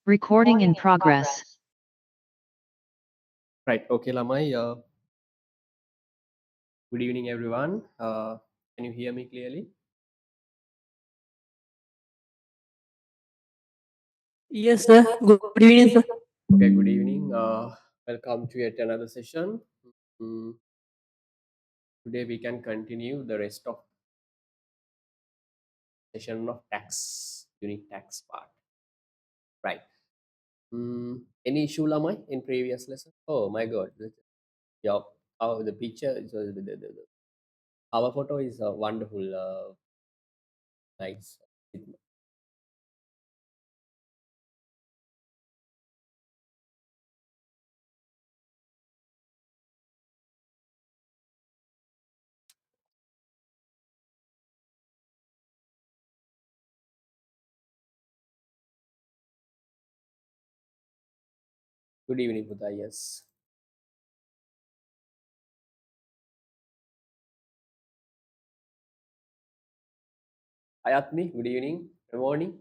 Recording in progress. Right. Okay, Lamai. Good evening, everyone. Can you hear me clearly? Yes, sir. Good evening, sir. Okay. Good evening. Welcome to yet another session. Mm, Today we can continue the rest of session of tax unit tax part. Right. Any issue, Lamai, in previous lesson? Oh my God. Yeah. Oh, the picture is our photo is wonderful. Nice. Good evening, Buddha. Yes. Ayatmi. Good evening. Good morning.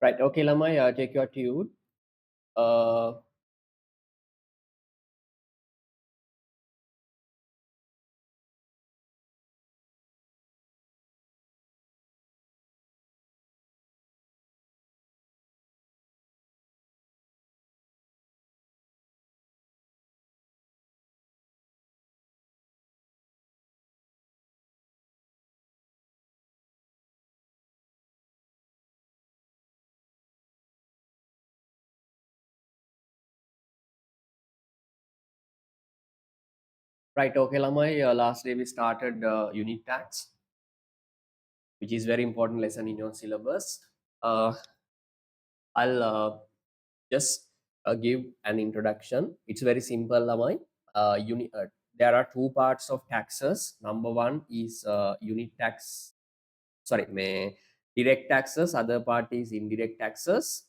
Right. Okay, Lamai. Take your tune. Uh, Right. Okay, Lamai. Last day we started unit tax, which is very important lesson in your syllabus. Uh, I'll just give an introduction. It's very simple, Lamai. There are two parts of taxes. Number one is unit tax. Sorry, direct taxes. Other part is indirect taxes.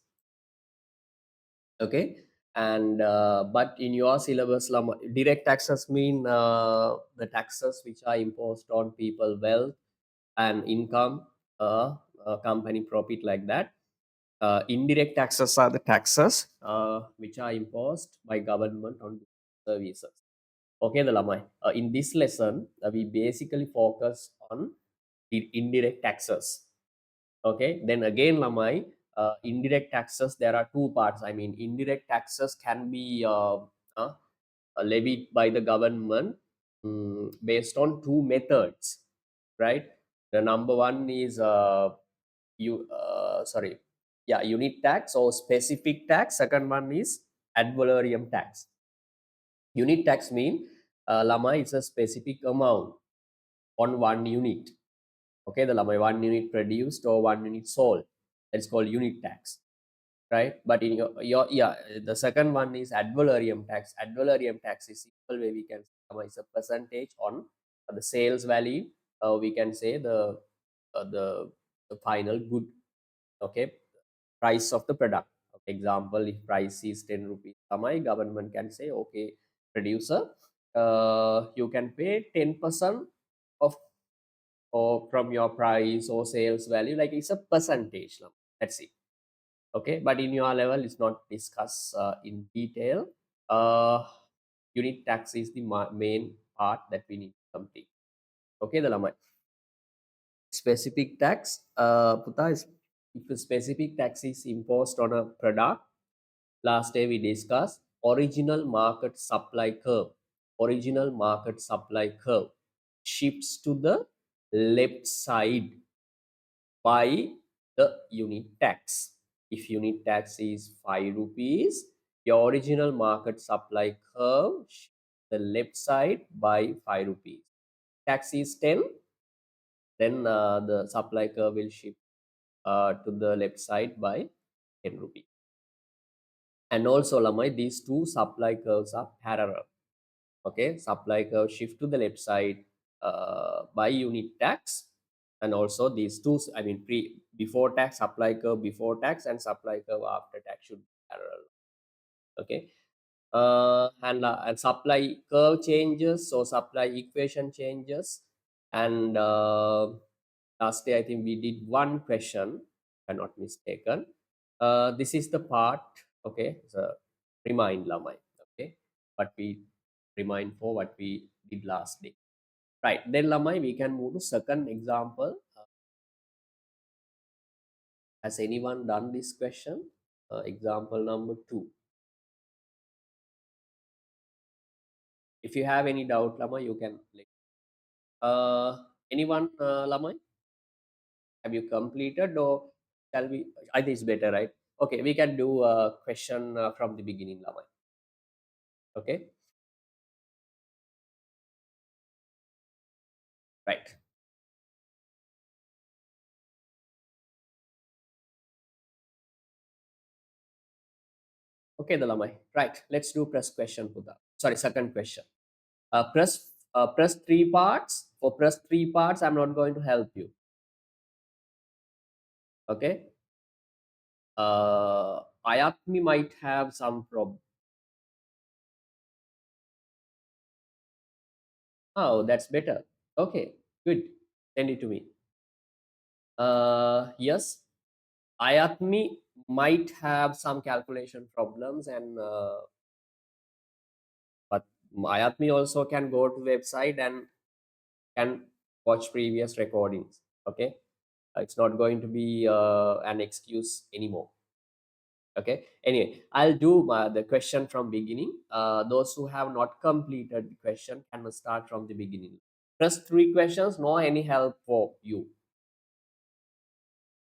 Okay. And but in your syllabus, direct taxes mean the taxes which are imposed on people wealth and income, company profit, like that. Indirect taxes are the taxes which are imposed by government on services. Okay, the Lamai. In this lesson, we basically focus on the indirect taxes. Okay, then again, Lamai, indirect taxes, there are two parts. I mean, indirect taxes can be levied by the government based on two methods, right? The number one is unit tax or specific tax. Second one is ad valorem tax. Unit tax mean Lama is a specific amount on one unit. Okay, the Lama one unit produced or one unit sold. That's called unit tax, right? But in your yeah, the second one is ad valorem tax. Ad valorem tax is simple way we can say is a percentage on the sales value. We can say uh, the the final good. Okay, price of the product. Example, if price is 10 rupees, my government can say, okay, producer, you can pay 10% of or from your price or sales value, like it's a percentage. That's it. Okay, but in your level, it's not discussed in detail. Unit tax is the main part that we need to complete. Okay, the Lamai. Specific tax, Puta, is if a specific tax is imposed on a product. Last day we discussed original market supply curve. Original market supply curve shifts to the left side by the unit tax. If unit tax is 5 rupees, your original market supply curve the left side by 5 rupees. Tax is 10, then the supply curve will shift to the left side by 10 rupees. And also, Lamai, these two supply curves are parallel. Okay, supply curve shift to the left side by unit tax, and also these two, I mean, before tax, supply curve before tax, and supply curve after tax should be parallel. Okay, and supply curve changes, so supply equation changes, and last day I think we did one question, if I'm not mistaken. This is the part. Okay, so remind Lamai. Okay, but we remind for what we did last day. Right, then Lamai, we can move to second example. Has anyone done this question? Example number 2. If you have any doubt, Lamai, you can. Anyone, Lamai? Have you completed, or shall we? I think it's better, right? Okay, we can do a question from the beginning, Lamai. Okay, right. Okay, the Lamai. Right. Let's do press question, Puda. Sorry, second question. Press 3 parts. For press 3 parts, I'm not going to help you. Okay. Ayatmi might have some problem. Oh, that's better. Okay, good. Send it to me. Yes, Ayatmi might have some calculation problems, and but Ayatmi also can go to website and can watch previous recordings. Okay, it's not going to be an excuse anymore. Okay, anyway, I'll do the question from beginning. Those who have not completed the question can start from the beginning. First 3 questions, no any help for you.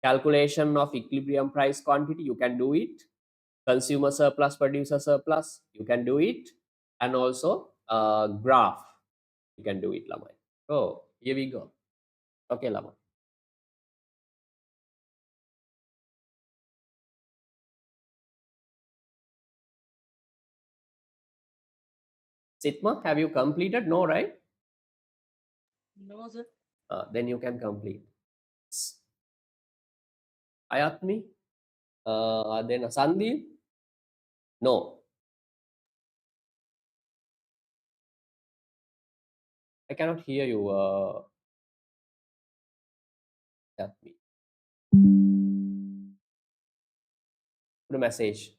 Calculation of equilibrium price quantity, you can do it. Consumer surplus, producer surplus, you can do it. And also graph, you can do it, Lamai. Oh, here we go. Okay, Lamai. Sitma, have you completed? No, right? No, sir. Then you can complete. Ayatmi, then Sandeep. No, I cannot hear you. Ayatmi. Put a message.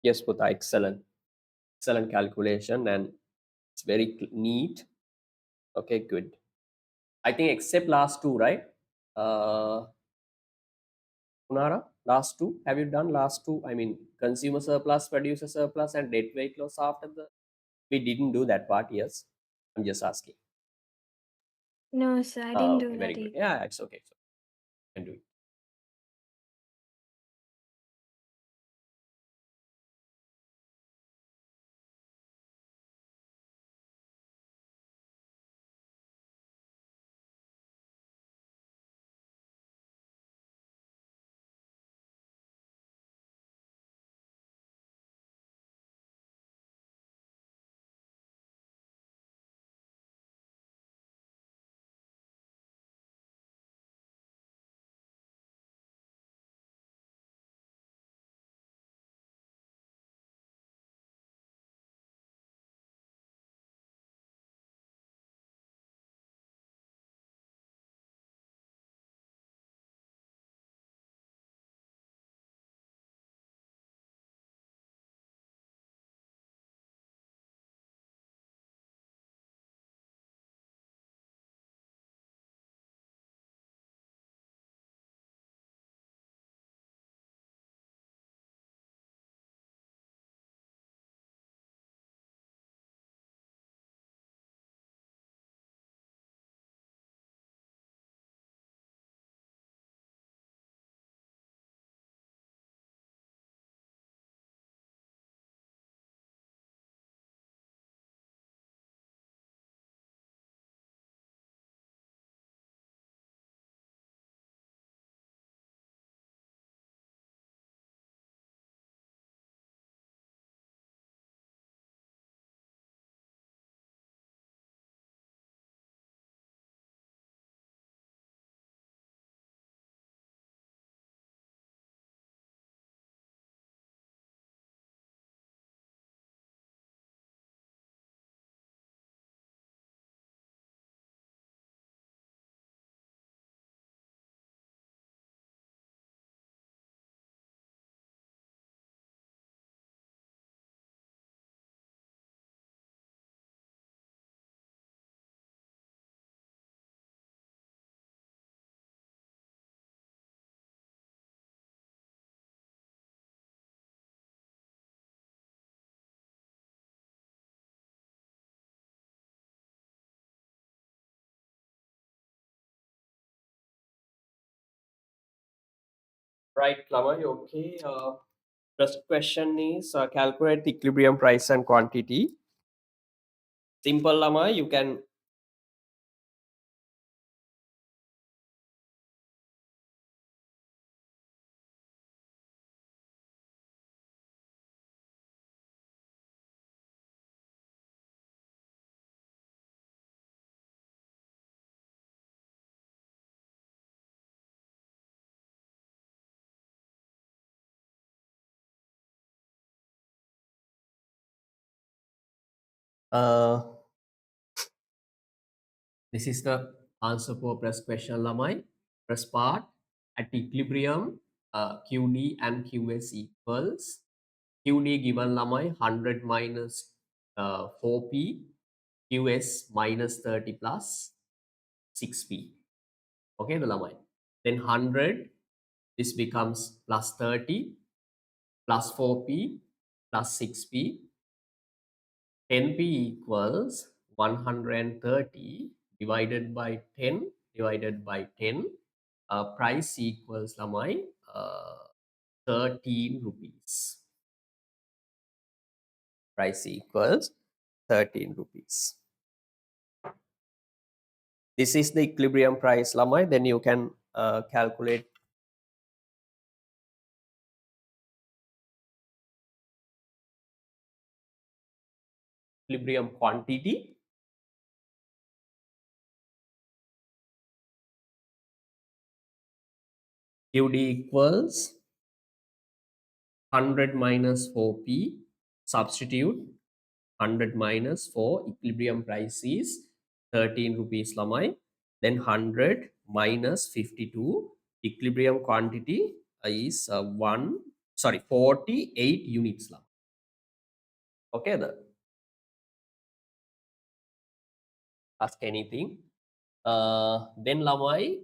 Yes, Puta, excellent. Excellent calculation, and it's very neat. Okay, good. I think except last two, right? Kunara, last two. Have you done last two? I mean, consumer surplus, producer surplus, and debt weight loss after the. We didn't do that part. Yes, I'm just asking. No, sir, I didn't Okay, do very that good. either. Yeah, it's okay. So, can do it. Right, Lamai. Okay. First question is calculate the equilibrium price and quantity. Simple, Lamai. You can this is the answer for first question, Lamai. First part, at equilibrium, QD and QS equals QD given Lamai 100 minus 4P, QS minus 30 plus 6P. Okay, the Lamai. Then 100, this becomes plus 30 plus 4P plus 6P. 10P equals 130 divided by 10 divided by 10. Price equals Lamai 13 rupees. Price equals 13 rupees. This is the equilibrium price, Lamai. Then you can calculate equilibrium quantity. QD equals 100 minus 4P. Substitute 100 minus 4. Equilibrium price is 13 rupees, Lamai. Then 100 minus 52. Equilibrium quantity is 48 units, Lamai. Okay, ask anything. Then Lamai,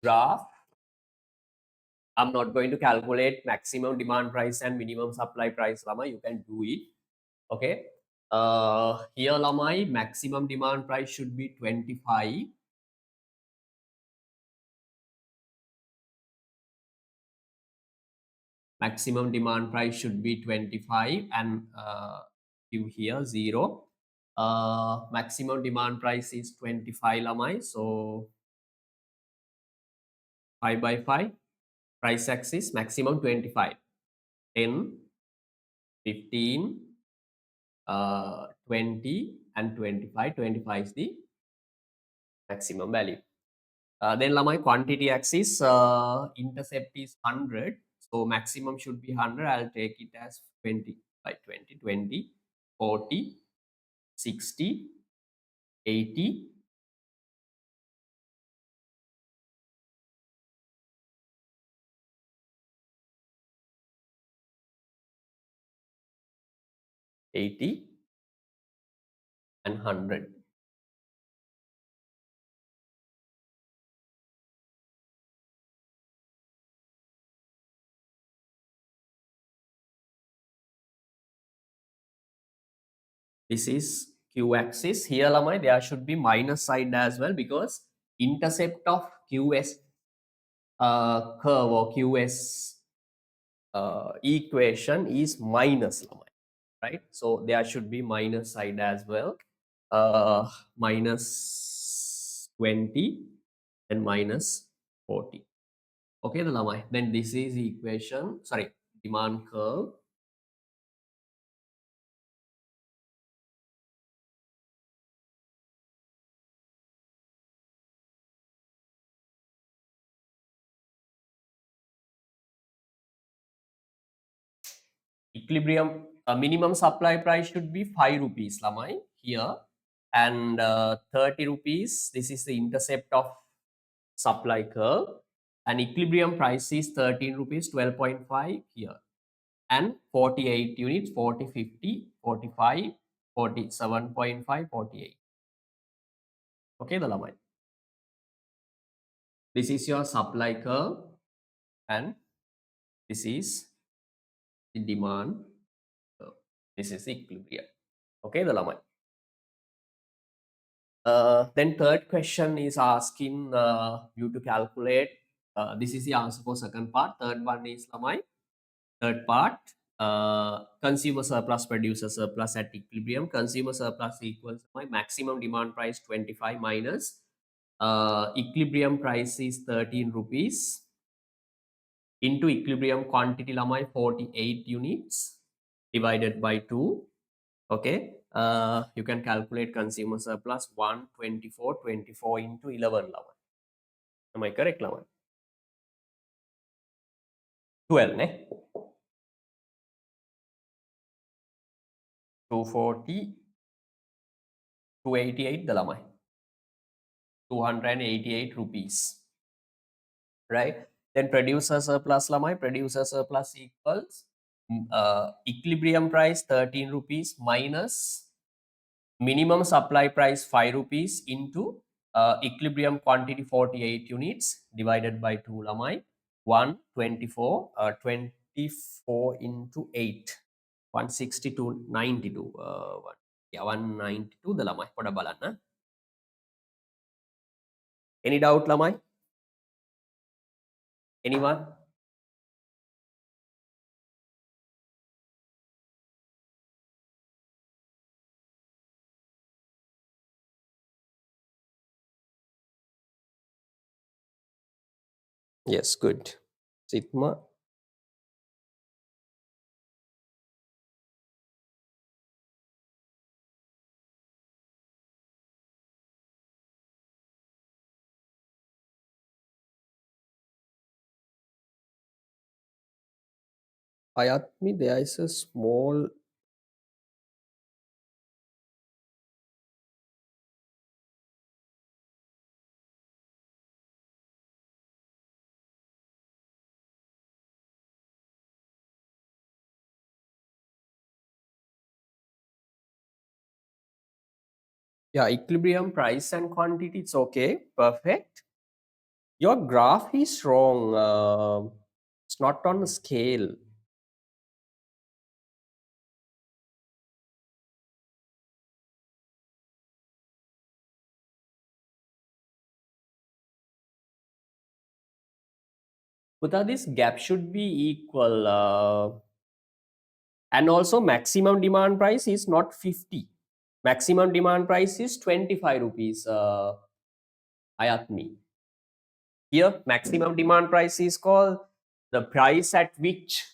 graph. I'm not going to calculate maximum demand price and minimum supply price, Lamai. You can do it. Okay. Here, Lamai, maximum demand price should be 25. Maximum demand price should be 25 and give here 0. Maximum demand price is 25, Lamai. So 5 by 5. Price axis maximum 25. 10, 15, 20 and 25. 25 is the maximum value. Then Lamai, quantity axis, intercept is 100. So maximum should be 100. I'll take it as 20 by 20, 20, 40, 60, 80, 80 and 100. This is Q axis. Here, Lamai, there should be minus side as well because intercept of QS curve or QS equation is minus, Lamai, right? So there should be minus side as well. Minus 20 and minus 40. Okay, the Lamai. Then this is equation, sorry, demand curve. Equilibrium minimum supply price should be 5 rupees, Lamai, here, and 30 rupees. This is the intercept of supply curve, and equilibrium price is 13 rupees, 12.5 here, and 48 units, 40, 50, 45, 47.5, 48. Okay, the Lamai. This is your supply curve, and this is the demand curve. This is the equilibrium. Okay, the Lamai. Then third question is asking you to calculate This is the answer for second part. Third one is lamai. Third part, consumer surplus, producer surplus at equilibrium. Consumer surplus equals my maximum demand price 25 minus equilibrium price is 13 rupees into equilibrium quantity lamai 48 units divided by 2. Okay, you can calculate consumer surplus 124 into 11 lamai. Am I correct lamai? 12 ne? 240 288 the lamai 288 rupees, right? Then producer surplus lamai, producer surplus equals equilibrium price 13 rupees minus minimum supply price 5 rupees into equilibrium quantity 48 units divided by 2 lamai 124 24 into 8 162 92 yeah 192 the lamai poda balanna. Any doubt lamai? Anyone? Yes, good. Sigma. Ayatmi, there is a small. Yeah, equilibrium price and quantity, it's okay. Perfect. Your graph is wrong. It's not on the scale. But this gap should be equal. And also maximum demand price is not 50. Maximum demand price is 25 rupees. Ayatmi. Here, maximum demand price is called the price at which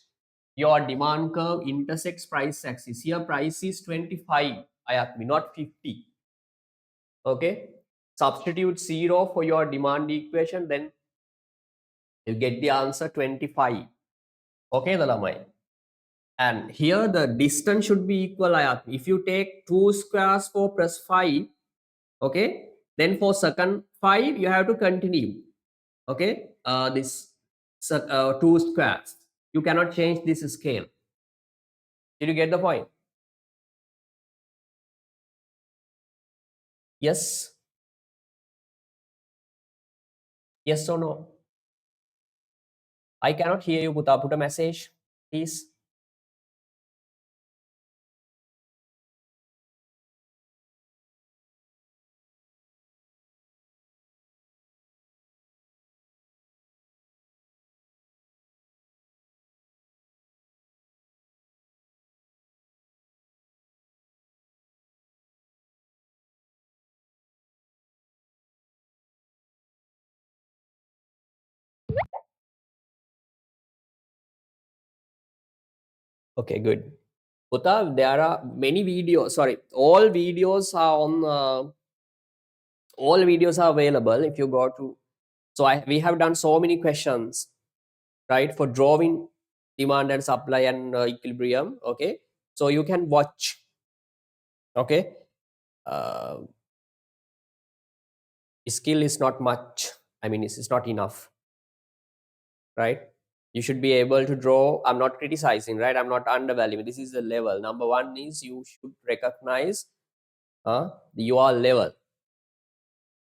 your demand curve intersects price axis. Here, price is 25, Ayatmi, not 50. Okay. Substitute 0 for your demand equation, then you get the answer 25. Okay, Dalamai. And here the distance should be equal, Ayatmi. If you take 2 squares 4 plus 5, okay, then for second 5, you have to continue. Okay, this 2 squares, you cannot change this scale. Did you get the point? Yes, yes or no? I cannot hear you, Buta. Put a message, please. Okay, good. Buta, there are many videos, sorry, all videos are on all videos are available if you go to. So we have done so many questions, right, for drawing demand and supply and equilibrium. Okay, so you can watch. Okay, skill is not much. I mean, it's not enough, right? You should be able to draw. I'm not criticizing, right? I'm not undervaluing. This is the level. Number one is you should recognize your level.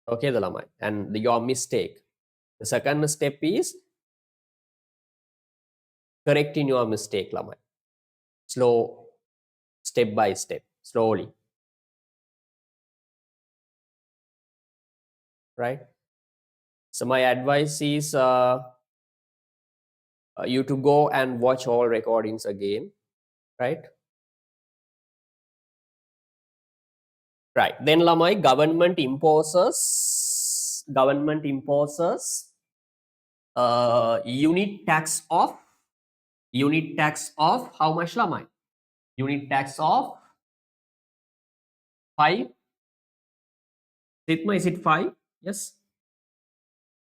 Okay, the lamai and your mistake. The second step is correcting your mistake, lamai. Slow, step by step, slowly, right? So my advice is you to go and watch all recordings again, right? Right. Then lamai government imposes unit tax of how much lamai? Unit tax of 5. Sitma, is it 5? Yes.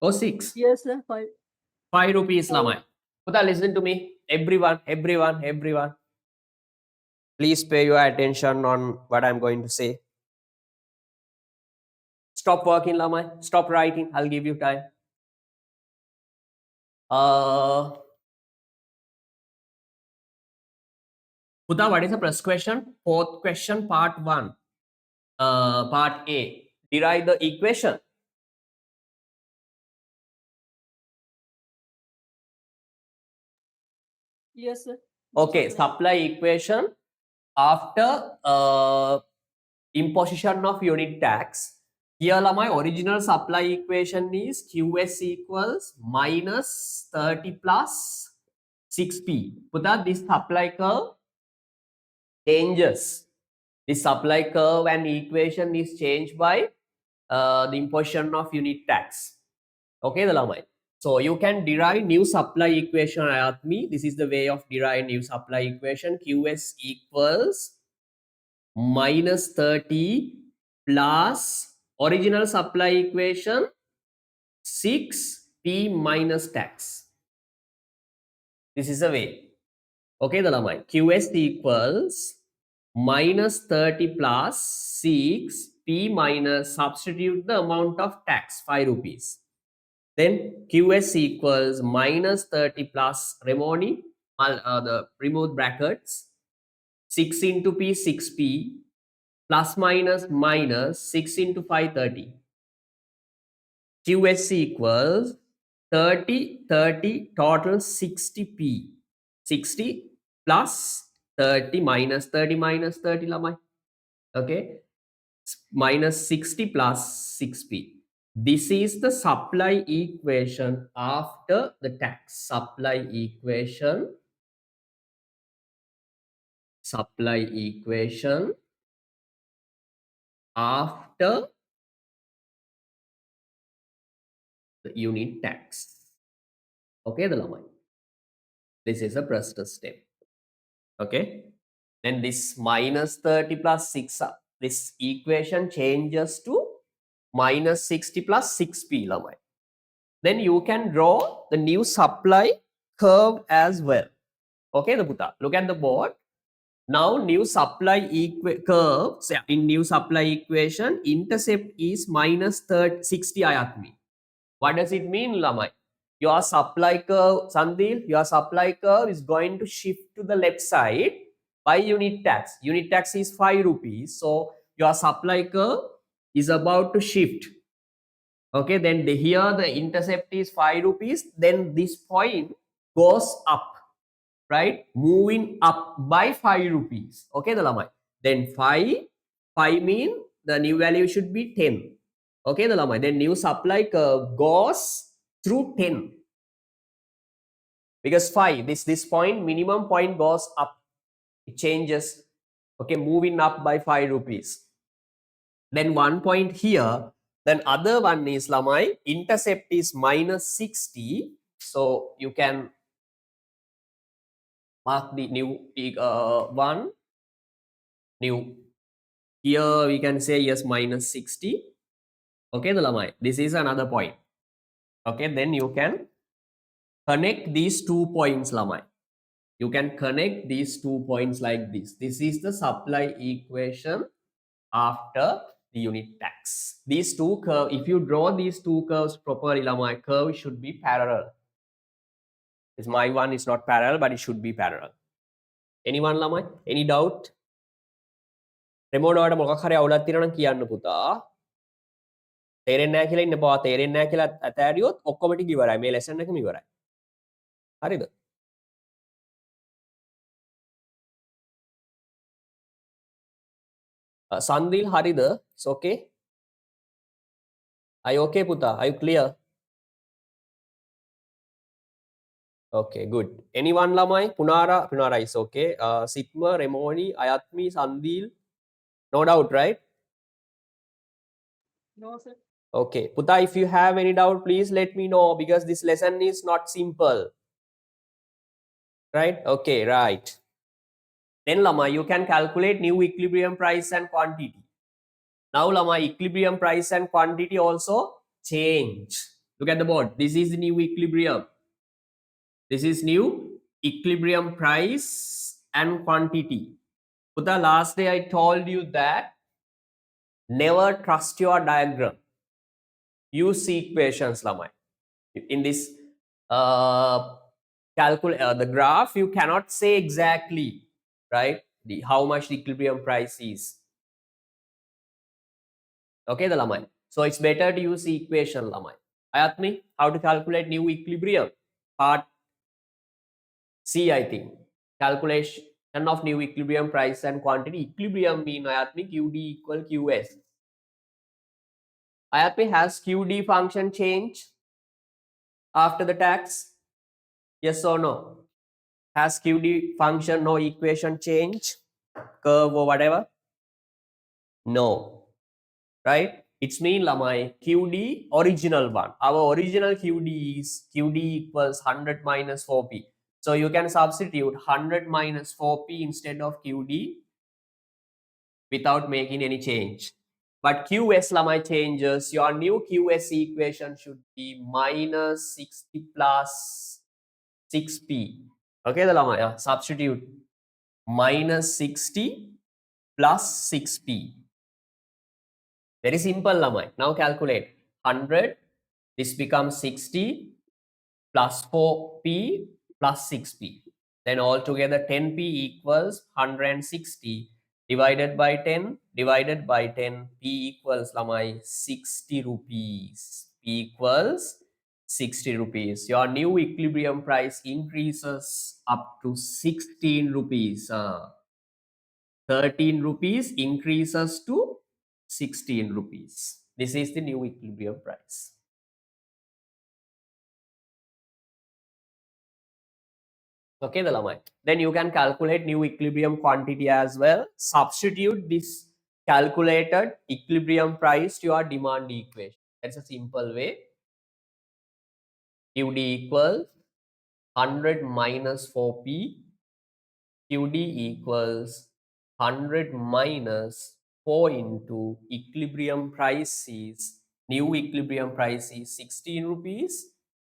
Or 6? Yes, sir. 5. 5 rupees Five. lamai. Puta, listen to me. Everyone. Please pay your attention on what I'm going to say. Stop working, lamai. Stop writing. I'll give you time. Puta, what is the first question? Fourth question, part 1. Part A. Derive the equation. Yes, sir. Okay, supply equation after imposition of unit tax. Here my original supply equation is QS equals minus 30 plus 6P. Put that this supply curve changes. The supply curve and equation is changed by the imposition of unit tax. Okay, the lamai. So you can derive new supply equation at me. This is the way of derive new supply equation. QS equals minus 30 plus original supply equation 6P minus tax. This is the way. Okay, the lamai. QS equals minus 30 plus 6P minus, substitute the amount of tax 5 rupees. Then QS equals minus 30 plus remaining, the remove brackets, 6 into P, 6P, plus minus 6 into 5, 30. QS equals 30, total 60P. 60 plus 30 minus 30 minus 30 lamai. Okay. Minus 60 plus 6P. This is the supply equation after the tax. Supply equation after the unit tax. Okay, the lamai. This is a first step. Okay. Then this minus 30 plus 6, this equation changes to minus 60 plus 6P lamai. Then you can draw the new supply curve as well. Okay, the Buddha. Look at the board. Now new supply curve, so in new supply equation, intercept is minus 60 ayatmi. What does it mean, Lamai? Your supply curve, Sandil, your supply curve is going to shift to the left side by unit tax. Unit tax is 5 rupees. So your supply curve is about to shift. Okay, then here the intercept is 5 rupees. Then this point goes up, right? Moving up by 5 rupees. Okay, the lamai. Then 5 mean the new value should be 10. Okay, the lamai. Then new supply curve goes through 10. Because 5, this point, minimum point goes up. It changes. Okay, moving up by 5 rupees. Then 1 point here. Then other one is lamai. Intercept is minus 60. So you can mark the new one. New. Here we can say yes, minus 60. Okay, the lamai. This is another point. Okay, then you can connect these 2 points, lamai. You can connect these 2 points like this. This is the supply equation after the unit tax. These two curves, if you draw these two curves properly, lamai, curve should be parallel. It's my one is not parallel, but it should be parallel. Anyone, lamai? Any doubt? Remote order මොකක් හරි අවුලක් තියෙනවා නම් කියන්න පුතා. තේරෙන්නේ නැහැ කියලා ඉන්න බා තේරෙන්නේ නැහැ කියලා අතෑරියොත් ඔක්කොම ටික ඉවරයි. මේ ලෙසන් එකම ඉවරයි. හරිද? Sandil, හරිද? It's okay. Are you okay, පුතා? Are you clear? Okay, good. Anyone lamai? Punara is okay. Sitma, Remoni, Ayatmi, Sandil. No doubt, right? No, sir. Okay. Puta, if you have any doubt, please let me know because this lesson is not simple. Right? Okay, right. Then Lama, you can calculate new equilibrium price and quantity. Now Lama, equilibrium price and quantity also change. Look at the board. This is the new equilibrium. This is new equilibrium price and quantity. Puta, last day I told you that never trust your diagram. Use equations, Lamai. In this the graph, you cannot say exactly, right, how much the equilibrium price is. Okay, the Lamai. So it's better to use the equation, Lamai. Ayatmi, how to calculate new equilibrium? Part C, I think. Calculation of new equilibrium price and quantity. Equilibrium mean Ayatmi QD equal QS. Ayatmi, has QD function changed after the tax? Yes or no? Has QD function no equation change? Curve or whatever? No. Right? It's mean Lamai QD original one. Our original QD is QD equals 100 minus 4P. So you can substitute 100 minus 4P instead of QD without making any change. But QS Lamai changes. Your new QS equation should be minus 60 plus 6P. Okay, the Lamai, substitute minus 60 plus 6P. Very simple, Lamai. Now calculate 100. This becomes 60 plus 4P plus 6P. Then altogether 10P equals 160 divided by 10 divided by 10. P equals Lamai 60 rupees. P equals 60 rupees. Your new equilibrium price increases up to 16 rupees. 13 rupees increases to 16 rupees. This is the new equilibrium price. Okay, the Lamai. Then you can calculate new equilibrium quantity as well. Substitute this calculated equilibrium price to your demand equation. That's a simple way. QD equals 100 minus 4P. QD equals 100 minus 4 into equilibrium price is, new equilibrium price is 16 rupees.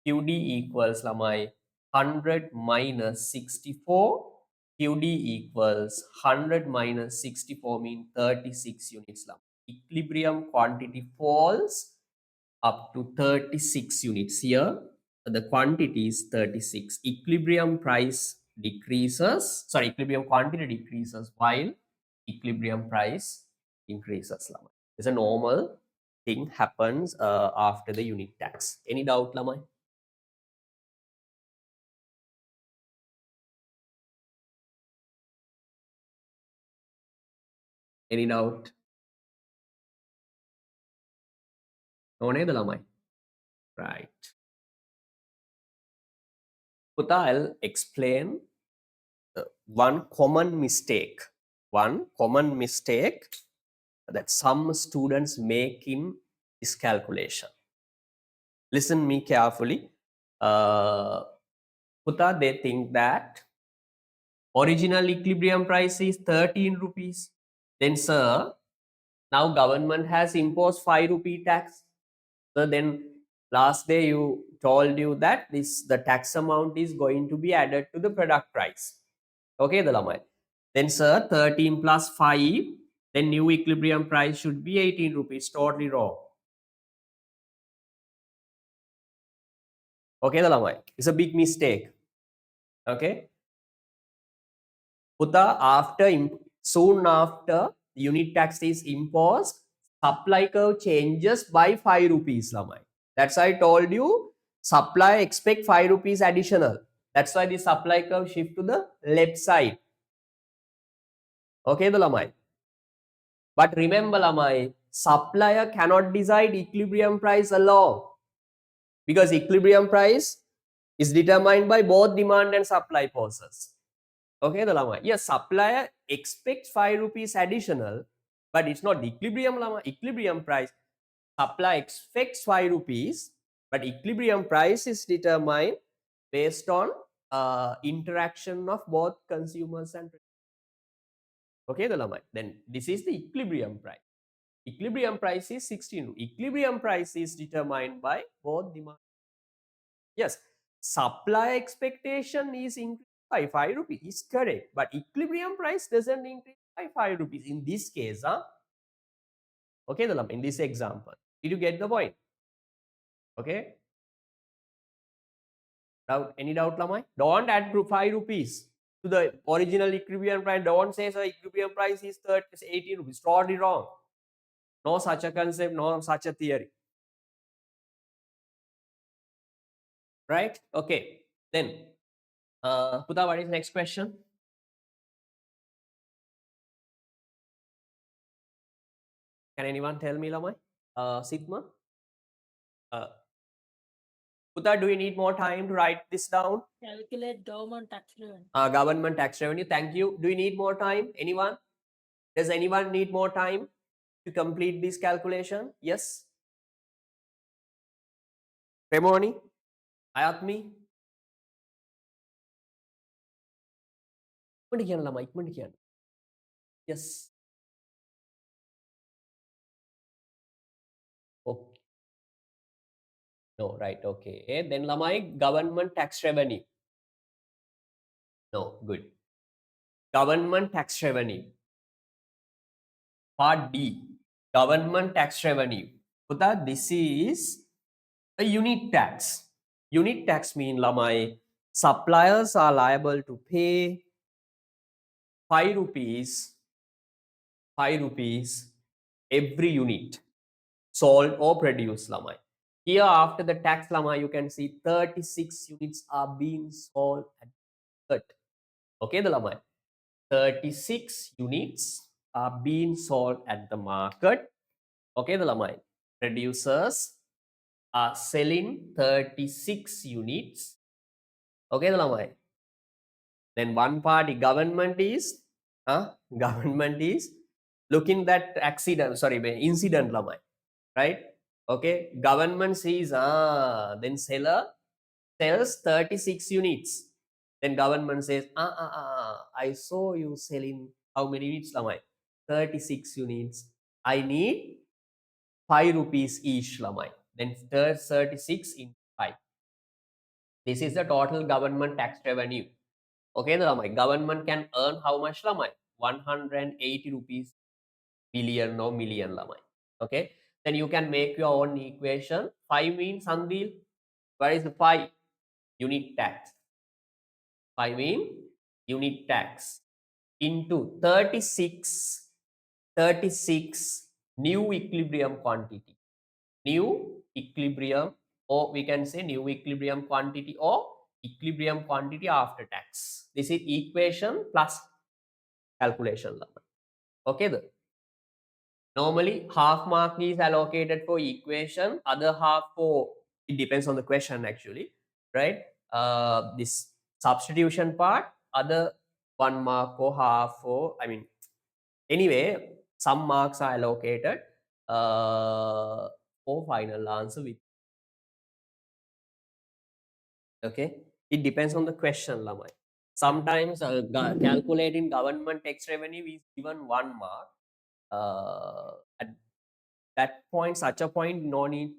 QD equals Lamai 100 minus 64. QD equals 100 minus 64 means 36 units. Equilibrium quantity falls up to 36 units. Here the quantity is 36. Equilibrium price decreases, sorry, equilibrium quantity decreases while equilibrium price increases. It's a normal thing happens after the unit tax. Any doubt, Lamai? Any doubt? No, Lamai. Right. Puta, I'll explain one common mistake. One common mistake that some students make in this calculation. Listen me carefully. Puta, they think that original equilibrium price is 13 rupees. Then, sir, now government has imposed 5 rupee tax. So then last day you told you that the tax amount is going to be added to the product price. Okay, the Lamai. Then, sir, 13 plus 5, then new equilibrium price should be 18 rupees. Totally wrong. Okay, the Lamai. It's a big mistake. Okay. Puta, soon after unit tax is imposed, supply curve changes by 5 rupees, Lamai. That's why I told you supply expect 5 rupees additional. That's why the supply curve shift to the left side. Okay, the Lamai. But remember, Lamai, supplier cannot decide equilibrium price alone, because equilibrium price is determined by both demand and supply forces. Okay, the lama. Yes, supplier expects 5 rupees additional, but it's not the equilibrium lama. Equilibrium price, supply expects 5 rupees, but equilibrium price is determined based on interaction of both consumers and okay, the lama. Then this is the equilibrium price. Equilibrium price is 16. Equilibrium price is determined by both demand. Yes, supply expectation is increased by 5 rupees. Is correct, but equilibrium price doesn't increase by 5 rupees in this case. Okay, the in this example. Did you get the point? Okay. Doubt? Any doubt, Lamai? Don't add 5 rupees to the original equilibrium price. Don't say so equilibrium price is 18 rupees. Totally wrong. No such a concept, no such a theory. Right? Okay. Then, Puta, what is next question? Can anyone tell me, Lamai? Sitma? Puta, do you need more time to write this down? Calculate government tax revenue. Government tax revenue. Thank you. Do you need more time? Anyone? Does anyone need more time to complete this calculation? Yes? Remoni? Ayatmi? Yes. Okay. No, right. Okay. Then Lamai, government tax revenue. No, good. Government tax revenue. Part D. Government tax revenue. Puta, this is a unit tax. Unit tax mean Lamai, suppliers are liable to pay 5 rupees every unit sold or produced, Lamai. Here after the tax, Lamai, you can see 36 units are being sold at the okay, the Lamai. 36 units are being sold at the market. Okay, the Lamai. Producers are selling 36 units. Okay, the Lamai. Then one party government is looking that accident, sorry, incident, Lamai. Right? Okay, government sees, then seller sells 36 units. Then government says, I saw you selling how many units, Lamai? 36 units. I need 5 rupees each, Lamai. Then 36 in 5. This is the total government tax revenue. Okay, the Lamai. Government can earn how much, Lamai? 180 rupees billion or million, Lamai. Okay, then you can make your own equation. 5 means Sandil. Where is the 5? Unit tax. 5 mean unit tax into 36 new equilibrium quantity. New equilibrium, or we can say new equilibrium quantity or equilibrium quantity after tax. This is equation plus calculation. Okay, then. Normally, half mark is allocated for equation, other half for, it depends on the question actually, right? This substitution part, other 1 mark or half for, I mean, anyway, some marks are allocated for final answer with, okay? It depends on the question, Lamai. Sometimes calculating government tax revenue is given 1 mark. At that point, such a point, no need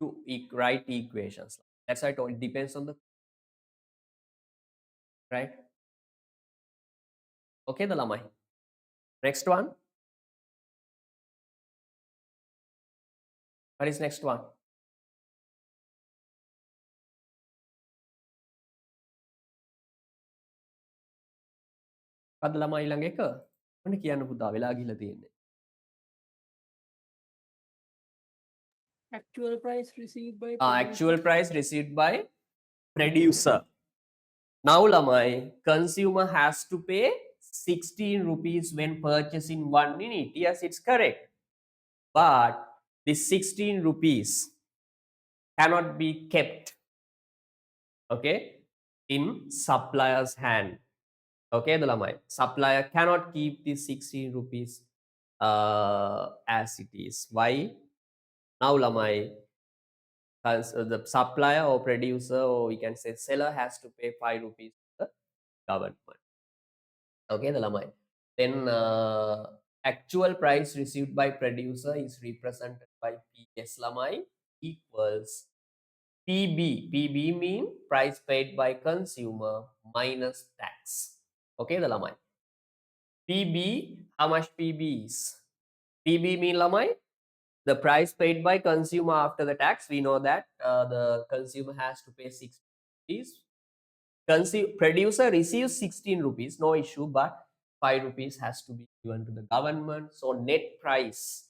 to write equations. That's why I told, it depends on the, right? Okay, the Lamai. Next one. What is next one? කද ළමයි ළඟ එක මොන කියන්න පුතා වෙලා ගිහලා තියෙන්නේ. Actual price received by Actual price received by producer. Now ළමයි, consumer has to pay 16 rupees when purchasing 1 unit. Yes, it's correct. But this 16 rupees cannot be kept okay, in supplier's hand. Okay, the lamai. Supplier cannot keep the 16 rupees as it is. Why? Now lamai, the supplier or producer, or we can say seller, has to pay 5 rupees to the government. Okay, the lamai. Then actual price received by producer is represented by PS lamai equals PB. PB mean price paid by consumer minus tax. Okay, the lamai. PB, how much PB is? PB mean lamai, the price paid by consumer after the tax. We know that the consumer has to pay 6 rupees. Producer receives 16 rupees, no issue, but 5 rupees has to be given to the government. So net price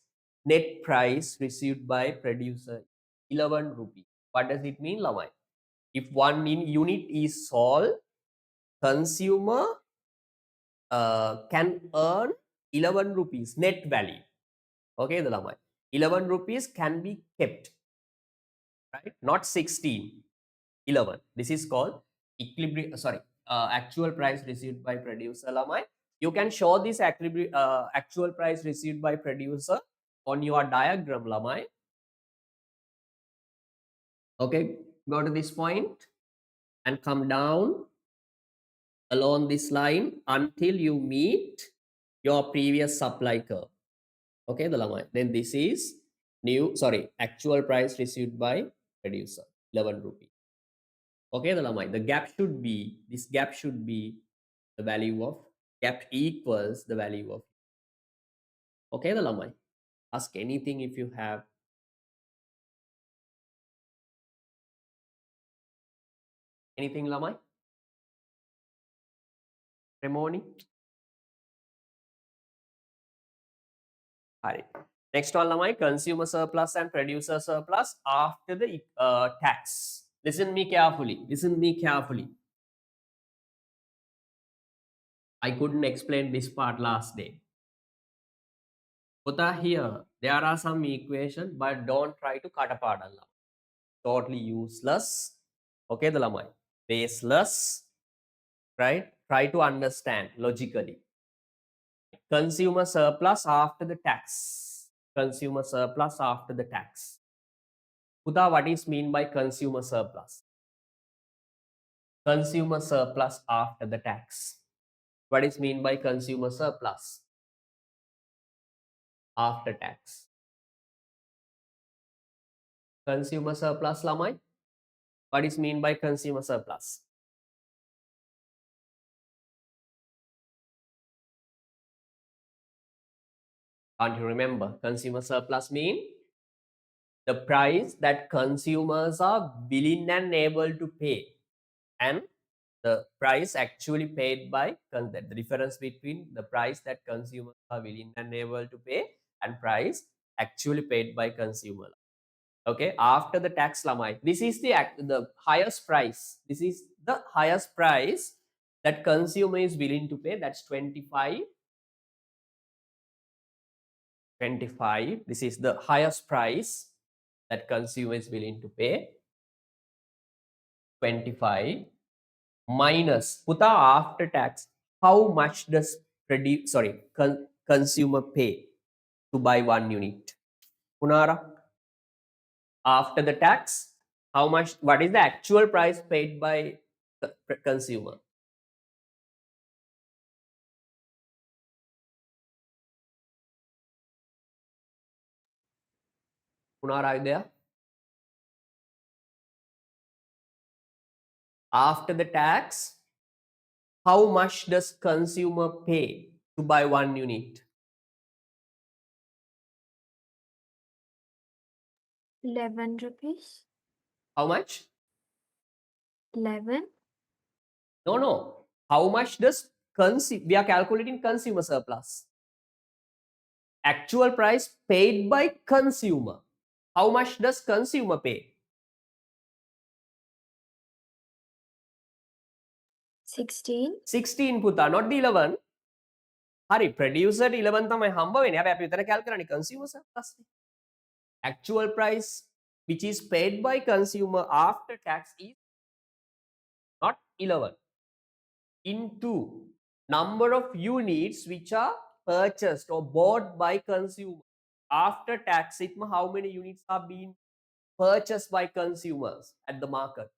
received by producer 11 rupees. What does it mean, lamai? If one unit is sold, consumer can earn 11 rupees net value. Okay, the lamai. 11 rupees can be kept, right? Not 16, 11. This is called equilibrium, actual price received by producer, lamai. You can show this actual price received by producer on your diagram, lamai. Okay, go to this point and come down along this line until you meet your previous supply curve. Okay, the lamai. Then this is actual price received by producer, 11 rupees. Okay, the lamai. This gap should be the value of, gap equals the value of. Okay, the lamai. Ask anything if you have. Anything, lamai? Remoni? All right. Next one, lamai, consumer surplus and producer surplus after the tax. Listen me carefully. Listen me carefully. I couldn't explain this part last day. Put here, there are some equation, but don't try to cut apart. Totally useless. Okay, the lamai. Baseless, right? Try to understand logically. Consumer surplus after the tax. Consumer surplus after the tax. Puta, what is mean by consumer surplus? Consumer surplus after the tax. What is mean by consumer surplus after tax? Consumer surplus, lamai. What is mean by consumer surplus? Can't you remember? Consumer surplus mean the price that consumers are willing and able to pay, and the price actually paid by the difference between the price that consumers are willing and able to pay and price actually paid by consumer. Okay, after the tax, lamai. This is the highest price. This is the highest price that consumer is willing to pay. That's 25. 25. This is the highest price that consumer is willing to pay. 25 minus puta after tax. How much does consumer pay to buy one unit? Punara, after the tax, how much? What is the actual price paid by the consumer? Punara, are you there? After the tax, how much does consumer pay to buy one unit? 11 rupees. How much? 11. No. How much does we are calculating consumer surplus. Actual price paid by consumer. How much does consumer pay? 16. 16 පුතා, not the 11. හරි, producer 11 තමයි හම්බ වෙන්නේ. හැබැයි අපි විතර කැල් කරන්නේ consumer surplus. Actual price which is paid by consumer after tax is 11 into number of units which are purchased or bought by consumer. After tax, how many units are being purchased by consumers at the market?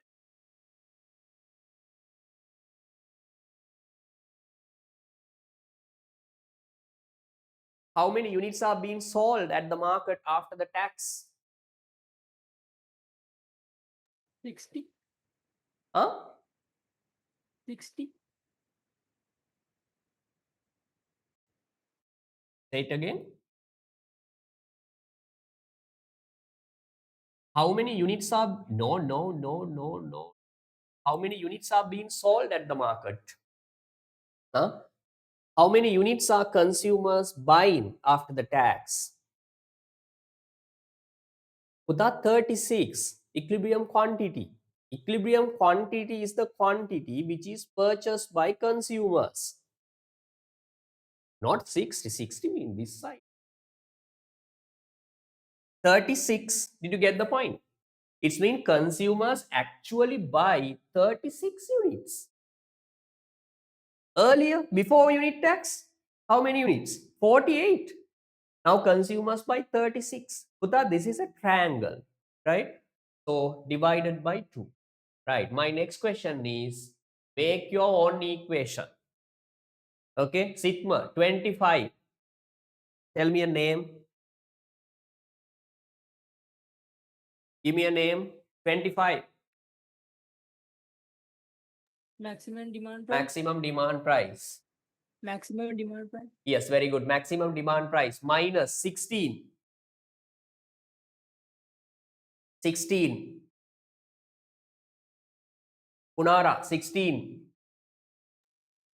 How many units are being sold at the market after the tax? 60. Huh? 60. Say it again. How many units are no. How many units are being sold at the market? Huh? How many units are consumers buying after the tax? Put 36. Equilibrium quantity. Equilibrium quantity is the quantity which is purchased by consumers. Not 60. 60 means this side. 36. Did you get the point? It means consumers actually buy 36 units. Earlier, before unit tax, how many units? 48. Now consumers buy 36. Putta, this is a triangle, right? So divided by 2. Right. My next question is make your own equation. Okay. Sigma 25. Tell me a name. Give me a name. 25. Maximum demand price. Maximum demand price. Maximum demand price. Yes, very good. Maximum demand price minus 16. 16. Punara 16.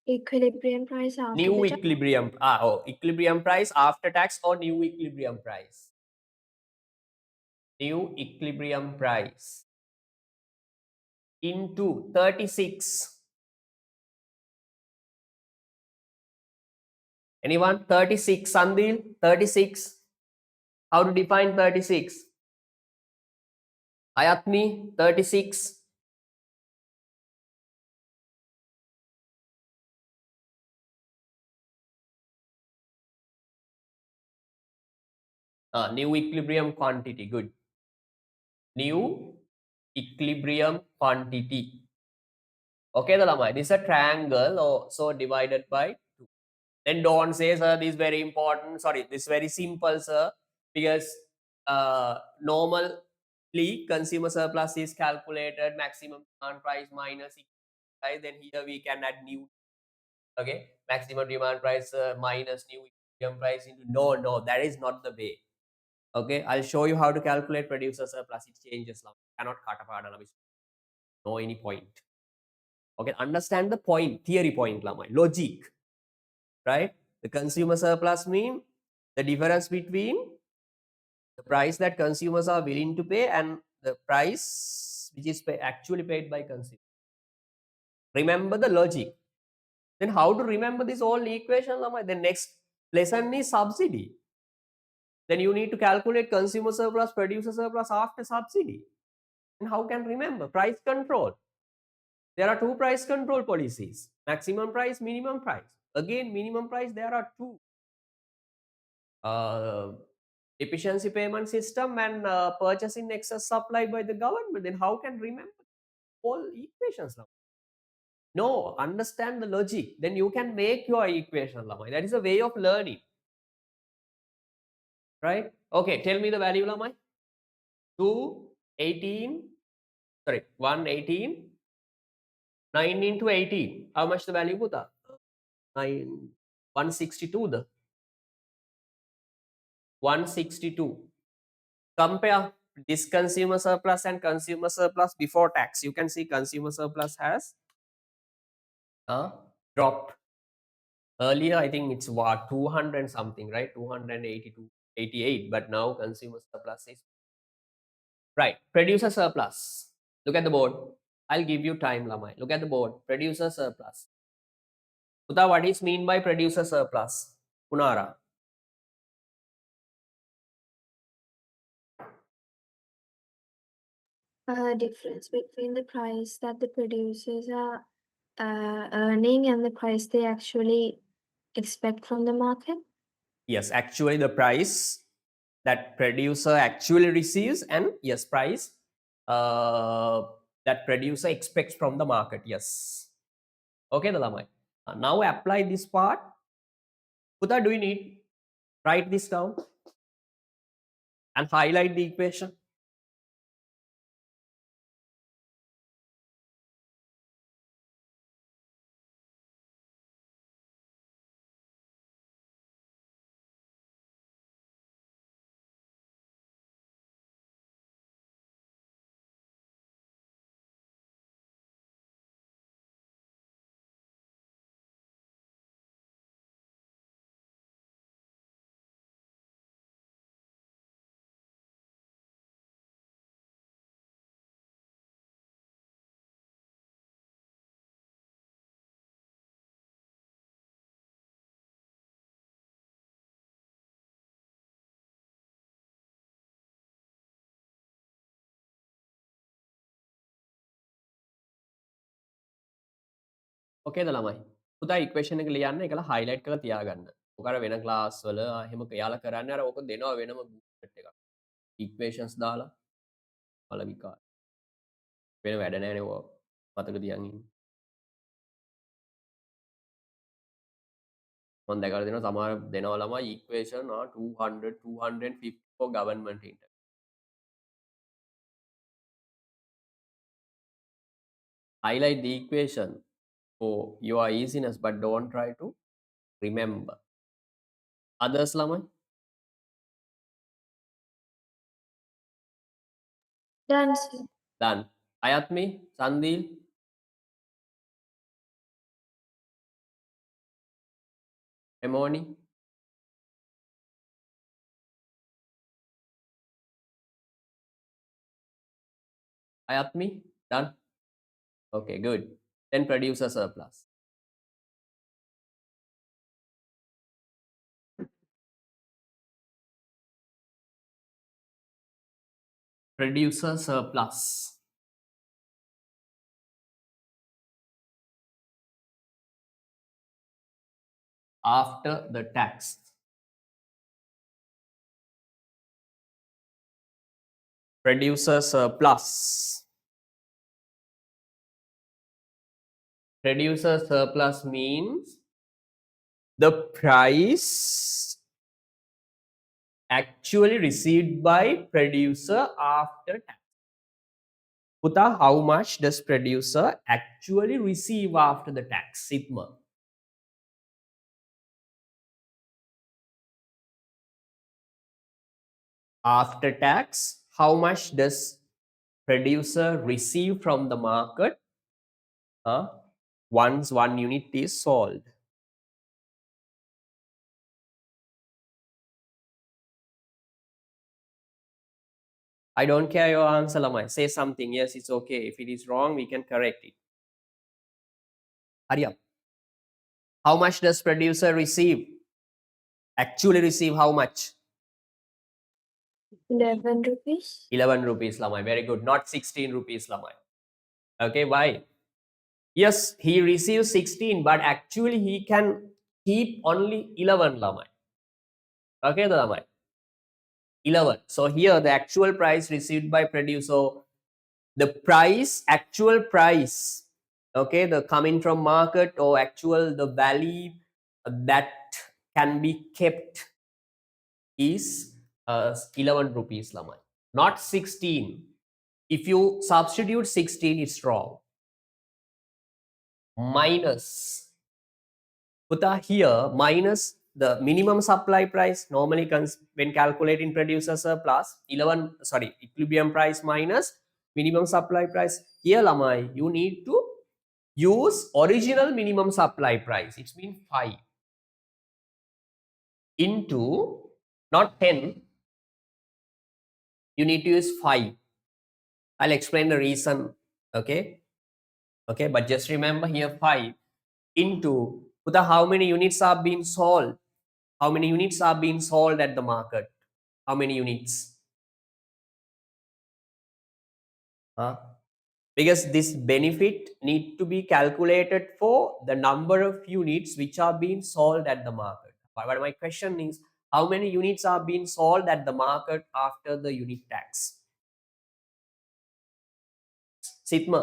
Equilibrium price after New the tax. equilibrium. Equilibrium price after tax or new equilibrium price? New equilibrium price into 36. Anyone? 36. Sandil? 36. How to define 36? Ayatmi? 36. New equilibrium quantity. Good. New equilibrium quantity. Okay, the lamai. This is a triangle, so divided by 2. Then don't say, sir, this is very important. Sorry, this is very simple, sir, because normally consumer surplus is calculated maximum demand price minus equilibrium price. Then here we can add new. Okay, maximum demand price minus new equilibrium price into no, that is not the way. Okay, I'll show you how to calculate producer surplus. It changes now. Cannot cut apart no any point. Okay, understand the point, theory point, lamai, logic, right? The consumer surplus mean the difference between the price that consumers are willing to pay and the price which is actually paid by consumers. Remember the logic. Then how to remember this whole equation, lamai? The next lesson is subsidy. Then you need to calculate consumer surplus, producer surplus after subsidy. And how can remember? Price control. There are two price control policies, maximum price, minimum price. Again, minimum price, there are two. Efficiency payment system and purchase in excess supply by the government. Then how can remember all equations now? No, understand the logic. Then you can make your equation, Lamai. That is a way of learning. Right? Okay, tell me the value, Lamai. 218, sorry, 118, 9 into 18. How much the value, Buddha? 162 the 162. Compare this consumer surplus and consumer surplus before tax. You can see consumer surplus has dropped. Earlier, I think it's what 200 something, right? 282, 88. But now consumer surplus is right. Producer surplus. Look at the board. I'll give you time, Lamai. Look at the board. Producer surplus. Uta, what is mean by producer surplus? Punara. Difference between the price that the producers are earning and the price they actually expect from the market? Yes, actually the price that producer actually receives, and yes, price that producer expects from the market. Yes. Okay, Dalamai. Now apply this part. Puta, do you need write this down and highlight the equation? Okay, ළමයි. පුතා equation එක ලියන්න ඒකලා highlight කරලා තියාගන්න. ඔක අර වෙන class වල එහෙම එයාලා කරන්නේ අර ඕක දෙනවා වෙනම bullet එකක්. equations දාලා වල විකාර. වෙන වැඩ නැහැ නේ ඕක. මතක තියන් ඉන්න. මම දැකලා දෙනවා සමහර දෙනවා ළමයි equation 200 250 for government intern. Highlight the equation for your easiness but don't try to remember. Others ළමයි? Done, sir. Done. Ayatmi, Sandil, Emoni. Ayatmi, done. Okay, good. Then producer surplus. Producer surplus. After the tax. Producer surplus. Producer surplus means the price actually received by producer after tax. Puta, how much does producer actually receive after the tax? Sigma. After tax, how much does producer receive from the market once one unit is sold? I don't care your answer, Lamai. Say something. Yes, it's okay. If it is wrong, we can correct it. Hurry up. How much does producer receive? Actually receive how much? 11 rupees. 11 rupees, Lamai. Very good. Not 16 rupees, Lamai. Okay, why? Yes, he receives 16, but actually he can keep only 11, Lamai. Okay, Lamai. 11. So here the actual price received by producer, the price, actual price, okay, the coming from market or actual the value that can be kept is 11 rupees, Lamai. Not 16. If you substitute 16, it's wrong. Minus. Puta here, minus the minimum supply price. Normally, when calculating producer surplus, equilibrium price minus minimum supply price. Here, Lamai, you need to use original minimum supply price. It means 5 into, not 10. You need to use 5. I'll explain the reason. Okay. Okay. But just remember here 5 into how many units are being sold. How many units are being sold at the market? How many units? because this benefit need to be calculated for the number of units which are being sold at the market. But my question is, how many units are being sold at the market after the unit tax? Sitma.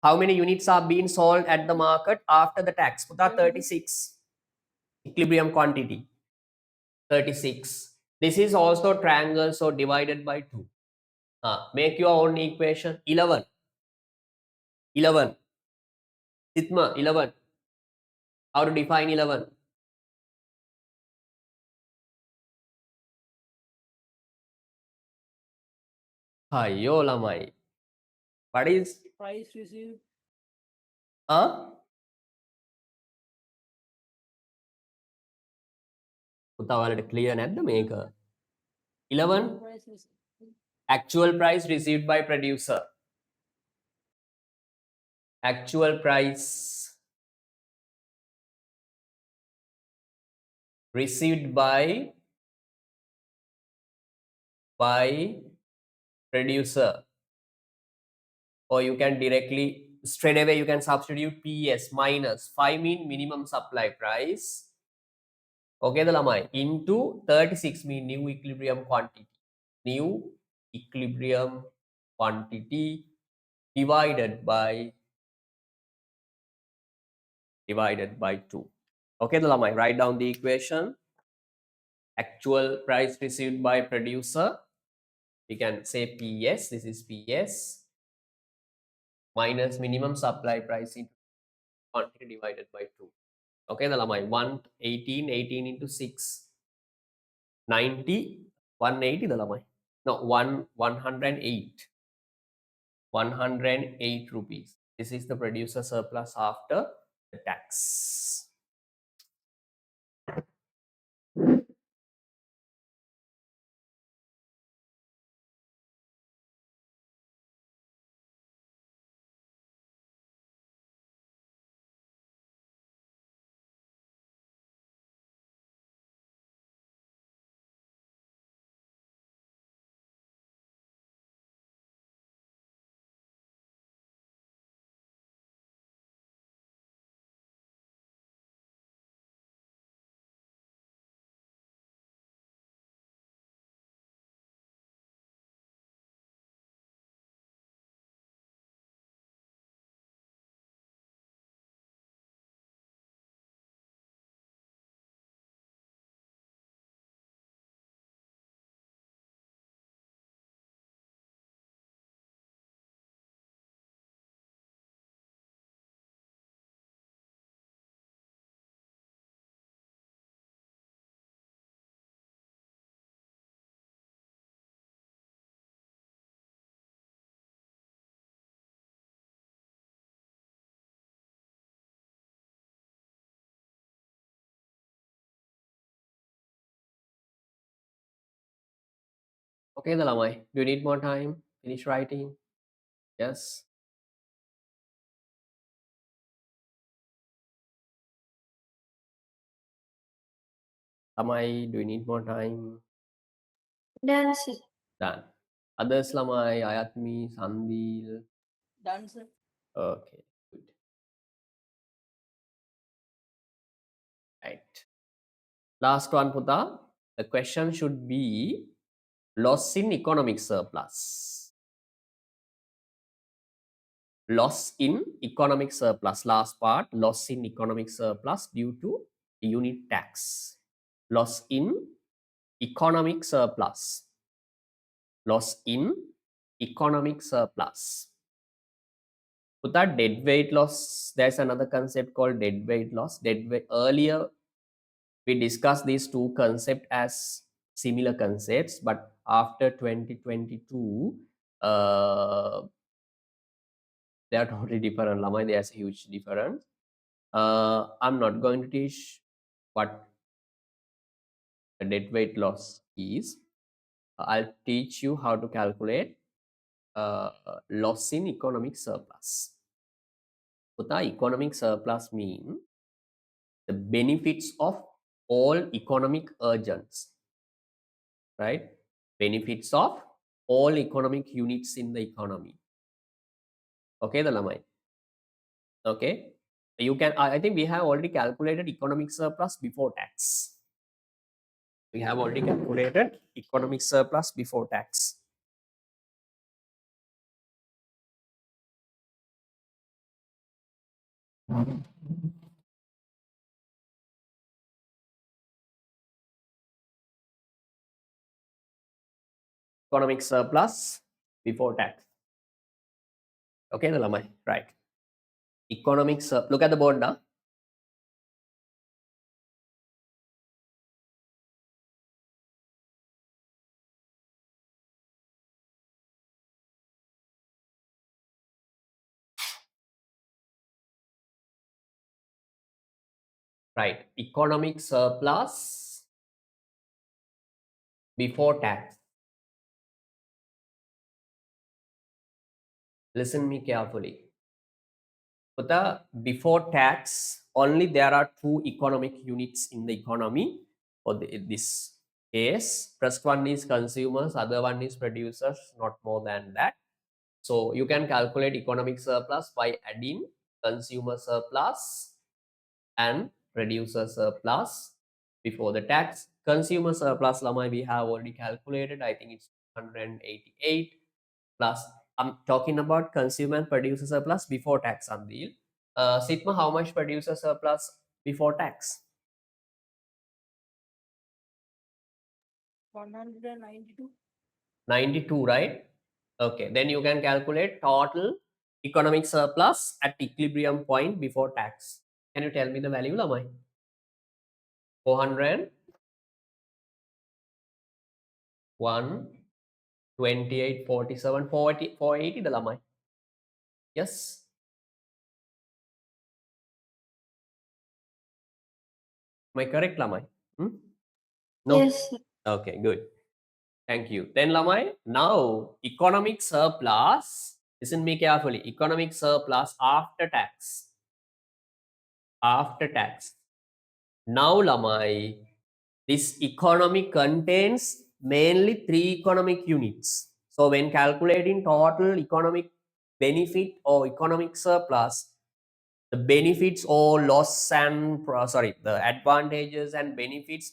How many units are being sold at the market after the tax? Put 36. Equilibrium quantity. 36. This is also triangle, so divided by 2. Make your own equation. 11. 11. Sitma, 11. How to define 11? Ayo lamai. What is? Price received. පුතා ඔයාලට clear නැද්ද මේක? 11 Price received. actual price received by producer. Actual price received by producer, or you can directly straight away you can substitute PS minus 5 mean minimum supply price. Okay, the lamai into 36 mean new equilibrium quantity. New equilibrium quantity divided by 2. Okay, the lamai write down the equation. Actual price received by producer, we can say PS, this is PS, minus minimum supply price into quantity divided by 2. Okay, the lamai 118, 18 into 6, 90, 180 the lamai. No, 108. 108 rupees. This is the producer surplus after the tax. Okay, the lamai. Do you need more time? Finish writing? Yes. Lamai, do you need more time? Done, sir. Done. Others lamai, Ayatmi, Sandil. Done, sir. Okay, good. Right. Last one, Puta. The question should be loss in economic surplus. Loss in economic surplus. Last part, loss in economic surplus due to unit tax. Loss in economic surplus. Loss in economic surplus. Put that dead weight loss. There's another concept called dead weight loss. Dead weight. Earlier, we discussed these two concepts as similar concepts, but after 2022, they are totally different. Lamai, there's a huge difference. I'm not going to teach what the dead weight loss is. I'll teach you how to calculate loss in economic surplus. Puta, economic surplus mean the benefits of all economic agents. right? Benefits of all economic units in the economy. Okay, the lamai. Okay, you can. I think we have already calculated economic surplus before tax. We have already calculated economic surplus before tax. Economic surplus before tax. Okay, the lamai, right? Economic look at the board now. Right, economic surplus before tax. Listen me carefully. But the before tax, only there are two economic units in the economy for this case. First one is consumers, other one is producers, not more than that. So you can calculate economic surplus by adding consumer surplus and producer surplus before the tax. Consumer surplus, Lamai, we have already calculated. I think it's 188 plus. I'm talking about consumer and producer surplus before tax, Amdil. Sitma, how much producer surplus before tax? 192. 92, right? Okay, then you can calculate total economic surplus at equilibrium point before tax. Can you tell me the value, Lamai? 400, 1, 28, 47, 40, 480 the Lamai. Yes. Am I correct, Lamai? Hmm? No? Yes, sir. Okay, good. Thank you. Then Lamai, now economic surplus, listen me carefully, economic surplus after tax. After tax. Now Lamai, this economy contains mainly three economic units. So when calculating total economic benefit or economic surplus, the benefits or loss and the advantages and benefits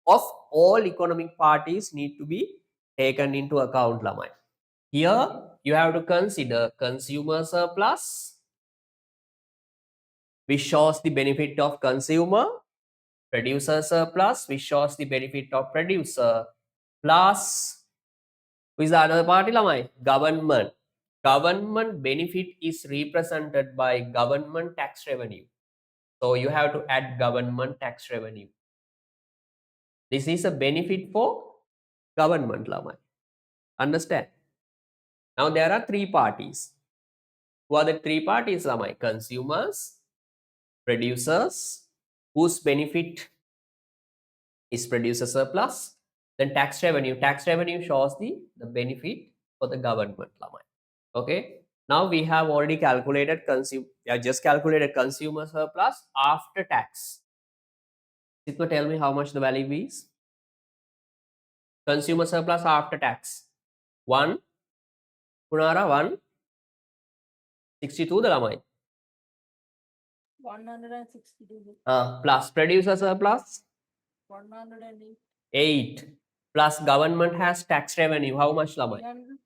of all economic parties need to be taken into account, Lamai. Here you have to consider consumer surplus, which shows the benefit of consumer, producer surplus, which shows the benefit of producer, plus who is the other party, Lamai? Government. Government benefit is represented by government tax revenue. So you have to add government tax revenue. This is a benefit for government, Lamai. Understand? Now there are three parties. Who are the three parties, Lamai? Consumers, producers, whose benefit is producer surplus, then tax revenue. Tax revenue shows the benefit for the government, Lamai. Okay. Now we have already calculated just calculated consumer surplus after tax. Sitma, tell me how much the value is. Consumer surplus after tax. 1, Punara 162 the Lamai. 162. Plus producer surplus 108. 8 plus government has tax revenue. How much, Lamai? 300.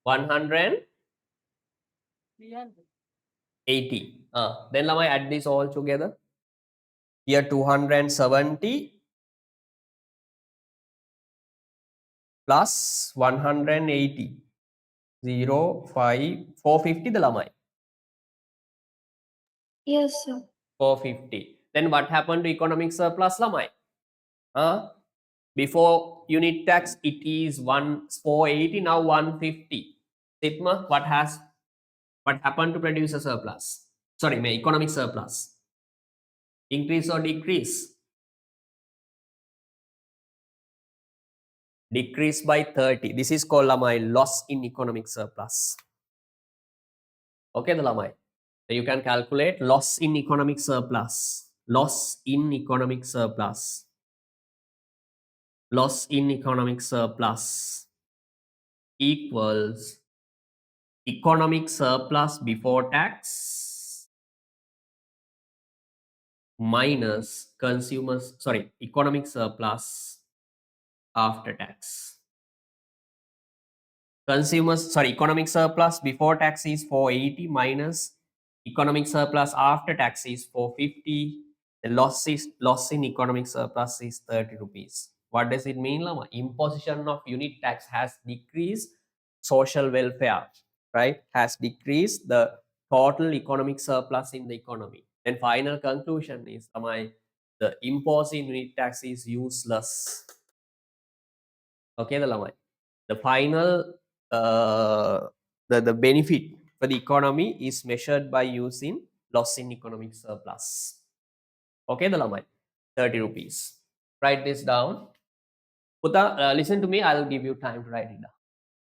180. 300. Then Lamai add this all together. Here 270 plus 180. 0, 5, 450 the Lamai. Yes, sir. 450. Then what happened to economic surplus, Lamai? Before unit tax, it is 480, now 150. Sitma, what happened to producer surplus? Sorry, my economic surplus. Increase or decrease? Decrease by 30. This is called my loss in economic surplus. Okay, the Lamai. So you can calculate loss in economic surplus. Loss in economic surplus. loss in economic surplus equals economic surplus before tax minus economic surplus after tax. Economic surplus before tax is 480 minus economic surplus after tax is 450. The loss in economic surplus is 30 rupees. What does it mean, Lama? Imposition of unit tax has decreased social welfare, right? Has decreased the total economic surplus in the economy. Then final conclusion is, Lama, the imposing unit tax is useless. Okay, the Lama. The final the benefit for the economy is measured by using loss in economic surplus. Okay, the lamai 30 rupees. Write this down. Puta, listen to me. I'll give you time to write it down.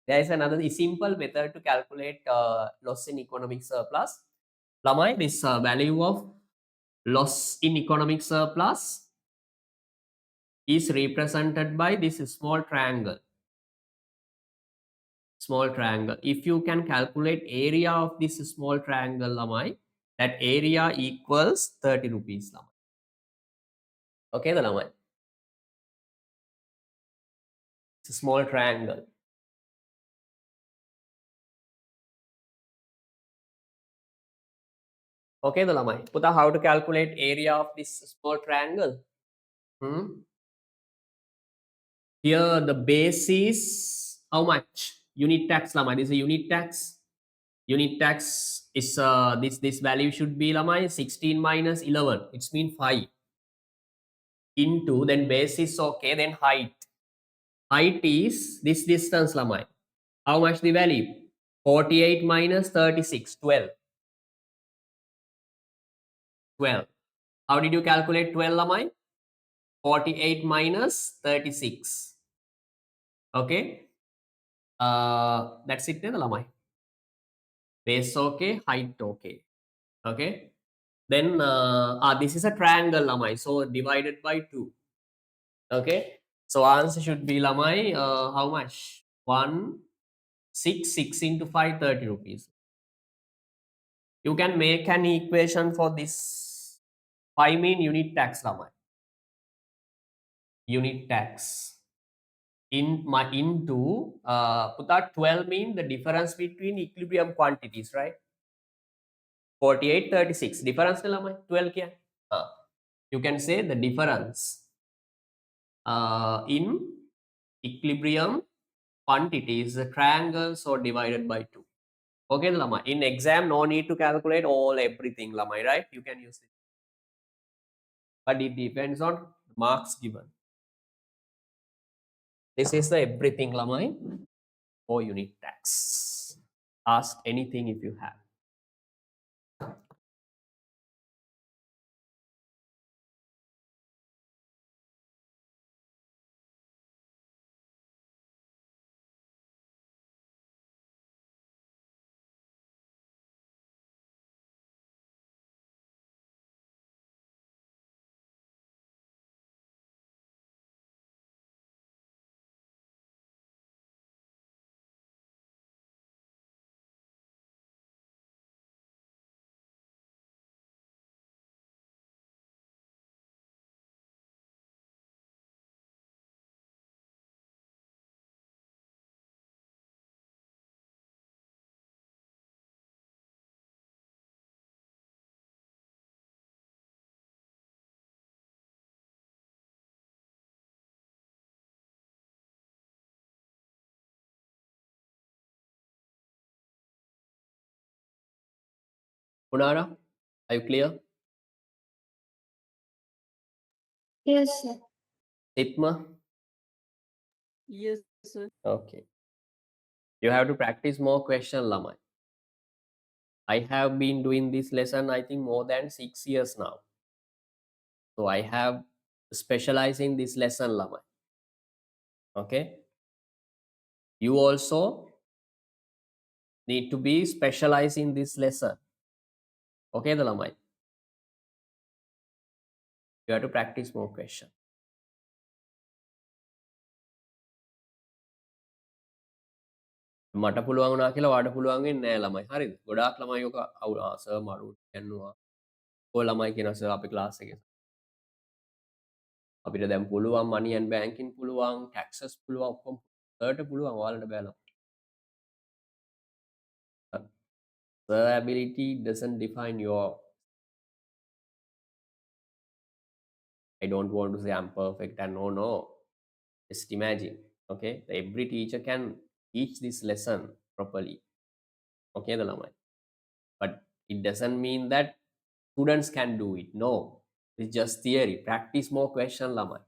There is another simple method to calculate loss in economic surplus. Lamai, this value of loss in economic surplus is represented by this small triangle. If you can calculate area of this small triangle, Lamai, that area equals 30 rupees, Lamai. Okay, the Lamai. It's a small triangle. Okay, the Lamai. Puta, how to calculate area of this small triangle? Here the base is how much? Unit tax, Lamai. This is a unit tax. Unit tax is this value should be, Lamai, 16 minus 11. It's mean 5 into, then base is okay, then height. Height is this distance, Lamai. How much the value? 48 minus 36, 12. 12. How did you calculate 12, Lamai? 48 minus 36. Okay. That's it, Lamai. Base okay, height okay. Okay. Then this is a triangle, Lamai. So divided by 2. Okay. So answer should be, Lamai, how much? 1, 6, 6 into 5, 30 rupees. You can make an equation for this 5 mean unit tax, Lamai. Unit tax into put that 12 mean the difference between equilibrium quantities, right? 48, 36 difference, Lamai. 12 kya? You can say the difference in equilibrium quantities, the triangles are divided by 2. Okay, Lamai. In exam, no need to calculate everything, Lamai, right? You can use it. But it depends on marks given. This is the everything, Lamai, for unit tax. Ask anything if you have. Punara, are you clear? Yes, sir. Sitma? Yes, sir. Okay. You have to practice more question, Lamai. I have been doing this lesson, I think, more than 6 years now. So I have specialized in this lesson, Lamai. Okay. You also need to be specialized in this lesson. Okay, the Lamai. You have to practice more question. මට පුළුවන් වුණා කියලා ඔයාට පුළුවන් වෙන්නේ නැහැ ළමයි. හරිද? ගොඩාක් ළමයි ඔක සර් මරුට කියනවා. ඔය ළමයි කියනවා සර් අපේ ක්ලාස් එකේ අපිට දැන් පුළුවන් money and banking පුළුවන්, taxes පුළුවන් ඔක්කොම සර්ට පුළුවන් ඔයාලට බෑ ළමයි. Sir ability doesn't define your I don't want to say I'm perfect and no. Just imagine. Okay. Every teacher can teach this lesson properly. Okay, the lamai. But it doesn't mean that students can do it. No. It's just theory. Practice more question lamai.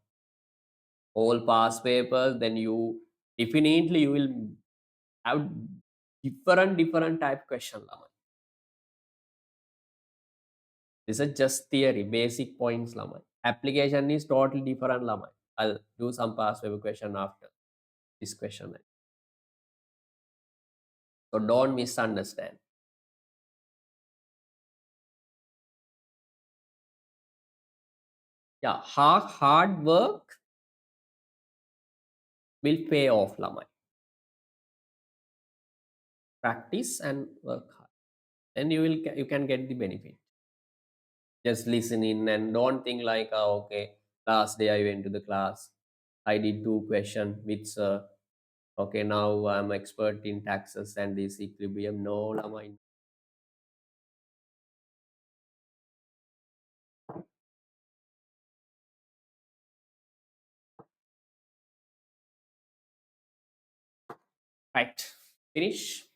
All past papers, then you definitely you will have different type question lamai. This is just theory, basic points lamai. Application is totally different lamai. I'll do some past paper question after this question. So don't misunderstand. Yeah, hard work will pay off lamai. Practice and work hard. Then you can get the benefit. Just listen in and don't think like, oh, okay, last day I went to the class. I did 2 questions with sir. Okay, now I'm expert in taxes and this equilibrium. No, lamai. Right. Finish.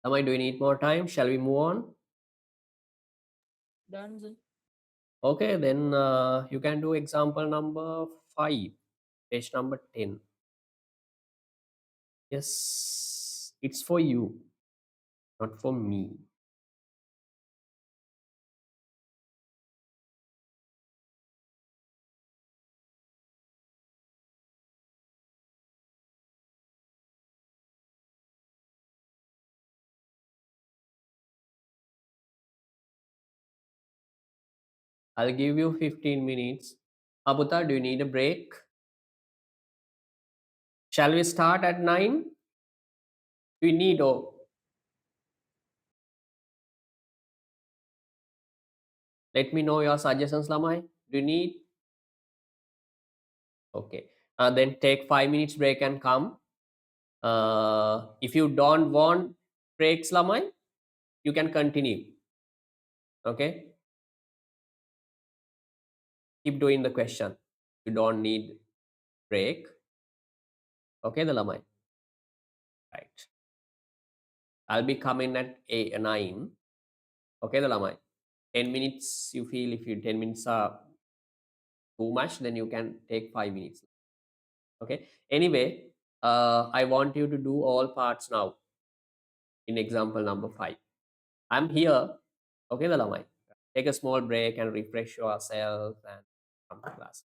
Lamai, do you need more time? Shall we move on? Done, sir. Okay, then you can do example number 5, page number 10. Yes, it's for you, not for me. I'll give you 15 minutes. Abuta, do you need a break? Shall we start at 9? We need, oh, let me know your suggestions, Lamai. Do you need? Okay. Then take 5 minutes break and come. If you don't want breaks, Lamai, you can continue. Okay. Keep doing the question. You don't need break. Okay, the Lamai. Right. I'll be coming at 9. Okay, the Lamai. 10 minutes you feel if you 10 minutes are too much, then you can take 5 minutes. Okay. Anyway, I want you to do all parts now in example number 5. I'm here. Okay, the Lamai. Take a small break and refresh yourself and come to class.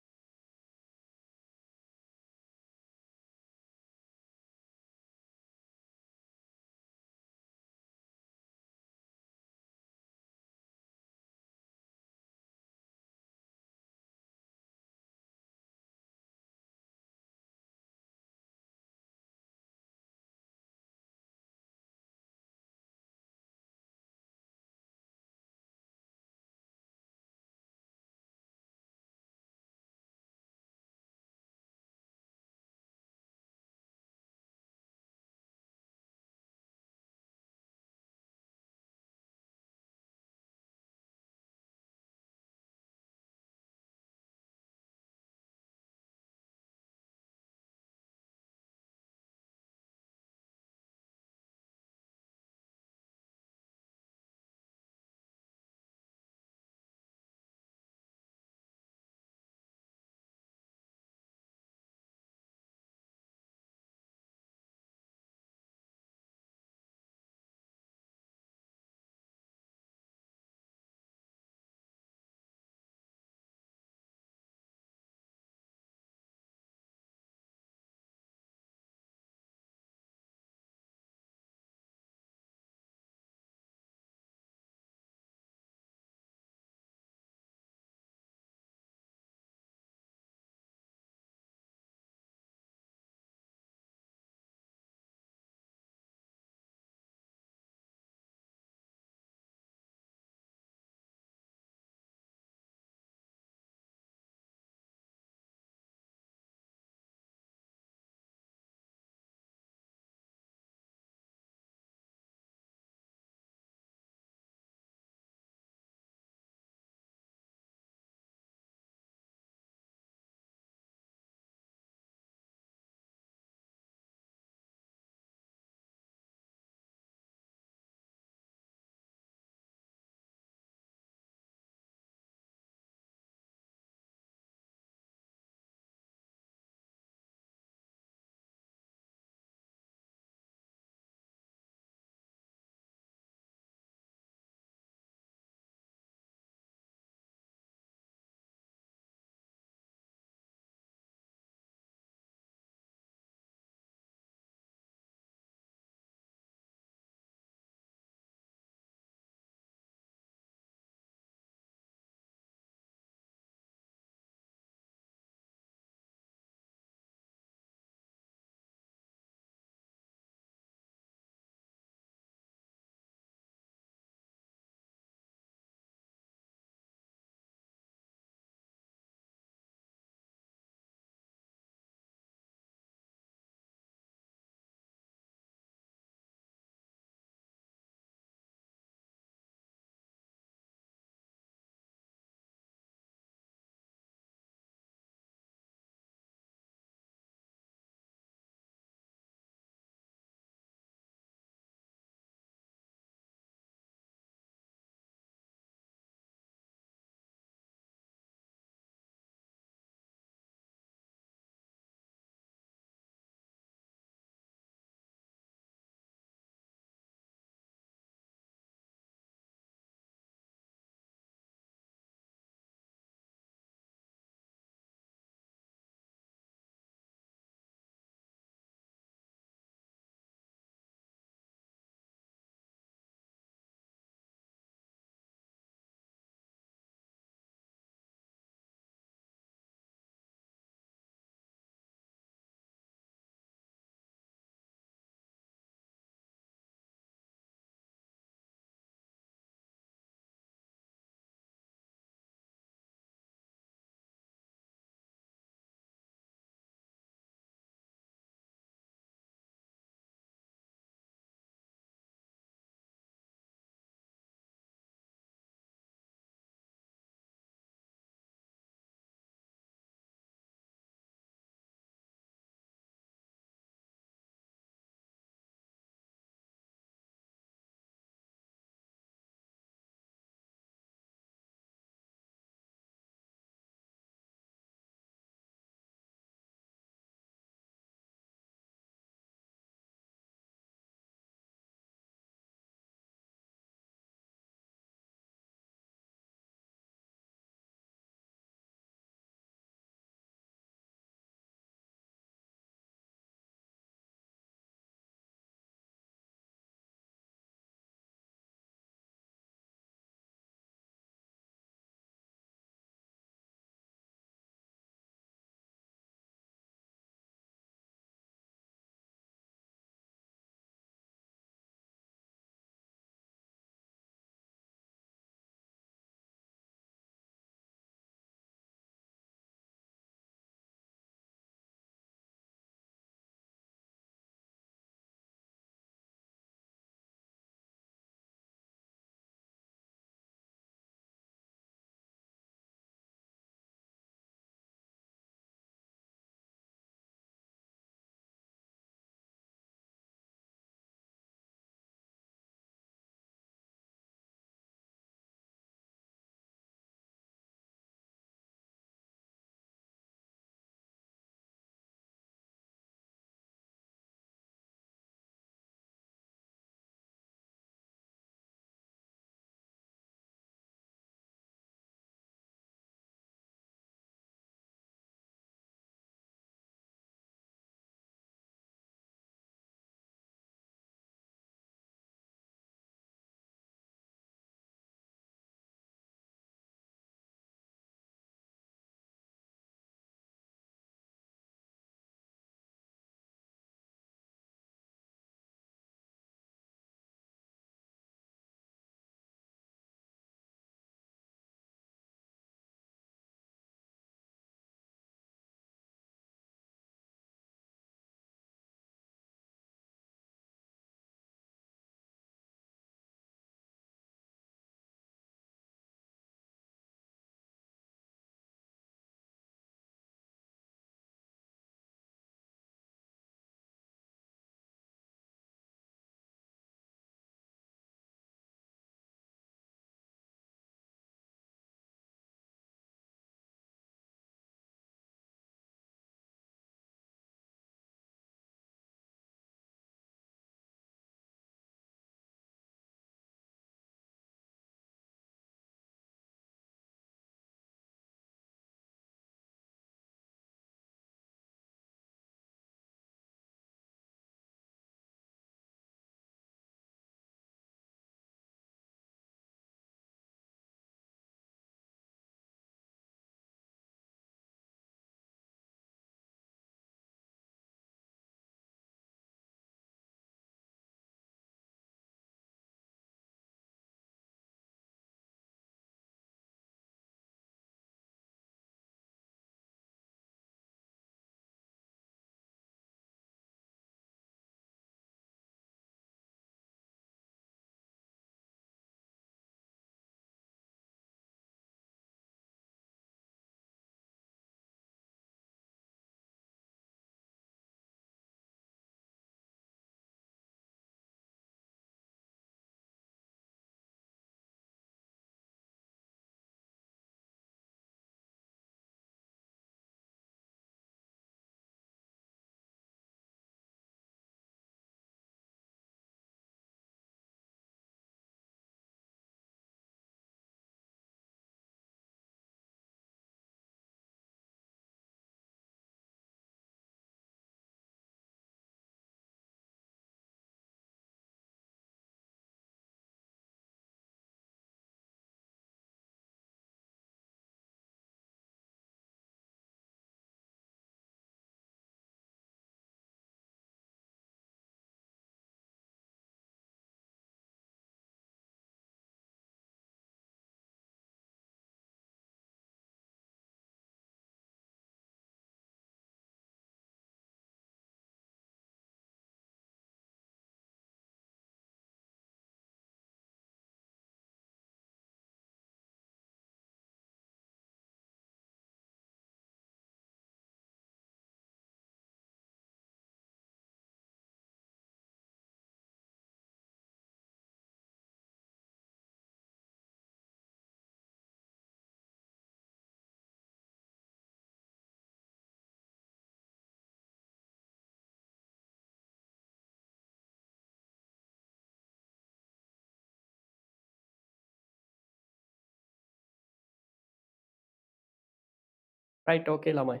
Right, okay, Lamai.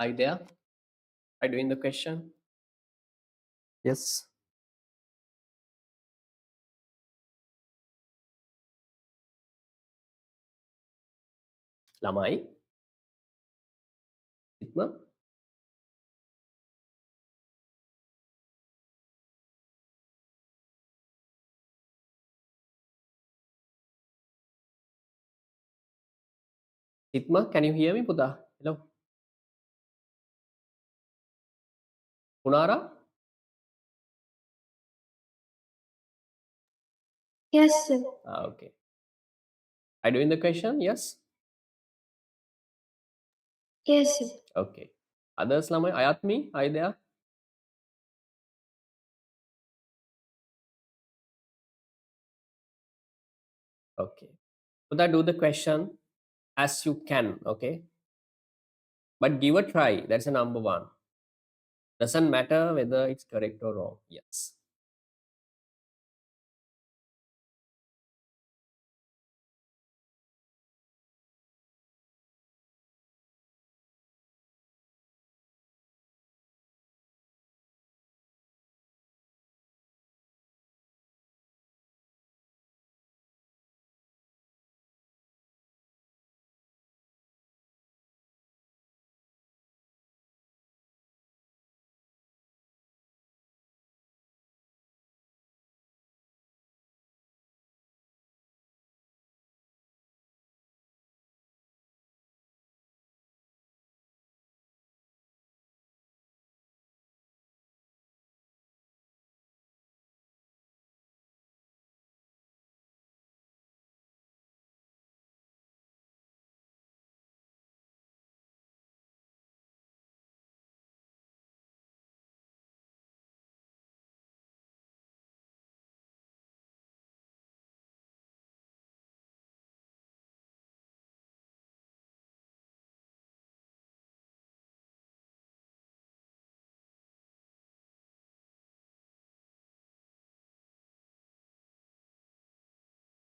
Are you there? Are you doing the question? Yes. Lamai? Itma? Itma, can you hear me, Puda? Hello? Punara? Yes, sir. Okay. Are you doing the question? Yes? Yes, sir. Okay. Others, Lamai? Ayatmi? Are you there? Okay. Puda, do the question as you can, okay? But give a try. That's a number one. Doesn't matter whether it's correct or wrong. Yes.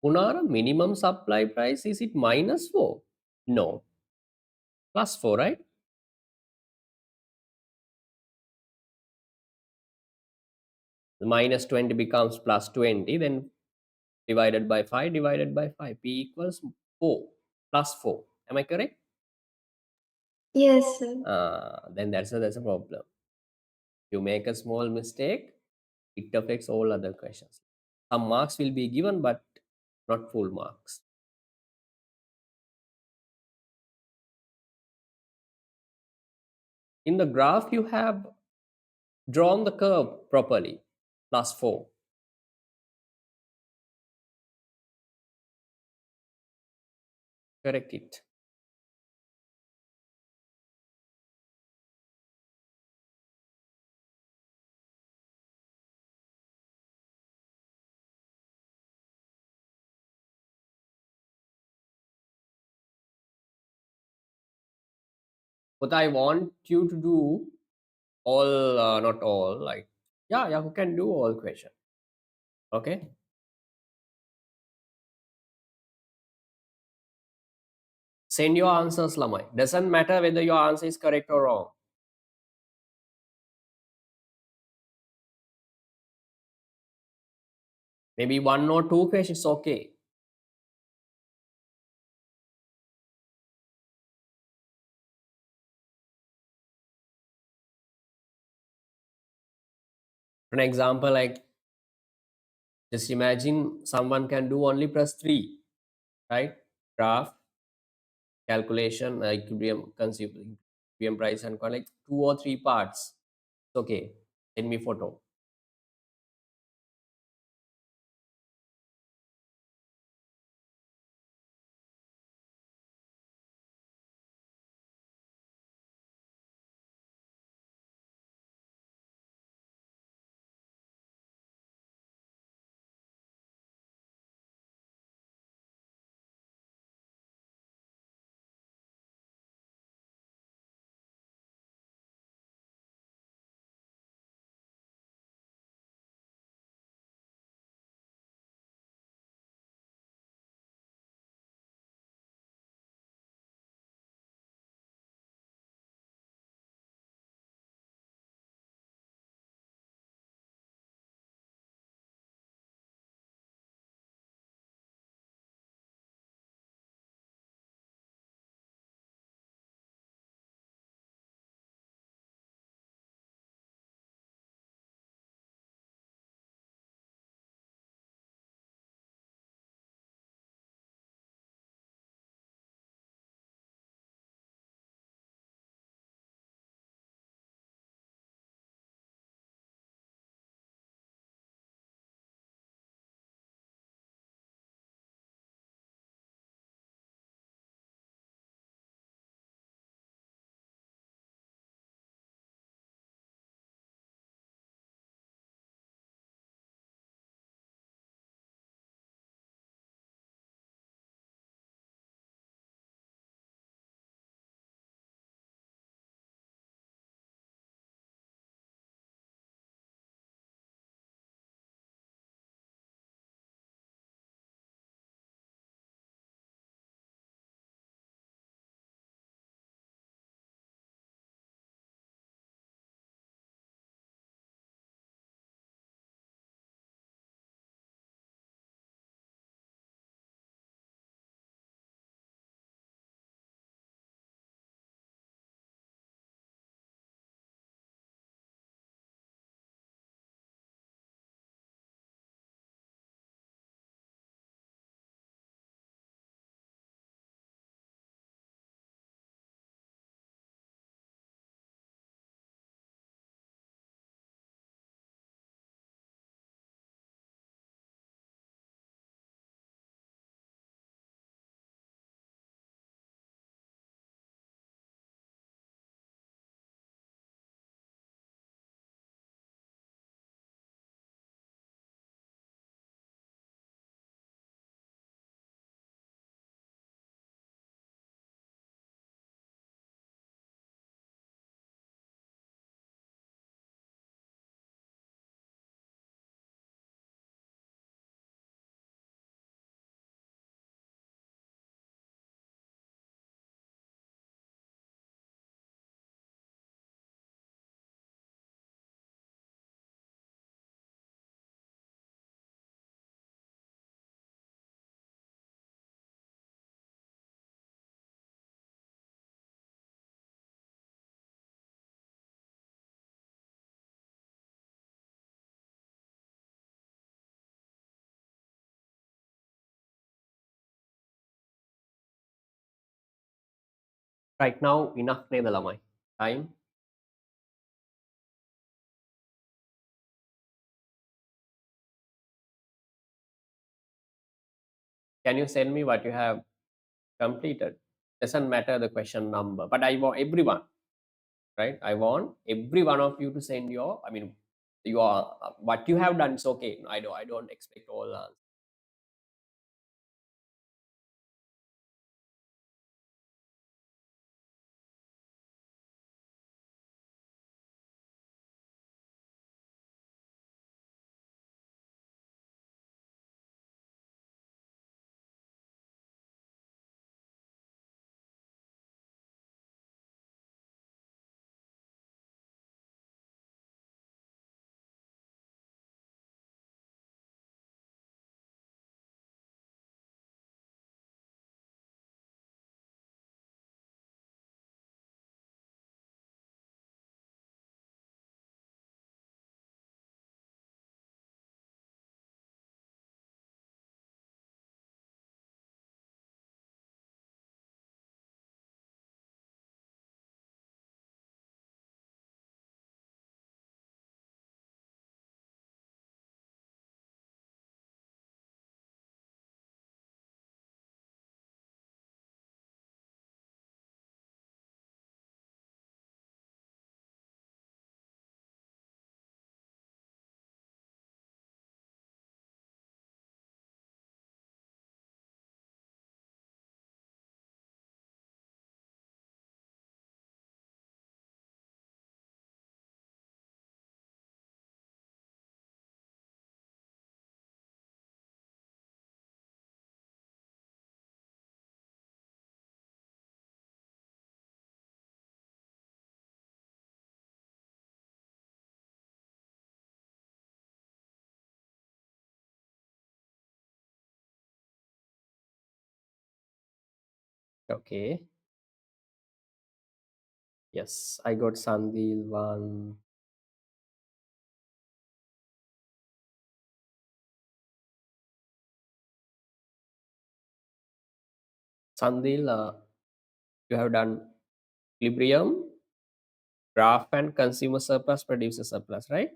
Punara, minimum supply price, is it minus 4? No. Plus 4, right? Minus 20 becomes plus 20, then divided by 5 divided by 5. P equals 4 plus 4. Am I correct? Yes, sir. Then that's a problem. You make a small mistake, it affects all other questions. Some marks will be given, but not full marks. In the graph, you have drawn the curve properly, plus 4. Correct it. But I want you to do all, not all, like, yeah, you can do all question. Okay. Send your answers, Lamai. Doesn't matter whether your answer is correct or wrong. Maybe 1 or 2 questions, okay. For an example, like, just imagine someone can do only plus 3, right? Graph, calculation, equilibrium, consumer, equilibrium price and like 2 or 3 parts. Okay, send me photo. Right now enough නේද ළමයි? Time? Can you send me what you have completed? Doesn't matter the question number, but I want everyone, right? I want every one of you to send your, I mean, your what you have done is okay. I don't expect all answers. Okay. Yes, I got Sandil one. Sandil, you have done equilibrium, graph, and consumer surplus, producer surplus, right?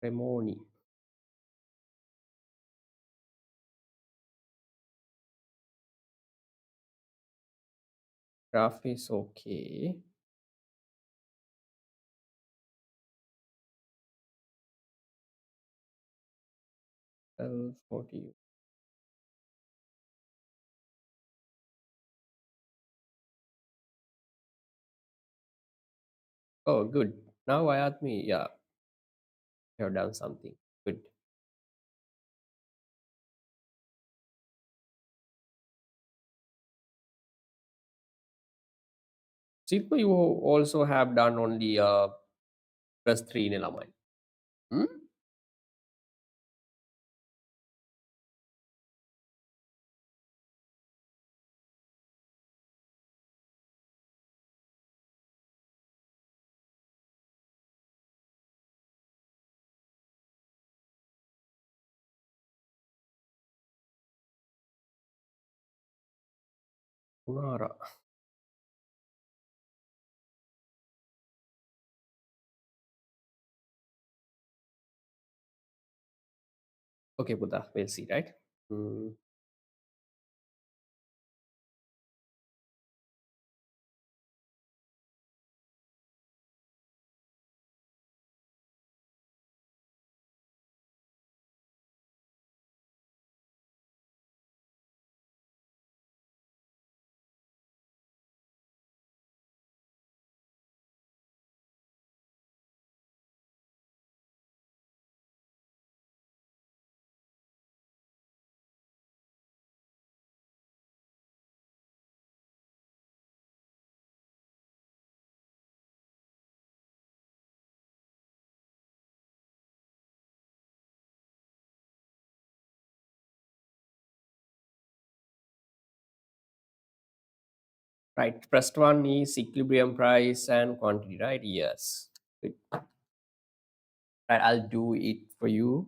Remoni. Graph is okay. 40. Oh, good. Now Ayatmi, yeah, you have done something. Good. Silpa, you also have done only plus 3 in Elamine. Hmm? Unara. Okay, Buddha, we'll see, right? Hmm. Right. First one is equilibrium price and quantity, right? Yes. Good. Right, I'll do it for you.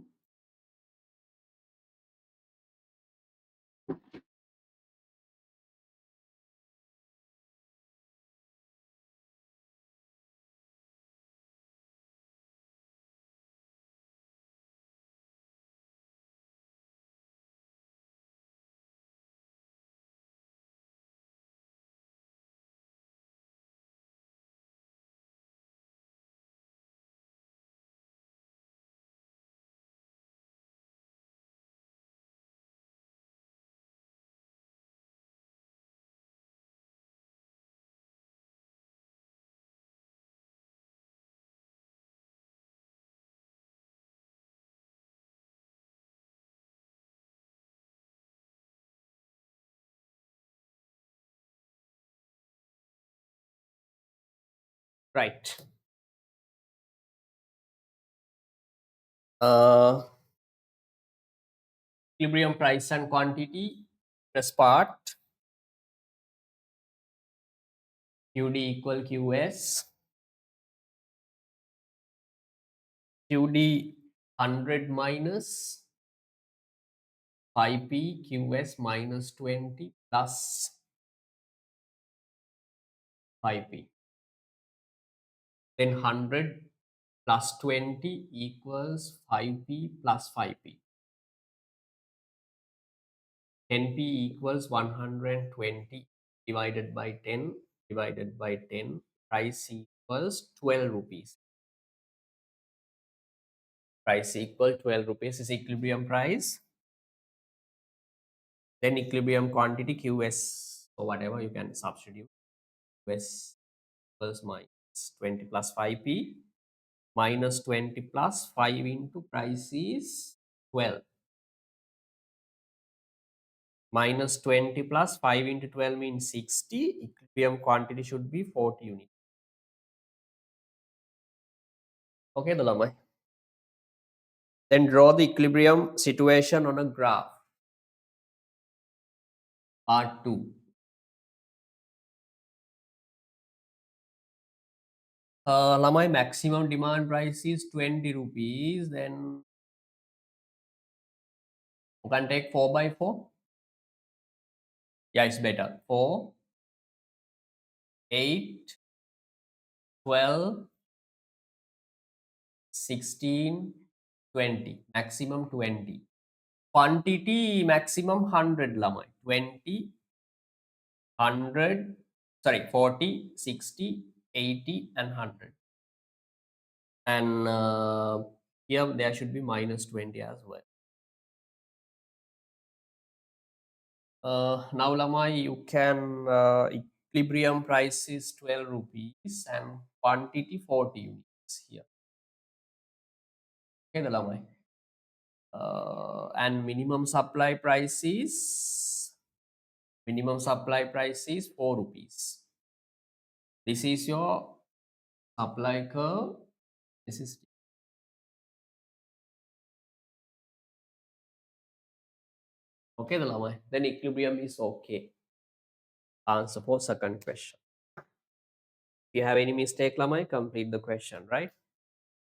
Right. Equilibrium price and quantity. First part, QD equal QS. QD 100 minus 5P, QS minus 20 plus 5P. Then 100 plus 20 equals 5P plus 5P. 10P equals 120 divided by 10 divided by 10. Price equals 12 rupees. Price equal 12 rupees is equilibrium price. Then equilibrium quantity QS or whatever you can substitute. QS equals minus 20 plus 5P minus 20 plus 5 into price is 12. Minus 20 plus 5 into 12 means 60. Equilibrium quantity should be 40 units. Okay, the lamai. Then draw the equilibrium situation on a graph. Part 2. Lamai, maximum demand price is 20 rupees. Then you can take 4 by 4. Yeah, it's better. 4, 8, 12, 16, 20. Maximum 20. Quantity maximum 100 lamai. 20, 100, sorry, 40, 60, 80 and 100. And here there should be minus 20 as well. Now lamai, you can equilibrium price is 12 rupees and quantity 40 units here. Okay, the lamai. And minimum supply price is 4 rupees. This is your supply curve. This is okay, the lamai. Then equilibrium is okay. Answer for second question. If you have any mistake, lamai, complete the question, right?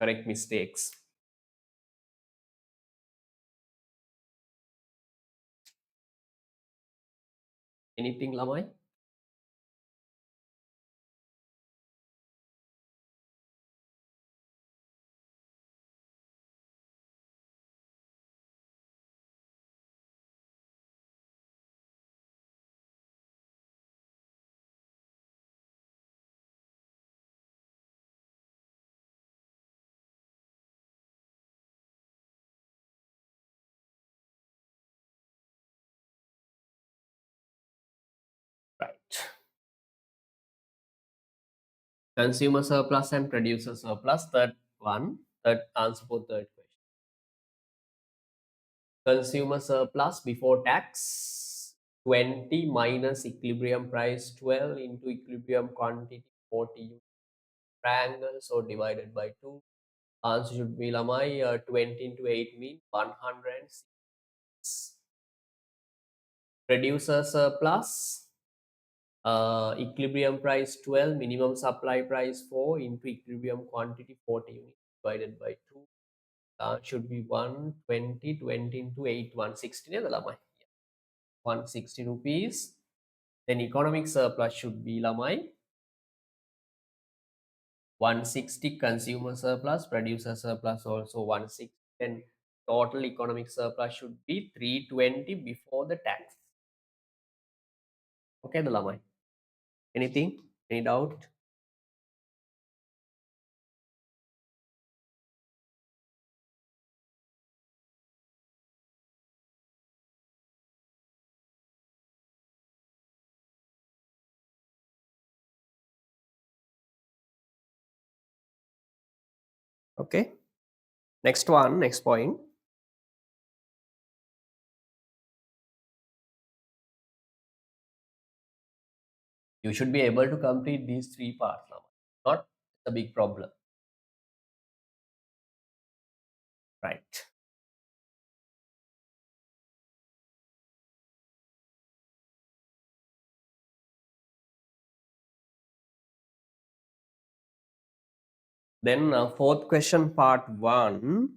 Correct mistakes. Anything, lamai? Right. Consumer surplus and producer surplus. Third answer for third question. Consumer surplus before tax 20 minus equilibrium price 12 into equilibrium quantity 40 triangle, so divided by 2. Answer should be lamai 20 into 8 means 106. Producer surplus equilibrium price 12, minimum supply price 4 into equilibrium quantity 40 units divided by 2. should be 120, 20 into 8, 160 නේද ළමයි? 160 rupees. Then economic surplus should be ළමයි 160, consumer surplus, producer surplus also 160, then total economic surplus should be 320 before the tax. Okay the ළමයි? Anything? Any doubt? Okay, next one, next point. You should be able to complete these three parts now. Not a big problem. Right. Then fourth question, part 1.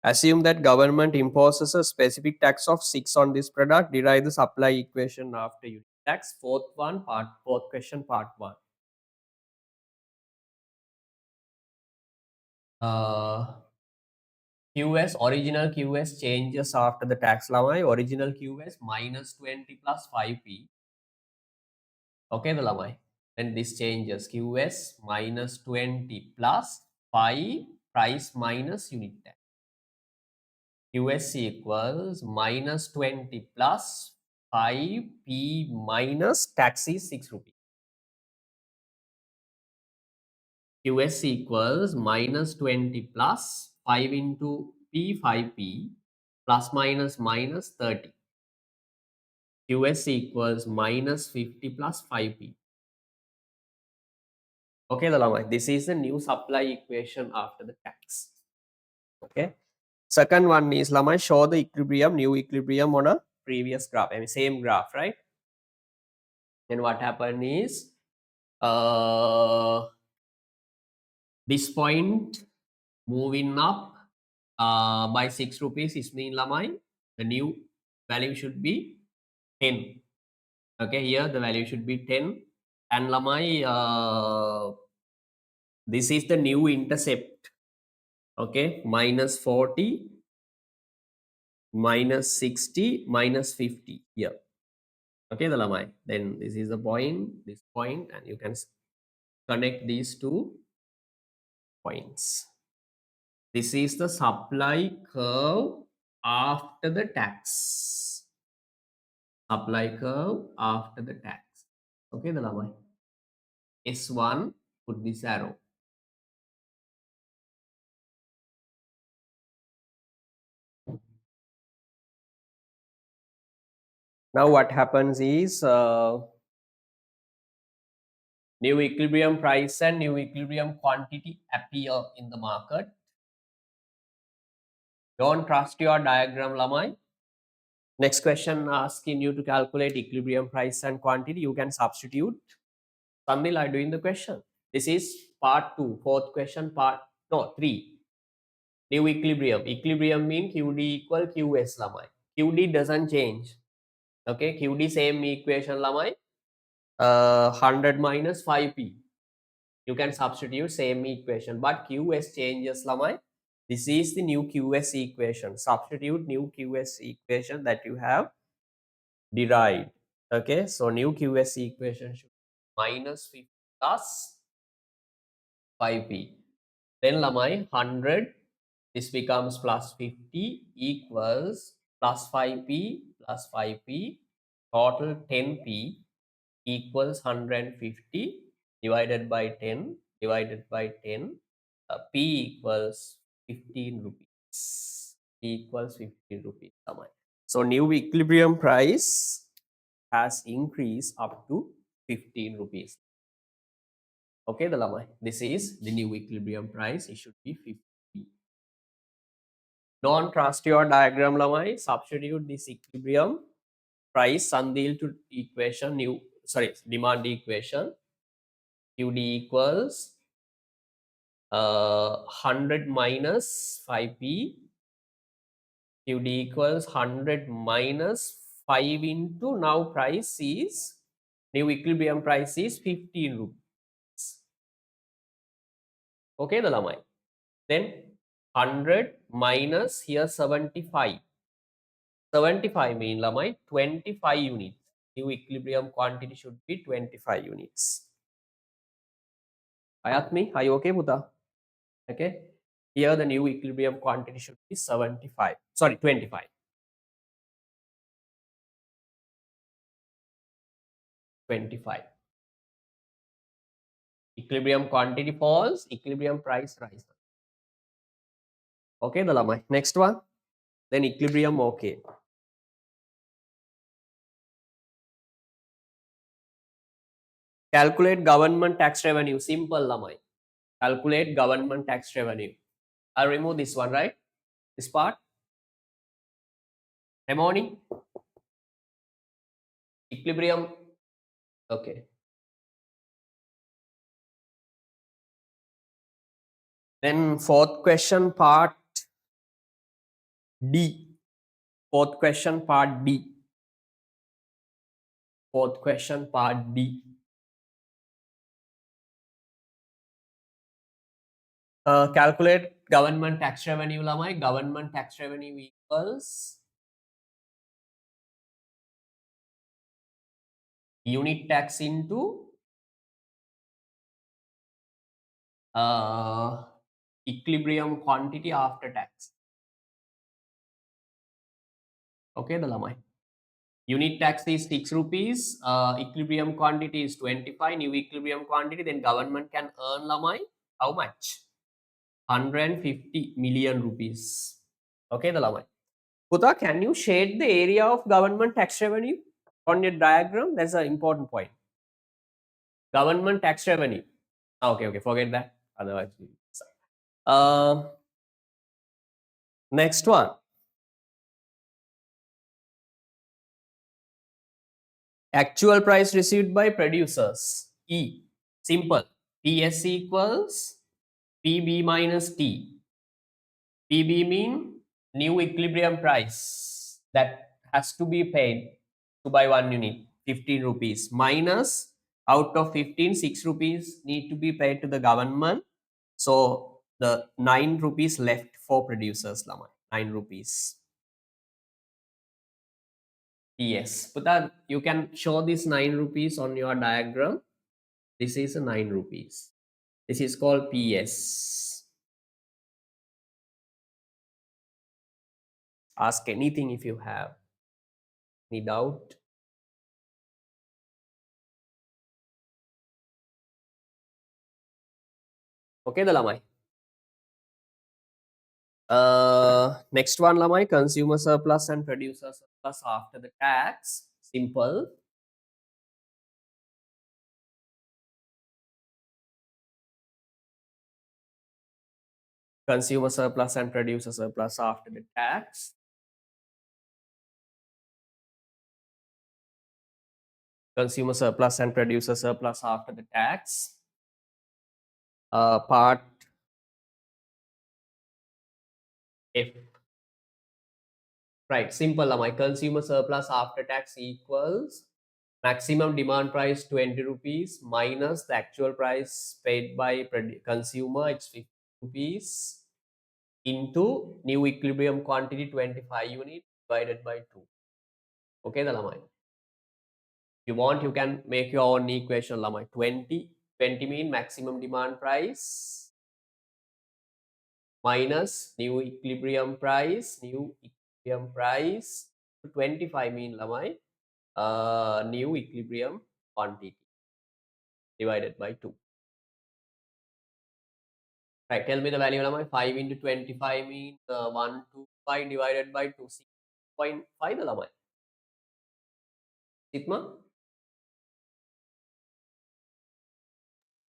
Assume that government imposes a specific tax of 6 on this product. Derive the supply equation after unit tax. Fourth question, part 1. QS, original QS changes after the tax lamai. Original QS minus 20 plus 5p. Okay, the lamai. Then this changes QS minus 20 plus 5 price minus unit tax. QS equals minus 20 plus 5p minus tax is 6 rupees. QS equals minus 20 plus 5 into p 5p plus minus minus 30. QS equals minus 50 plus 5p. Okay, this is the new supply equation after the tax. Okay. Second one is Lamai show the equilibrium, new equilibrium on a previous graph. I mean same graph, right? Then what happened is this point moving up by 6 rupees is mean Lamai. The new value should be 10. Okay, here the value should be 10. And Lamai, this is the new intercept. Okay, minus 40, minus 60, minus 50 here. Okay, the lamai. Then this is the point, this point, and you can connect these two points. This is the supply curve after the tax. Supply curve after the tax. Okay, the lamai. S1, put this arrow. Now what happens is new equilibrium price and new equilibrium quantity appear in the market. Don't trust your diagram, Lamai. Next question asking you to calculate equilibrium price and quantity. You can substitute. Sandil are doing the question. This is part 2, fourth question, 3. New equilibrium. Equilibrium means QD equal QS, Lamai. QD doesn't change. Okay, QD same equation, Lamai. 100 minus 5p. You can substitute same equation, but QS changes, Lamai. This is the new QS equation. Substitute new QS equation that you have derived. Okay, so new QS equation should be minus 50 plus 5p. Then Lamai 100, this becomes plus 50 equals plus 5p plus 5p, total 10p equals 150 divided by 10 divided by 10. P equals 15 rupees. P equals 15 rupees. So new equilibrium price has increased up to 15 rupees. Okay, the lamai. This is the new equilibrium price. It should be 50. Don't trust your diagram, lamai. Substitute this equilibrium price Sandil to equation demand equation. QD equals 100 minus 5p QD equals 100 minus 5 into now price is new equilibrium price is 15 rupees. Okay, the lamai. Then 100 minus here 75. 75 mean lamai 25 units. New equilibrium quantity should be 25 units. Ayatmi, are you okay, Buddha? Okay. Here the new equilibrium quantity should be 75. Sorry, 25. 25. Equilibrium quantity falls, equilibrium price rises. Okay, the lamai. Next one. Then equilibrium okay. Calculate government tax revenue. Simple lamai. Calculate government tax revenue. I'll remove this one, right? This part. Harmony. Equilibrium. Okay. Then fourth question part D. Fourth question part D. Fourth question part D. Calculate government tax revenue lamai. Government tax revenue equals unit tax into equilibrium quantity after tax. Okay, the lamai. Unit tax is 6 rupees. Equilibrium quantity is 25. New equilibrium quantity. Then government can earn lamai. How much? 150 million rupees. Okay, the lamai. Puta, can you shade the area of government tax revenue on your diagram? That's an important point. Government tax revenue. Okay, forget that. Otherwise, next one. Actual price received by producers. E. Simple. PS equals PB minus T. PB mean new equilibrium price that has to be paid to buy 1 unit, 15 rupees, minus out of 15, 6 rupees need to be paid to the government. So the 9 rupees left for producers, Lama. 9 rupees. Yes, but that you can show this 9 rupees on your diagram. This is a 9 rupees. This is called PS. Ask anything if you have any doubt. Okay, the Lamai. Next one, Lamai, consumer surplus and producer surplus after the tax. Simple. Consumer surplus and producer surplus after the tax. Consumer surplus and producer surplus after the tax. Part F. Right, simple. My consumer surplus after tax equals maximum demand price 20 rupees minus the actual price paid by consumer, it's 50 rupees, into new equilibrium quantity 25 units divided by 2. Okay, the Lamai. If you want, you can make your own equation, Lamai. 20 mean maximum demand price minus new equilibrium price, 25 mean Lamai. New equilibrium quantity divided by 2. Right, tell me the value, Lamai. 5 into 25 means 125 divided by 2, 6.5, Lamai. Sigma?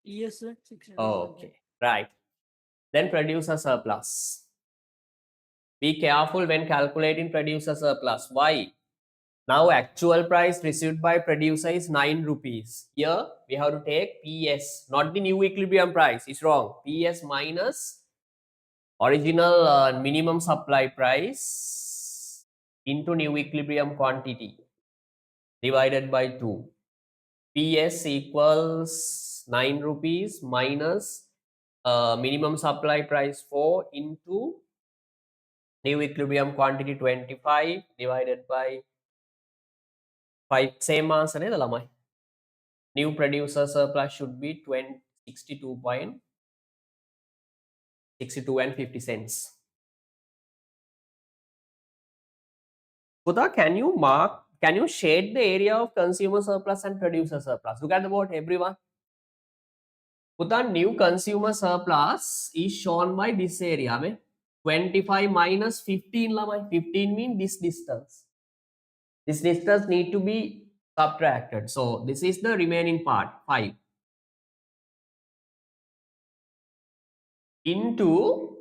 Yes, sir. 600. Okay, right. Then producer surplus. Be careful when calculating producer surplus. Why? Now actual price received by producer is 9 rupees. Here we have to take PS, not the new equilibrium price. It's wrong. PS minus original minimum supply price into new equilibrium quantity divided by 2. PS equals 9 rupees minus minimum supply price 4 into new equilibrium quantity 25 divided by 5. Same answer neda lamai. New producer surplus should be 62.62 and 50 cents. Puta, can you shade the area of consumer surplus and producer surplus? Look at the board, everyone. Puta, new consumer surplus is shown by this area. Mein. 25 minus 15 lamai. 15 means this distance. This distance need to be subtracted. So this is the remaining part, 5. Into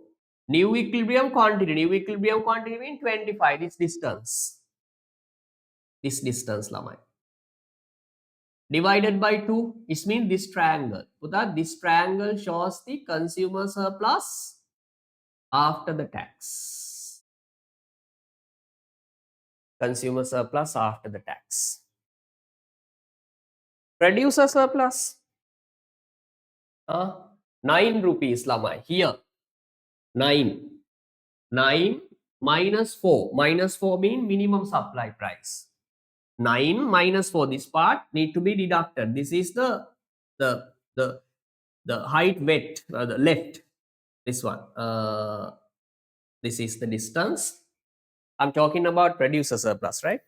new equilibrium quantity. New equilibrium quantity means 25, this distance. This distance lamai. Divided by 2, it means this triangle. Puta, this triangle shows the consumer surplus after the tax. Consumer surplus after the tax. Producer surplus. 9 rupees lamai. Here, 9. 9 minus 4. Minus 4 means minimum supply price. 9 minus 4, this part need to be deducted. This is the height wet, the left, this one. This is the distance. I'm talking about producer surplus, right?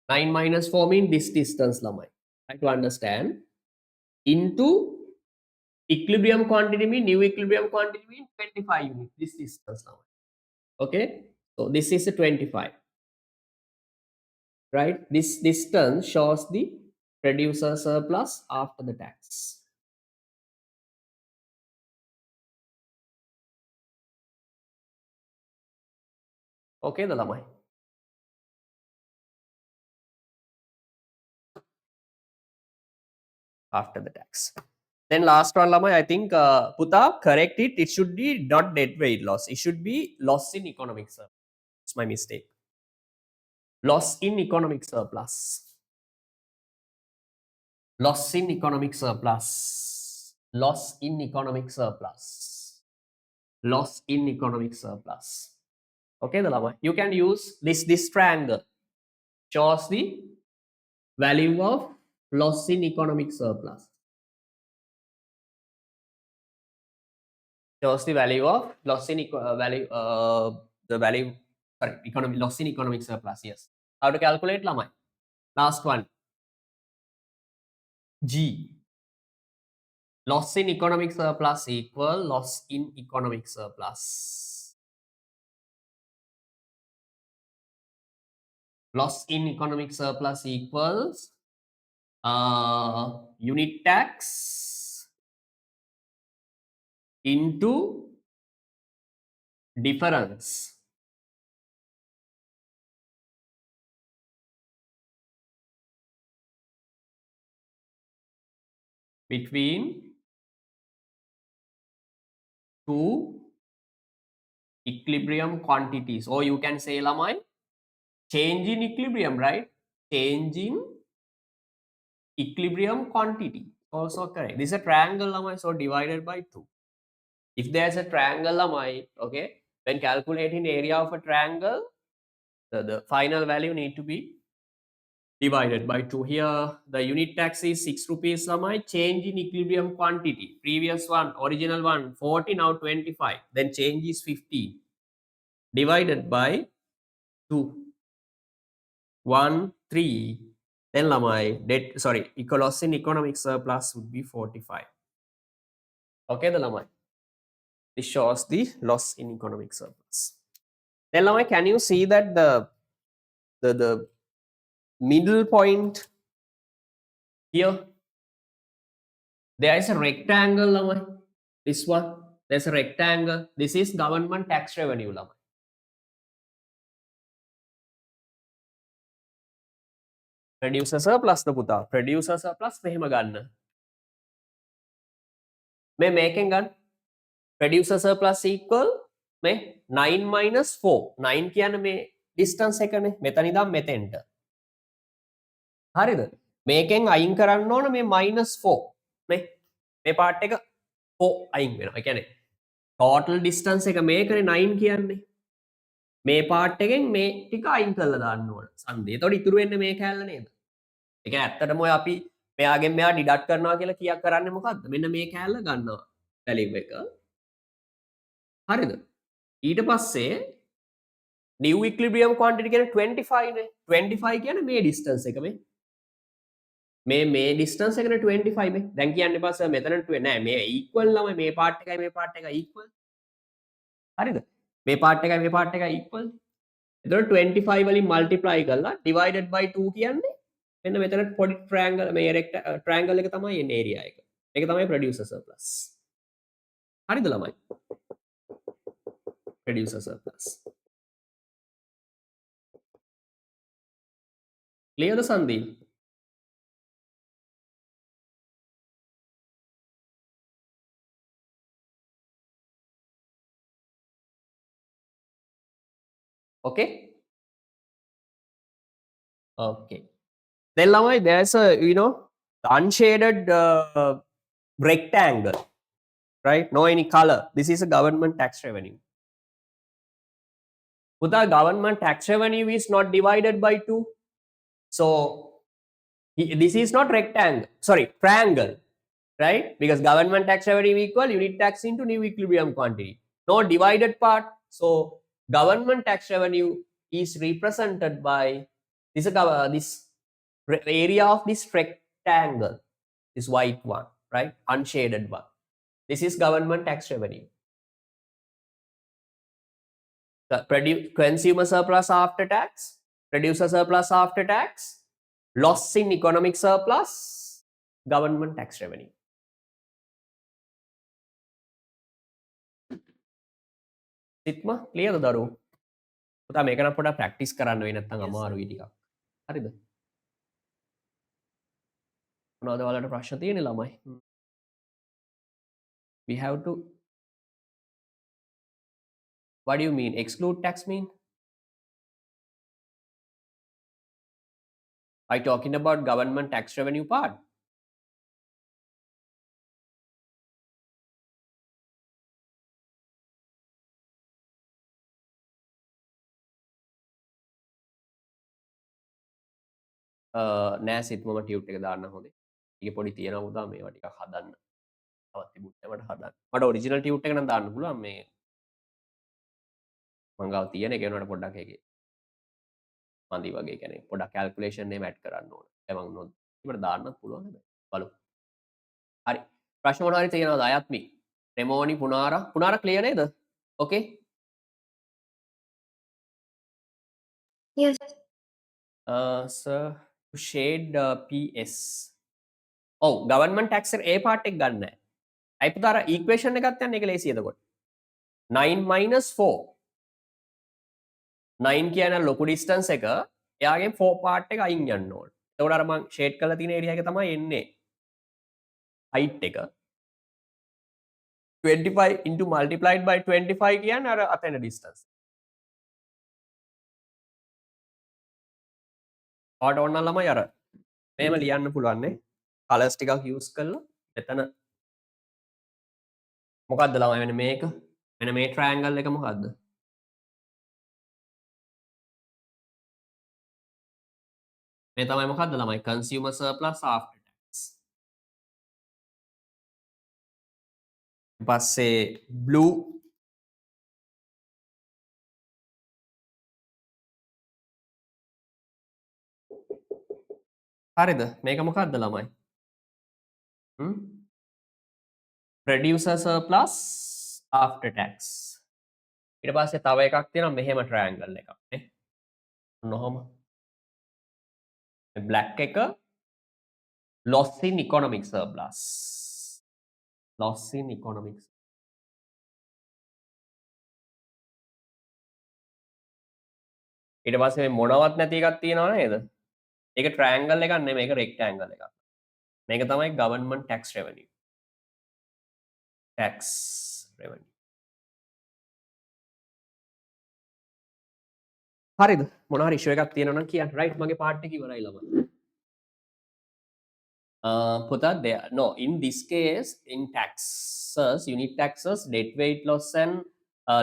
9 minus 4 means this distance lamai. Try to understand. Into equilibrium quantity means new equilibrium quantity means 25 units. This distance lamai. Okay, so this is a 25. Right? This distance shows the producer surplus after the tax. Okay, the lamai. After the tax. Then last one lamai, I think Puta, correct it. It should be not dead weight loss. It should be loss in economic surplus. It's my mistake. Loss in economic surplus. Loss in economic surplus. Loss in economic surplus. Loss in economic surplus. Okay, the lamai. You can use this triangle. Shows the value of loss in economic surplus. Shows the value of loss in loss in economic surplus. Yes. How to calculate lamai? Last one. G. Loss in economic surplus equal loss in economic surplus. Loss in economic surplus equals unit tax into difference between two equilibrium quantities, or you can say lamai change in equilibrium, right? Change in equilibrium quantity, also correct. This is a triangle lamai, so divided by 2. If there's a triangle lamai, okay, when calculating area of a triangle, the final value need to be divided by 2. Here the unit tax is 6 rupees lamai. Change in equilibrium quantity, previous one, original one 40, now 25, then change is 15 divided by 2. 1 3, then lamai debt, sorry, loss in economic surplus would be 45. Okay, the lamai, this shows the loss in economic surplus. Then lamai, can you see that the middle point here, there is a rectangle lamai. This one, there's a rectangle. This is government tax revenue lamai. producer surplus ද පුතා producer surplus මෙහෙම ගන්න මේ මේකෙන් ගන්න producer surplus equal මේ 9 minus 4 9 කියන්නේ මේ distance එකනේ මෙතන ඉඳන් මෙතෙන්ට හරිද මේකෙන් අයින් කරන්න ඕන මේ minus 4 මේ part එක 4 අයින් වෙනවා ඒ කියන්නේ total distance එක මේකනේ 9 කියන්නේ මේ part එකෙන් මේ ටික අයින් කරලා දාන්න ඕන සන්දේ එතකොට ඉතුරු වෙන්නේ මේ කැලල නේද ඒ කියන්නේ ඇත්තටම ඔය අපි මෙයාගෙන් මෙයා ඩිඩක්ට් කරනවා කියලා කියක් කරන්නේ මොකද්ද මෙන්න මේ කැලල ගන්නවා value එක හරිද ඊට පස්සේ new equilibrium quantity කියන්නේ 25 නේ 25 කියන්නේ මේ distance එක මේ distance එකනේ 25 මේ දැන් කියන්න එපා සර් මෙතන නෑ මේ equal ළමයි මේ part එකයි මේ part එකයි equal හරිද මේ part එකයි මේ part එකයි equal එතකොට 25 වලින් multiply කරලා divided by 2 කියන්නේ මෙන්න මෙතන පොඩි triangle මේ triangle එක තමයි එන්නේ area එක මේක තමයි producer surplus හරිද ළමයි producer surplus clear the Sandeep okay okay then lamai there's a unshaded rectangle right no any color this is a government tax revenue Uda government tax revenue is not divided by 2 so this is not rectangle sorry triangle right because government tax revenue equal unit tax into new equilibrium quantity no divided part so government tax revenue is represented by this area of this rectangle this white one right unshaded one this is government tax revenue the consumer surplus after tax producer surplus after tax loss in economic surplus government tax revenue සිත්ම ක්ලියර්ද දරුවෝ පුතා මේක නම් පොඩ්ඩක් practice කරන්න වෙයි නැත්නම් අමාරුයි ටිකක් හරිද මොනවද ඔයාලට ප්‍රශ්න තියෙන්නේ ළමයි we have to what do you mean exclude tax mean are you talking about government tax revenue part නෑ සිත්මම ටියුට් එක දාන්න හොඳේ ඒක පොඩි තියෙනවා පුතා මේවා ටිකක් හදන්න තවත් තිබුණේ මට හදන්න මට ඔරිජිනල් ටියුට් එක නම් දාන්න පුළුවන් මේ මං ගාව තියෙන එක වෙනවට පොඩ්ඩක් ඒකේ මන්දි වගේ කියන්නේ පොඩ්ඩක් කැල්කියුලේෂන් එකම ඇඩ් කරන්න ඕන ඒ මං නෝත් ඒකට දාන්නත් පුළුවන් හැබැයි බලමු හරි ප්‍රශ්න මොනවා හරි තියෙනවද අයත්මි රෙමෝනි පුනාරා ක්ලියර් නේද ඕකේ Yes. sir to shade PS ඔව් government tax එක ඒ part එක ගන්න නැහැ අයි පුතා අර equation එකත් යන්නේ ඒක ලේසි එතකොට 9 minus 4 9 කියන ලොකු distance එක එයාගෙන් 4 part එක අයින් යන්න ඕන. එතකොට අර මං shade කරලා තියෙන area එක තමයි එන්නේ. height එක 25 into multiplied by 25 කියන්නේ අර අතන distance. ඔයාලට ඕන නම් ළමයි අර මේව ලියන්න පුළුවන් නේ. colors ටිකක් use කරලා එතන මොකද්ද ළමයි වෙන්නේ මේක? මෙන්න මේ triangle එක මොකද්ද? මේ තමයි මොකද්ද ළමයි consumer surplus after tax පස්සේ blue හරිද මේක මොකද්ද ළමයි producer surplus after tax ඊට පස්සේ තව එකක් තියෙනවා මෙහෙම triangle එකක් නේ ඔන්නෝම black එක loss in economic surplus loss in economic ඊට පස්සේ මේ මොනවත් නැති එකක් තියෙනව නේද මේක triangle එකක් නෙමෙයි මේක rectangle එකක්. මේක තමයි government tax revenue. Tax revenue. හරිද? මොනවා හරි issue එකක් තියෙනවා නම් කියන්න. right මගේ part එක ඉවරයි ළමයි. Put out there. No, in this case, in taxes, unit taxes, debt weight loss and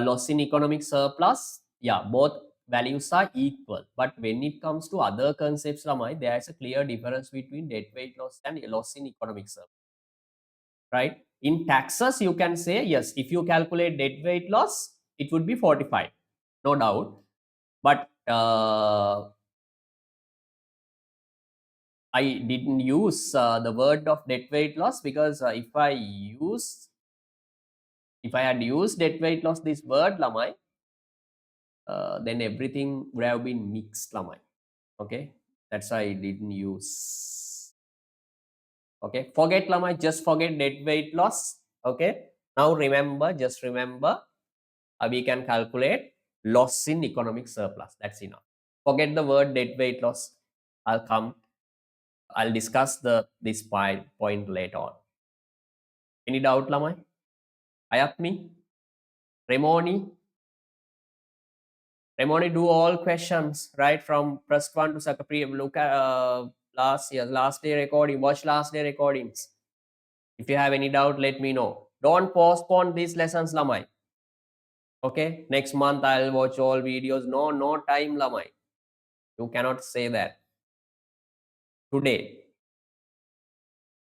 loss in economic surplus, yeah, both values are equal. But when it comes to other concepts, Lamai, there is a clear difference between debt weight loss and loss in economic surplus. Right? In taxes, you can say, yes, if you calculate debt weight loss, it would be 45, no doubt. But I didn't use the word of debt weight loss because if I had used debt weight loss this word lamai, then everything would have been mixed lamai. Okay, that's why I didn't use. Okay, forget lamai, just forget debt weight loss. Okay, now remember, just remember, we can calculate loss in economic surplus. That's enough. Forget the word debt weight loss. I'll discuss this point later on. Any doubt lamai? Ayapni? Remoni? Remoni, do all questions, right? From press 1 to secretary. Look at last day recording. Watch last day recordings. If you have any doubt, let me know. Don't postpone these lessons, Lamai. Okay? Next month, I'll watch all videos. No time, Lamai. You cannot say that. Today.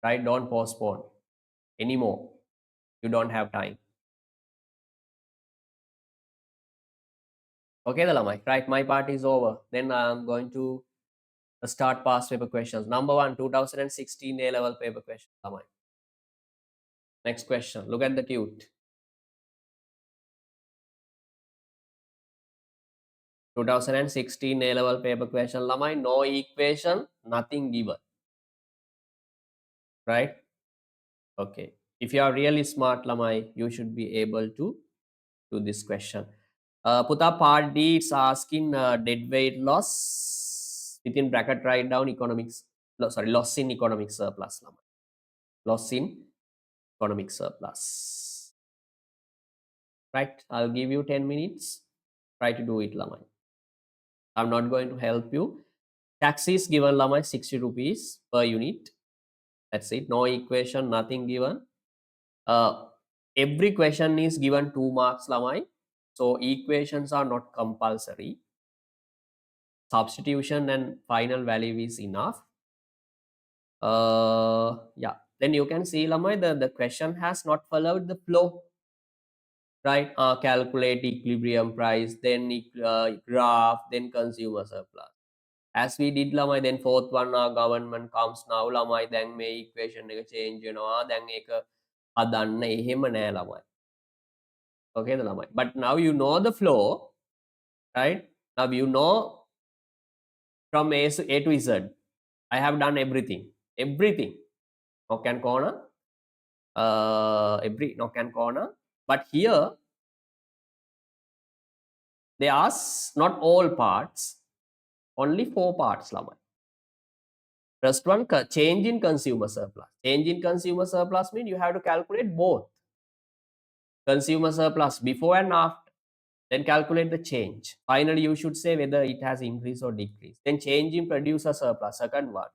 Right? Don't postpone anymore. You don't have time. Okay, the Lamai. Right, my part is over. Then I'm going to start past paper questions. Number 1, 2016 A-level paper question. Lamai. Next question. Look at the tute. 2016 A-level paper question. Lamai, no equation, nothing given. Right? Okay. If you are really smart, Lamai, you should be able to do this question. Puta part D, it's asking dead weight loss. Within bracket, write down economics. Loss in economic surplus. Lamai. Loss in economic surplus. Right? I'll give you 10 minutes. Try to do it, Lamai. I'm not going to help you. Tax is given, Lamai, 60 rupees per unit. That's it. No equation, nothing given. Every question is given 2 marks, Lamai. So equations are not compulsory. Substitution and final value is enough. Yeah. Then you can see, Lamai, the question has not followed the flow. Right? Calculate equilibrium price, then graph, then consumer surplus. As we did lamai, then fourth one government comes now lamai, then may equation එක change වෙනවා, then ඒක හදන්න එහෙම නෑ lamai. Okay the lamai, but now you know the flow, right? Now you know from A to Z. I have done everything. Nook and corner, every nook and corner. But here they ask not all parts, only 4 parts lamai. First one, change in consumer surplus. Change in consumer surplus means you have to calculate both. Consumer surplus before and after. Then calculate the change. Finally, you should say whether it has increased or decreased. Then change in producer surplus, second one.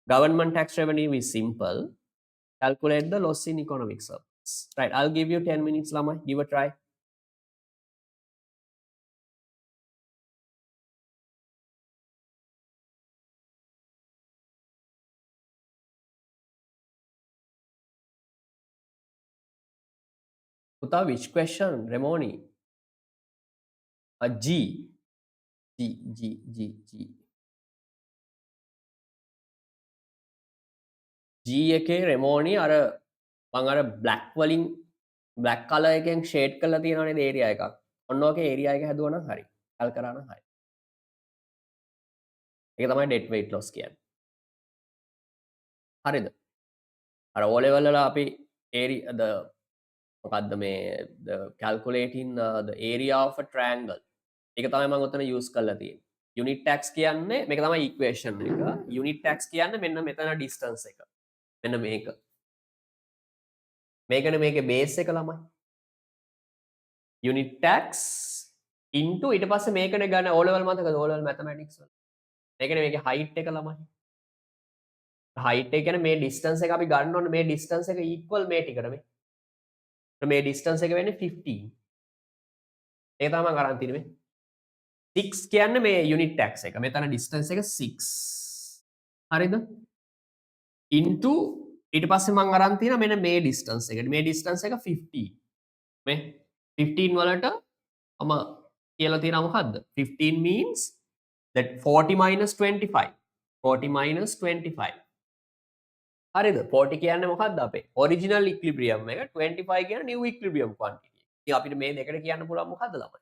Government tax revenue is simple. Calculate the loss in economic surplus. Right, I'll give you 10 minutes, Lama. Give a try. Puta, which question? Remoni. A G. G එකේ රෙමෝනි අර මං අර black වලින් black color එකෙන් shade කරලා තියෙනවා නේද area එකක්. ඔන්න ඔකේ area එක හැදුවා නම් හරි. කල් කරා නම් හරි. ඒක තමයි dead weight loss කියන්නේ. හරිද? අර O level වල අපි area the මොකද්ද මේ the calculating the area of a triangle. ඒක තමයි මම උතන use කරලා තියෙන්නේ. unit tax කියන්නේ මේක තමයි equation එක. unit tax කියන්නේ මෙන්න මෙතන distance එක. මෙන්න මේක. මේකනේ මේකේ base එක ළමයි. unit tax into ඊට පස්සේ මේකනේ ගන්න O level මතකද O level mathematics වල. මේකනේ මේකේ height එක ළමයි. height එක කියන්නේ මේ distance එක අපි ගන්න ඕනේ මේ distance එක equal මේ ටිකට මේ. මේ distance එක වෙන්නේ 15. ඒක තමයි මම අරන් තියෙන්නේ. 6 කියන්නේ මේ unit tax එක. මෙතන distance එක 6. හරිද? into ඊට පස්සේ මම අරන් තියෙනවා මෙන්න මේ distance එකට. මේ distance එක 15. මේ 15 වලට මම කියලා තියෙනවා මොකද්ද? 15 means that 40 minus 25. 40 minus 25. හරිද? 40 කියන්නේ මොකද්ද අපේ? original equilibrium එක 25 කියන්නේ new equilibrium quantity. ඉතින් අපිට මේ දෙකට කියන්න පුළුවන් මොකද්ද ළමයි?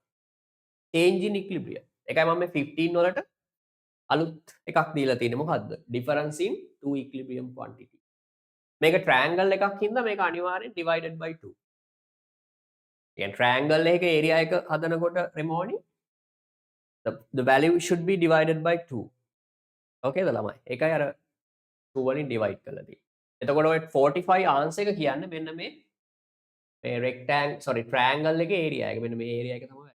change in equilibrium. ඒකයි මම මේ 15 වලට අලුත් එකක් දීලා තියෙන්නේ මොකද්ද? difference in two equilibrium quantity. මේක triangle එකක් හින්දා මේක අනිවාර්යෙන් divided by 2. කියන්නේ triangle එකක area එක හදනකොට රෙමෝනි the value should be divided by 2. okay ද ළමයි? ඒකයි අර 2 වලින් divide කරලා තියෙන්නේ. එතකොට ඔය 45 answer එක කියන්නේ මෙන්න මේ triangle එකේ area එක. මෙන්න මේ area එක තමයි.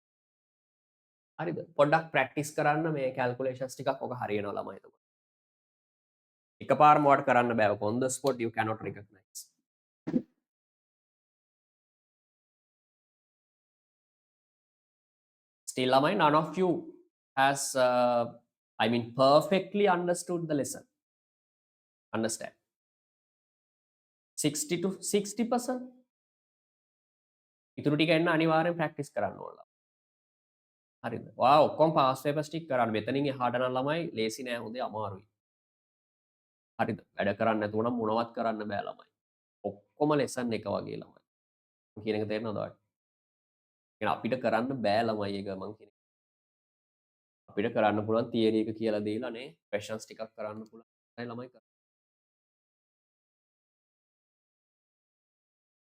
හරිද? පොඩ්ඩක් practice කරන්න මේ calculations ටිකක් ඔක හරියනවා ළමයි එතකොට. එකපාරම වට කරන්න බෑ. ඔක on the spot you cannot recognize. Still ළමයි none of you has perfectly understood the lesson. Understand? 60 to 60%. ඉතුරු ටික එන්න අනිවාර්යෙන් practice කරන්න ඕන. හරිද? ඔයා ඔක්කොම pass papers ටික කරන්න. මෙතනින් එහාට නම් ළමයි ලේසි නෑ හොඳේ අමාරුයි. හරිද? වැඩ කරන්න නැතුව නම් මොනවත් කරන්න බෑ ළමයි. ඔක්කොම lesson එක වගේ ළමයි. මම කියන එක තේරෙනවද ඔයාලට? එහෙනම් අපිට කරන්න බෑ ළමයි ඒක මං කියන. අපිට කරන්න පුළුවන් තියරි එක කියලා දීලා නේ questions ටිකක් කරන්න පුළුවන්. ඒ ළමයි කරන්නේ.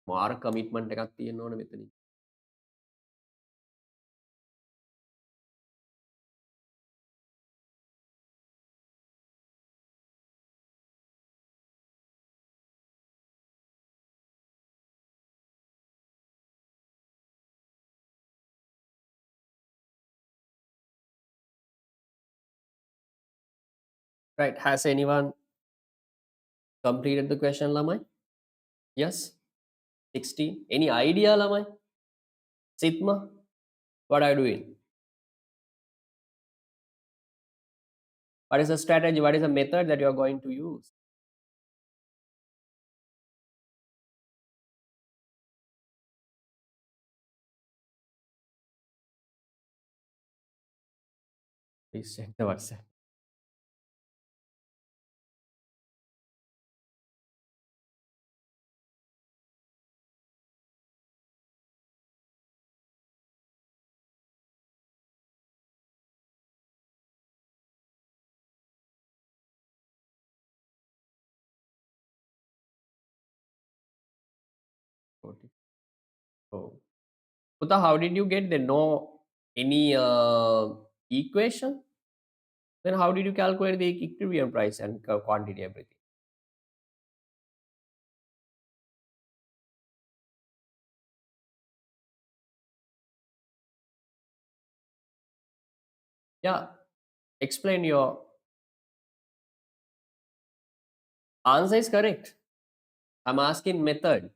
මාර කමිට්මන්ට් එකක් තියෙන්න ඕනේ මෙතනින්. Right, has anyone completed the question lamai? Yes? 16. Any idea lamai? Sitma, what are you doing? What is the strategy? What is the method that you are going to use? Please check the WhatsApp. Oh. Puta, how did you get the no any equation? Then how did you calculate the equilibrium price and quantity everything? Yeah, explain your answer is correct. I'm asking method.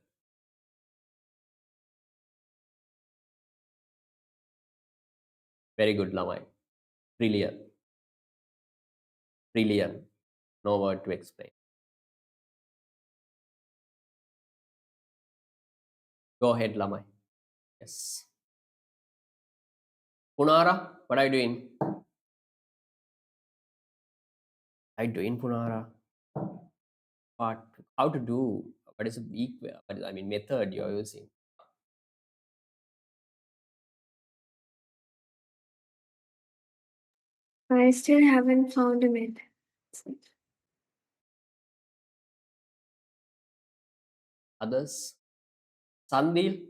Very good, Lamai. Brilliant. Brilliant. No word to explain. Go ahead, Lamai. Yes. Punara, what are you doing? Are you doing Punara? What? How to do? What is the method you're using? I still haven't found a method. Others? Sandil,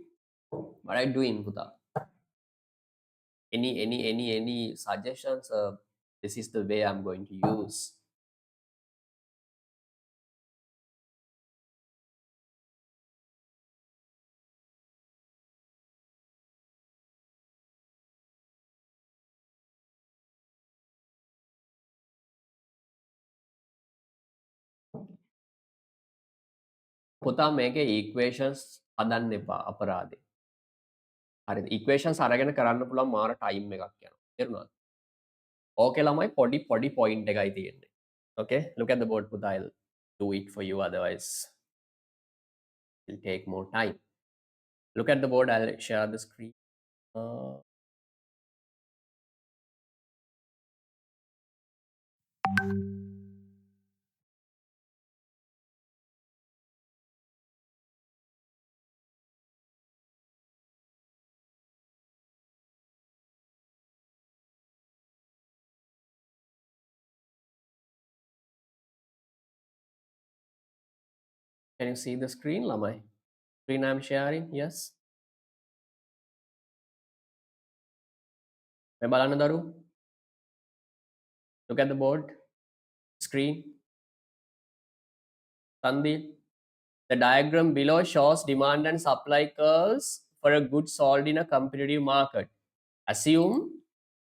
what are you doing, Puta? Any suggestions? This is the way I'm going to use. පුතා මේකේ equations හදන්න එපා අපරාධේ. හරිද? equations අරගෙන කරන්න පුළුවන් මාර time එකක් යනවා. තේරුණාද? ඕකේ ළමයි පොඩි point එකයි තියෙන්නේ. Okay, look at the board පුතා. I'll do it for you, otherwise it will take more time. Look at the board. I'll share the screen. Can you see the screen, lamai? Screen I'm sharing, yes. May බලන්න දරු? Look at the board, screen. Sandeep, the diagram below shows demand and supply curves for a good sold in a competitive market. Assume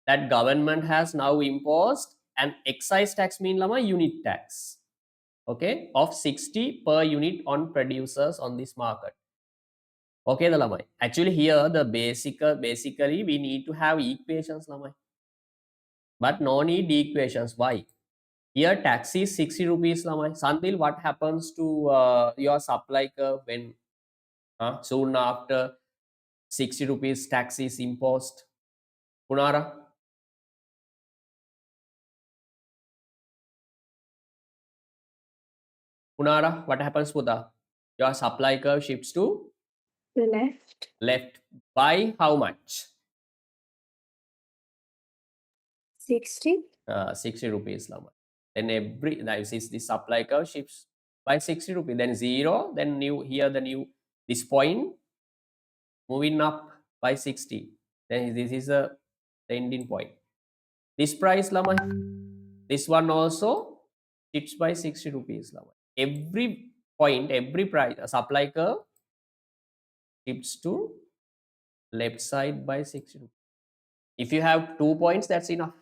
that government has now imposed an excise tax, mean lamai unit tax, okay, of 60 per unit on producers on this market. Okay, the lamai. Actually, here the basically we need to have equations, lamai. But no need equations. Why? Here tax is 60 rupees, lamai. Sandil, what happens to your supply curve when soon after 60 rupees tax is imposed? Punara? Punara, what happens, Puta? Your supply curve shifts to The left. left by how much? 60. 60 rupees, lamai. Then this supply curve shifts by 60 rupees. Then 0, then this point moving up by 60. Then this is the ending point. This price, lamai. This one also shifts by 60 rupees, lamai. Every point, every price, supply curve shifts to left side by 60 rupees. If you have 2 points, that's enough.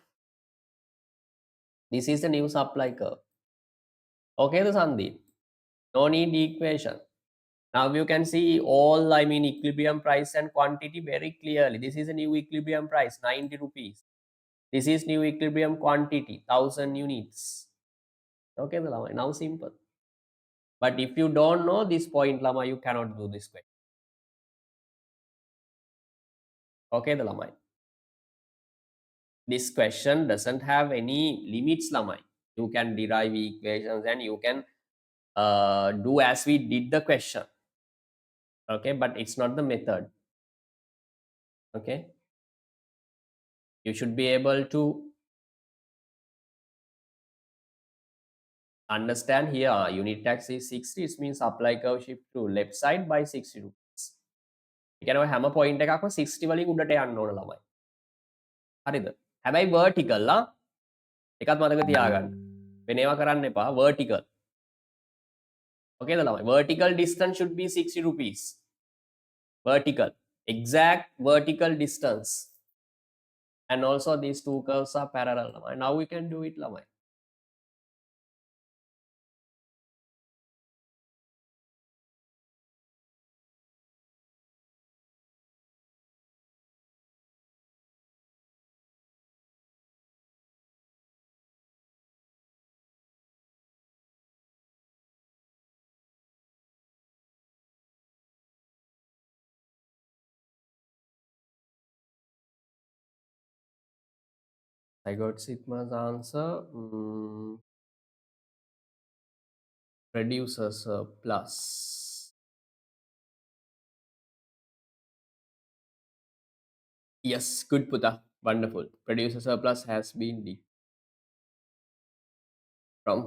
This is the new supply curve. Okay, the Sandeep. No need equation. Now you can see all, equilibrium price and quantity very clearly. This is a new equilibrium price, 90 rupees. This is new equilibrium quantity, 1000 units. Okay, the Lama. Now simple. But if you don't know this point, Lama, you cannot do this question. Okay, the Lama. This question doesn't have any limits, Lama. You can derive equations and you can do as we did the question. Okay, but it's not the method. Okay, you should be able to understand here unit tax is 60, it means supply curve shift to left side by 60 rupees. ඒ කියන්නේ හැම point එකක්ම 60 වලින් උඩට යන්න ඕන ළමයි. හරිද? හැබැයි vertical එකත් මතක තියාගන්න. වෙන ඒවා කරන්න එපා, vertical. Okay ද ළමයි? Vertical distance should be 60 rupees. Vertical, exact vertical distance. And also these two curves are parallel ළමයි. Now we can do it ළමයි. I got Sigma's answer. Producer surplus. Yes, good Puta. Wonderful. Producer surplus has been from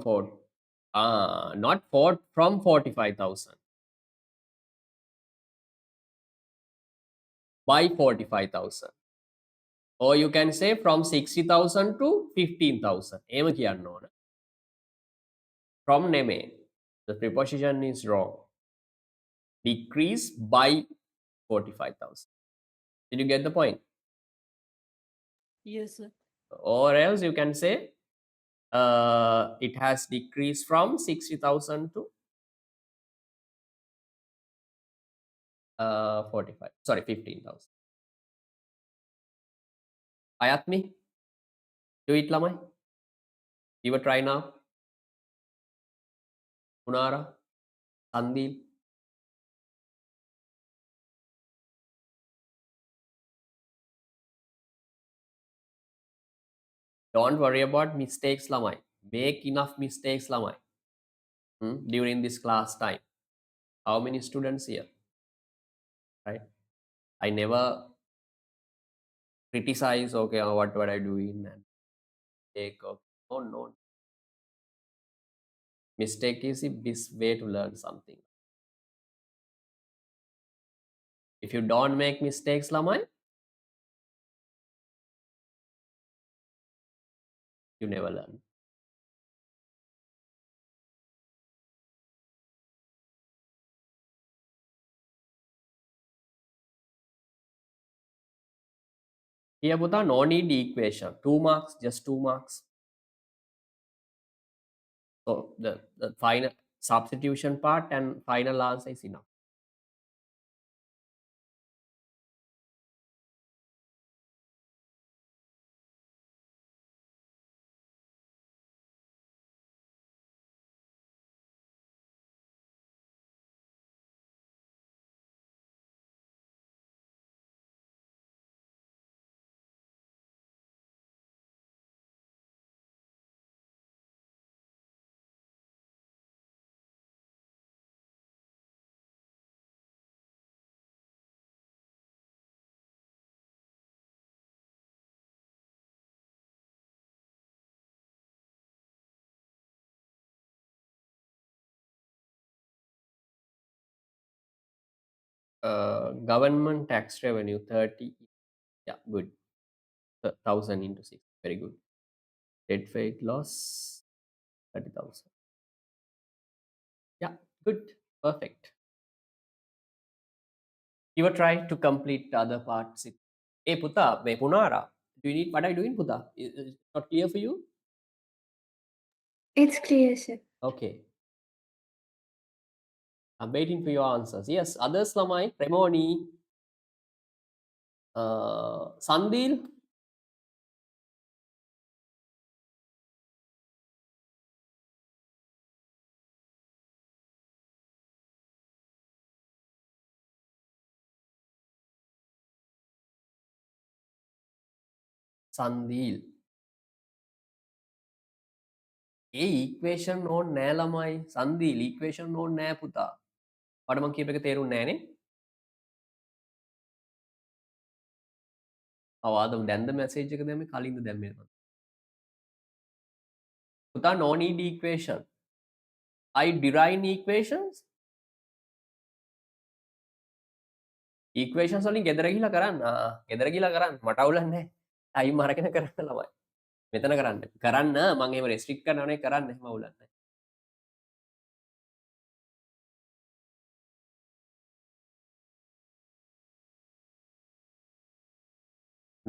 from 45,000 by 45,000. Or you can say from 60,000 to 15,000. එහෙම කියන්න ඕන. From නෙමෙයි. The preposition is wrong. Decrease by 45,000. Did you get the point? Yes, sir. Or else you can say it has decreased from 60,000 to 45. Sorry, 15,000. Ayatmi, do it lamai. Give a try now. Punara, Sandil. Don't worry about mistakes lamai. Make enough mistakes lamai. During this class time. How many students here? Right? I never criticize, okay, what I doing and take, okay. No. Mistake is the best way to learn something. If you don't make mistakes lamai, you never learn. Here පුතා no need equation. 2 marks, just 2 marks. So the final substitution part and final answer is enough. Government tax revenue 30. Yeah, good. 1,000 into 6. Very good. Dead weight loss 30,000. Yeah, good. Perfect. Give a try to complete the other parts. Hey, Puta, me Punara. Do you need what are you doing, Puta? Is it not clear for you? It's clear, sir. Okay. I'm waiting for your answers. Yes, others lamai, Premoni, Sandil. Sandil. A equation ඕන නෑ ළමයි. Sandil equation ඕන නෑ පුතා. ඔයාලට මම කියප එක තේරුන්නේ නෑනේ. ආවද දැන්ද message එක දැම්මේ කලින්ද දැම්මේ මම. පුතා no need equation. I derive equations. Equations වලින් ගෙදර ගිහිල්ලා කරන්න. ගෙදර ගිහිල්ලා කරන්න. මට අවුලක් නෑ. time අරගෙන කරන්න ළමයි. මෙතන කරන්න. කරන්න මම එහෙම restrict කරනවනේ කරන්න එහෙම අවුලක් නෑ.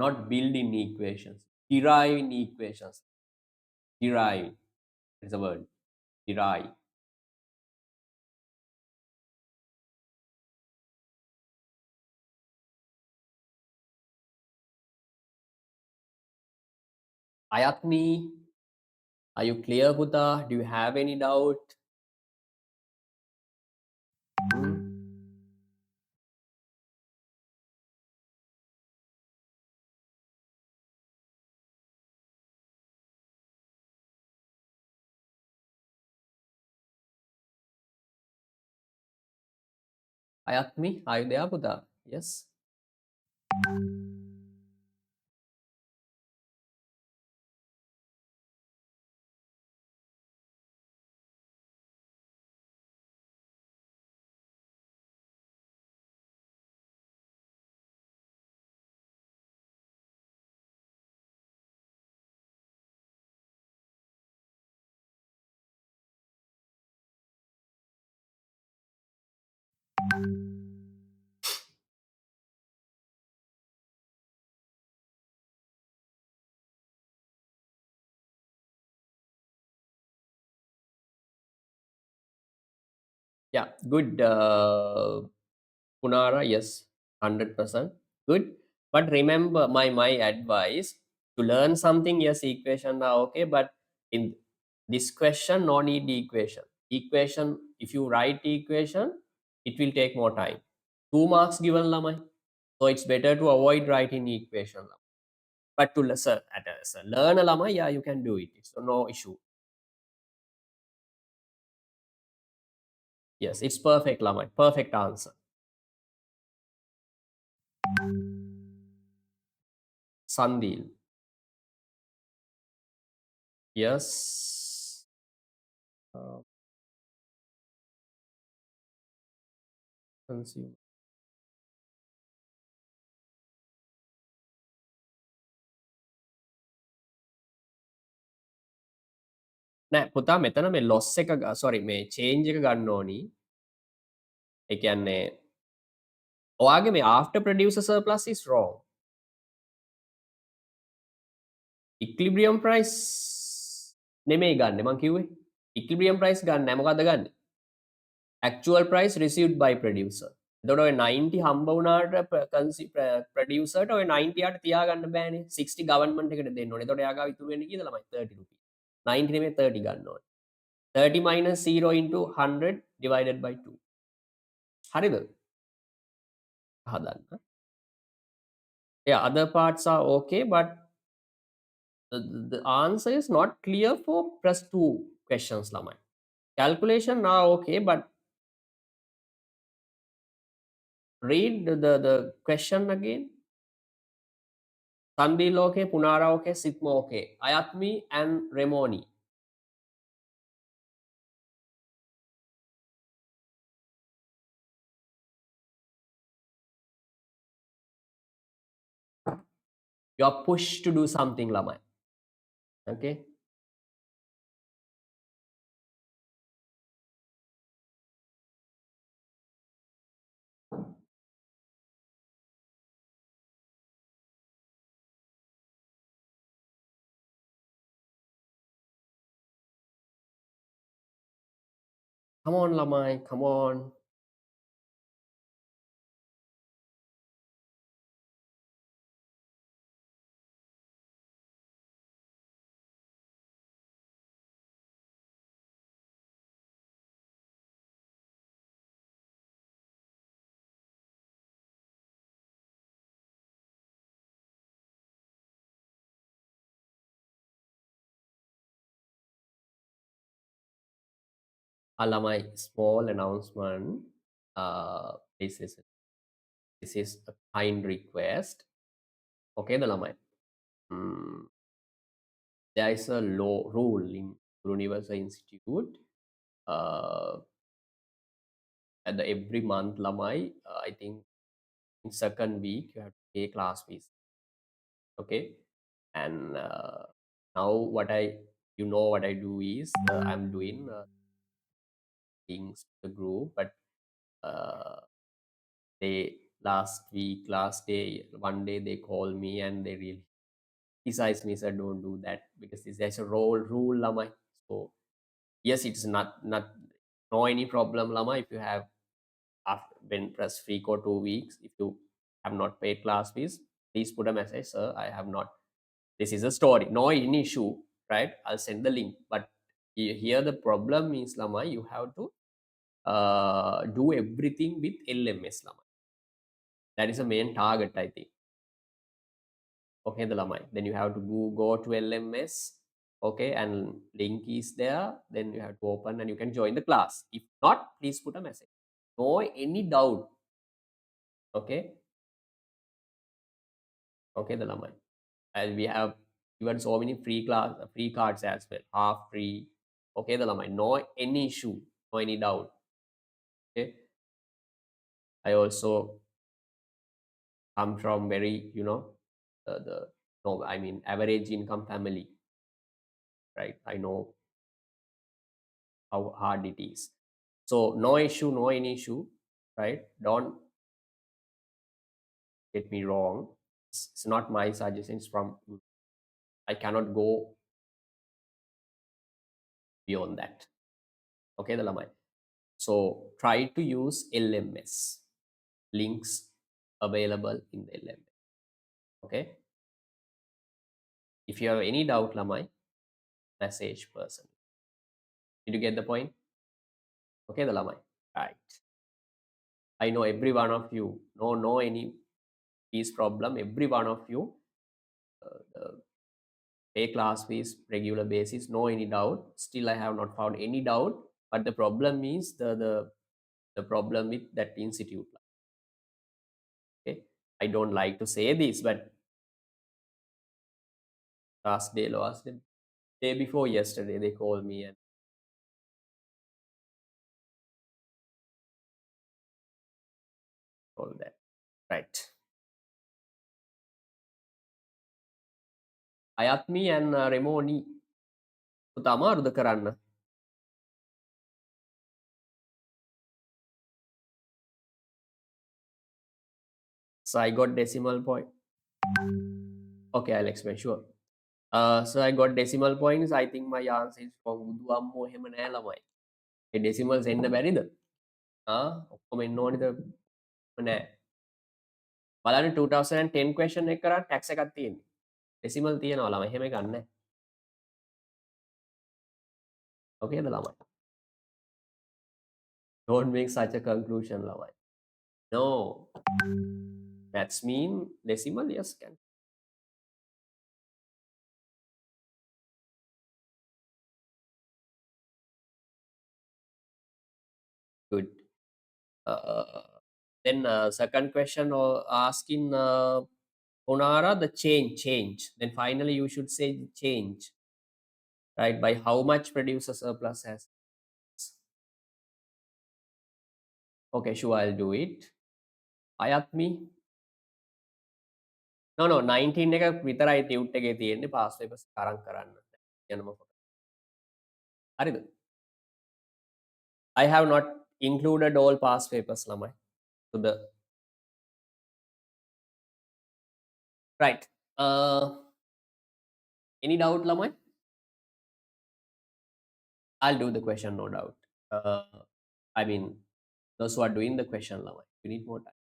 Not building equations. Deriving equations. Derive is a word. Derive. Ayatmi, are you clear, Puta? Do you have any doubt? Ayatmi, are you there, Puta? Yes. Yeah, good. Punara, yes, 100%. Good. But remember my advice to learn something, yes, equation are okay, but in this question, no need the equation. Equation, if you write equation, it will take more time. 2 marks given lamai. So it's better to avoid writing equation. But to learn a lamai, yeah, you can do it. So no issue. Yes, it's perfect lamai. Perfect answer. Sandil. Yes. Consume. නෑ පුතා මෙතන මේ Los එක sorry මේ change එක ගන්න ඕනි. ඒ කියන්නේ ඔයාගේ මේ after producer surplus is wrong. equilibrium price නෙමෙයි ගන්න මං කිව්වේ. equilibrium price ගන්න නෑ මොකද්ද ගන්න? actual price received by producer. එතකොට ඔය 90 හම්බ වුණාට producer ට ඔය 90 යට තියාගන්න බෑනේ. 60 government එකට දෙන්න ඕනේ. එතකොට එයා ගාව ඉතුරු වෙන්නේ කීයද ළමයි? 30 rupees. 90 නෙමෙයි 30 ගන්න ඕනේ. 30 minus 0 into 100 divided by 2. හරිද? හදන්න. Yeah, other parts are okay, but the answer is not clear for press 2 questions lamai. Calculation are okay, but read the question again. Sandil okay, Punara okay, Sitmo okay, Ayatmi and Remoni. You are pushed to do something lamai. Okay. Come on lamai, come on. Alamai, small announcement. This is a kind request. Okay, the lamai. There is a law rule in Universal Institute. At the every month, lamai, I think in second week you have to pay class fees. Okay, and now what what I do is I'm doing things to the group, but they last day, one day they call me and they really criticize me, said don't do that because there's a rule lamai. So yes, it's not no any problem lama if you have after been press free for 2 weeks. If you have not paid class fees, please put a message, sir, I have not. This is a story, no any issue, right? I'll send the link. But here the problem is lama, you have to do everything with LMS lama. That is the main target, I think. Okay, the lamai. Then you have to go to LMS. Okay, and link is there. Then you have to open and you can join the class. If not, please put a message. No any doubt. Okay. Okay, the lamai. And we have given so many free cards as well. Half free. Okay, the lamai. No any issue. No any doubt. Okay. I also come from very, the no, I mean average income family. Right. I know how hard it is. So no issue, no any issue. right? Don't get me wrong. It's not my suggestion. It's from you. I cannot go beyond that. Okay, the lamai. So try to use LMS links available in the LMS. Okay. If you have any doubt, lamai, message person. Did you get the point? Okay, the lamai. Right. I know every one of you no any fees problem. Every one of you pay class fees regular basis. No any doubt. Still, I have not found any doubt. But the problem is the problem with that institute. Okay, I don't like to say this, but last the day before yesterday, they called me and told that. Right. Ayatmi and Remoni අමාරුද කරන්න. So I got decimal point. Okay, I'll explain. Sure. So I got decimal points. I think my answer is wrong. බුදු අම්මෝ එහෙම නෑ ළමයි. ඒ decimals එන්න බැරිද? ඔක්කොම එන්න ඕනිද? නෑ. බලන්න 2010 question එක කරා tax එකක් තියෙන්නේ. decimal තියෙනවා ළමයි. එහෙම එකක් නෑ. Okay, the ළමයි. Don't make such a conclusion, ළමයි. No. Maths mean decimal, yes, can. Good. Then second question or asking Onara the change. Then finally you should say change, right? By how much producer surplus has. Okay, sure, I'll do it. Ayatmi. No 19 එක විතරයි tute එකේ තියෙන්නේ pass papers අරන් කරන්න. යනම හරිද? I have not included all past papers ළමයි. So the right. Any doubt ළමයි? I'll do the question, no doubt. I mean, those who are doing the question ළමයි. You need more time.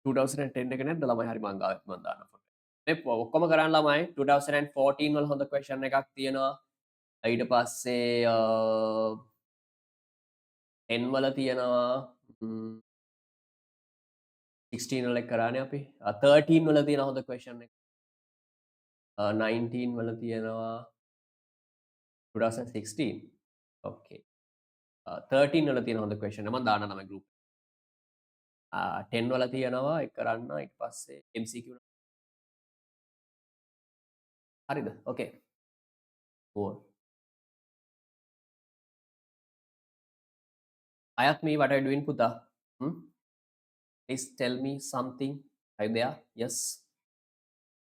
2010 එක නැද්ද ළමයි? හරි මං ගාවත් මං දානවා. මේ ඔක්කොම කරන්න ළමයි 2014 වල හොඳ question එකක් තියෙනවා. ඊට පස්සේ 10 වල තියෙනවා 16 වල කරානේ අපි 13 වල තියෙන හොඳ question එක 19 වල තියෙනවා 2016 okay 13 වල තියෙන හොඳ question එක මම දාන්න තමයි group 10 වල තියෙනවා ඒක කරන්න ඊට පස්සේ MCQ හරිද okay more Ayatmi, what are you doing පුතා please tell me something right there yes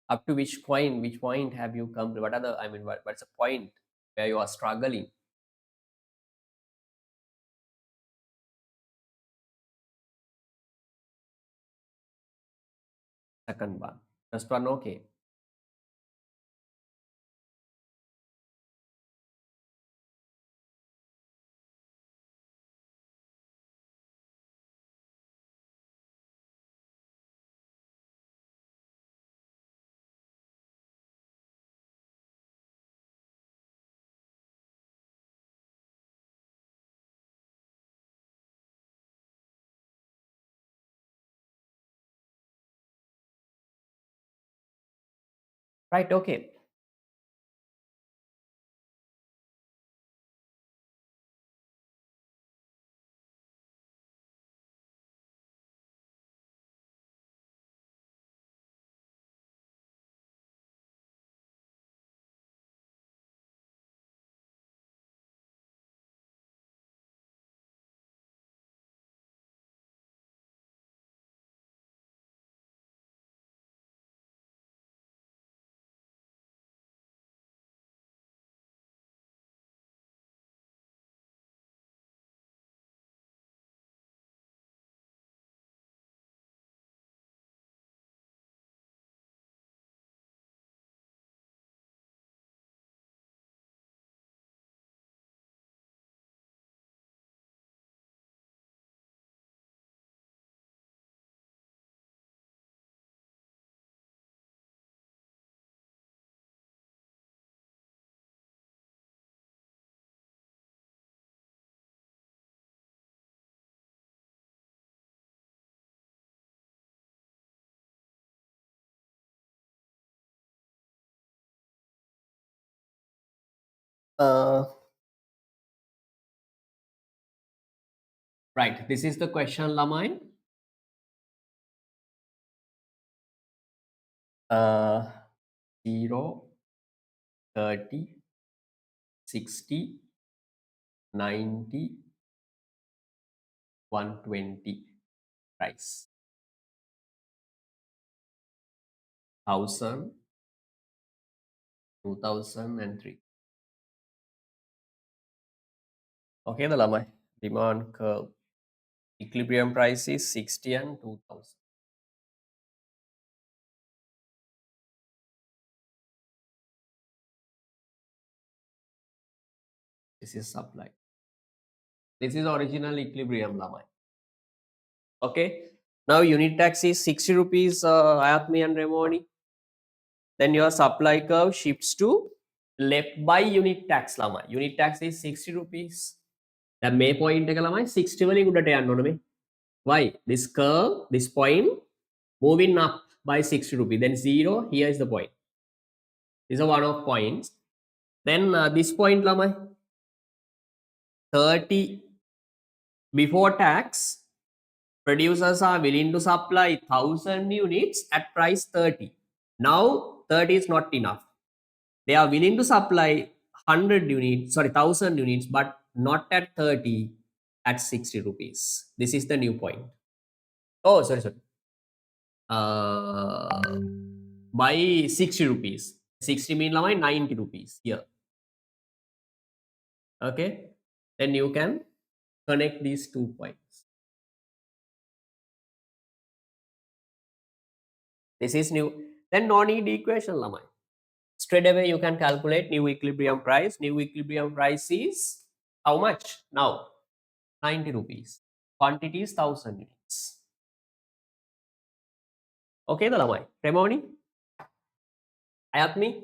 up to which point have you come what are the I mean what's the point where you are struggling second one first one okay right okay Right, this is the question, Lamai. 0, 30, 60, 90, 120 price. 1000, 2003. Okay, the Lamai. Demand curve. Equilibrium price is 60 and 2000. This is supply. This is original equilibrium, Lamai. Okay. Now unit tax is 60 rupees, Ayatmi and Remoni. Then your supply curve shifts to left by unit tax, Lamai. Unit tax is 60 rupees. The may point එක ළමයි 60 වලින් උඩට යන්න ඕන මේ. Why? This curve, this point moving up by 60 rupees. Then 0, here is the point. This is one of points. Then this point ළමයි 30 before tax, producers are willing to supply 1000 units at price 30. Now 30 is not enough. They are willing to supply 100 units, sorry, 1000 units, but not at 30, at 60 rupees. This is the new point. Oh, sorry. By 60 rupees. 60 mean 90 rupees here. Okay. Then you can connect these 2 points. This is new. Then no need equation, Lamai. Straight away you can calculate new equilibrium price. New equilibrium price is how much? Now 90 rupees. Quantity is 1000 units. Okay, the Lamai. Remoni? Ayatmi?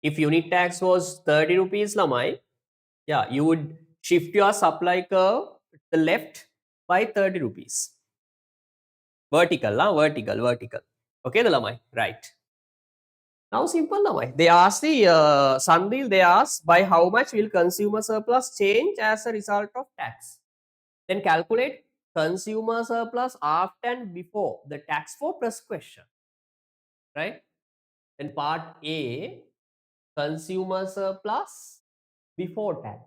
If unit tax was 30 rupees, Lamai, yeah, you would shift your supply curve to the left by 30 rupees. Vertical, vertical. Okay, the Lamai, right. Now simple Lamai. They ask the Sandil, they ask by how much will consumer surplus change as a result of tax. Then calculate consumer surplus after and before the tax for plus question. Right? Then part A, consumer surplus before tax.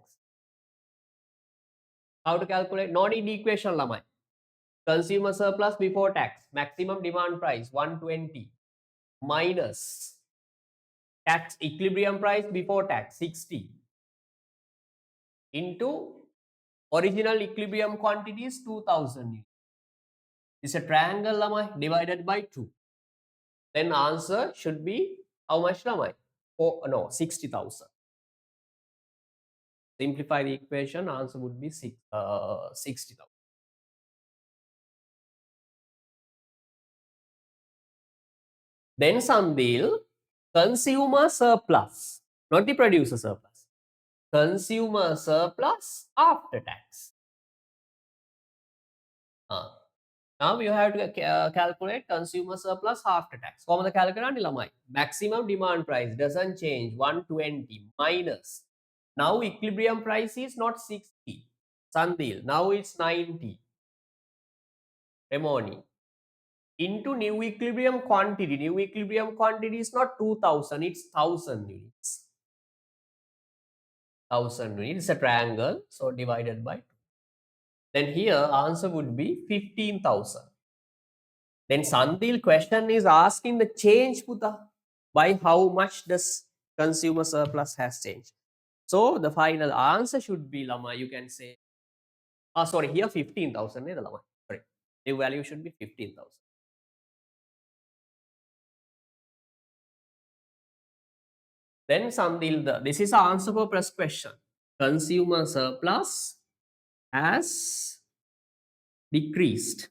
How to calculate? No need equation, Lamai. Consumer surplus before tax, maximum demand price 120 minus tax equilibrium price before tax 60 into original equilibrium quantities 2000. It's a triangle, Lamai, divided by 2. Then answer should be how much, Lamai? Oh, no, 60,000. Simplify the equation, answer would be 60,000. Then Sandil, consumer surplus, not the producer surplus. Consumer surplus after tax. Now you have to calculate consumer surplus after tax. How much calculate lamai? Maximum demand price doesn't change, 120 minus. Now equilibrium price is not 60. Sandil, now it's 90. Remoni. Into new equilibrium quantity. New equilibrium quantity is not 2000, it's 1000 units. 1000 units, it's a triangle, so divided by 2. Then here answer would be 15,000. Then Sandil question is asking the change Puta, by how much does consumer surplus has changed. So the final answer should be Lama, you can say, sorry, here 15,000 Lama. Sorry, the value should be 15,000. Then Sandil, this is the answer for press question. Consumer surplus has decreased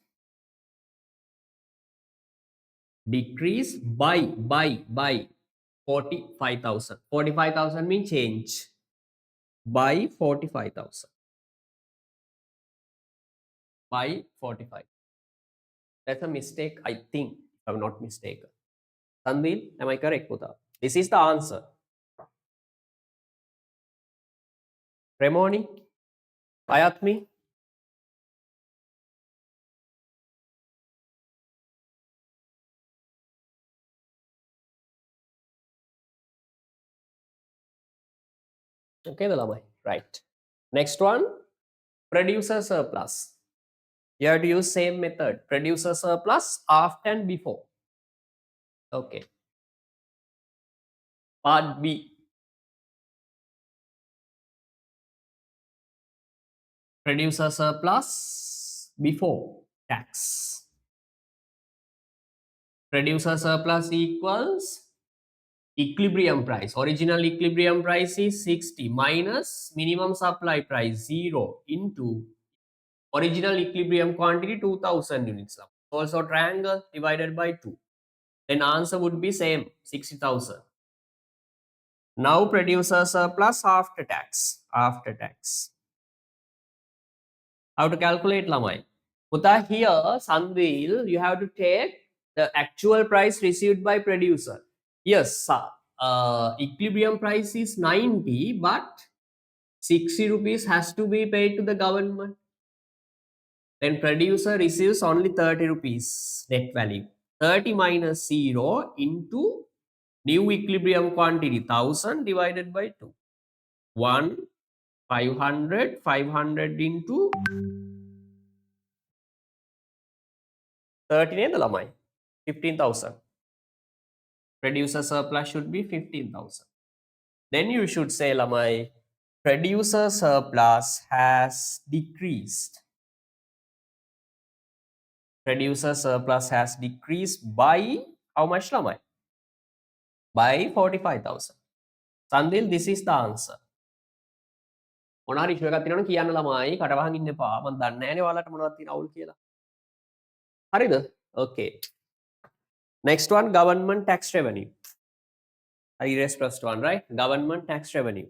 by 45,000. 45,000 means change by 45,000. By 45. That's a mistake, I think, if I'm not mistaken. Sandil, am I correct, Puta? This is the answer. Remoni, Ayatmi. Okay, the lamai. Right. Next one, producer surplus. You have to use same method. Producer surplus after and before. Okay. Part B. Producer surplus before tax. Producer surplus equals equilibrium price. Original equilibrium price is 60 minus minimum supply price 0 into original equilibrium quantity 2000 units. Also triangle divided by 2. Then answer would be same 60,000. Now producer surplus after tax. After tax. How to calculate Lamai? Puta here, Sandil, you have to take the actual price received by producer. Yes, equilibrium price is 90, but 60 rupees has to be paid to the government. Then producer receives only 30 rupees net value. 30 minus 0 into new equilibrium quantity 1000 divided by 2. 1, 500, 500 into 30 neda lamai 15,000. Producer surplus should be 15,000. Then you should say lamai producer surplus has decreased. Producer surplus has decreased by how much lamai? By 45,000. Sandil, this is the answer. මොනාරි ඉෂුව එකක් තියෙනවනේ කියන්න ළමයි කටවහන් ඉන්න එපා මම දන්නේ නැහැනේ ඔයාලට මොනවද තියෙන අවුල් කියලා. හරිද? Okay. Next one, government tax revenue. I erased first one, right? Government tax revenue.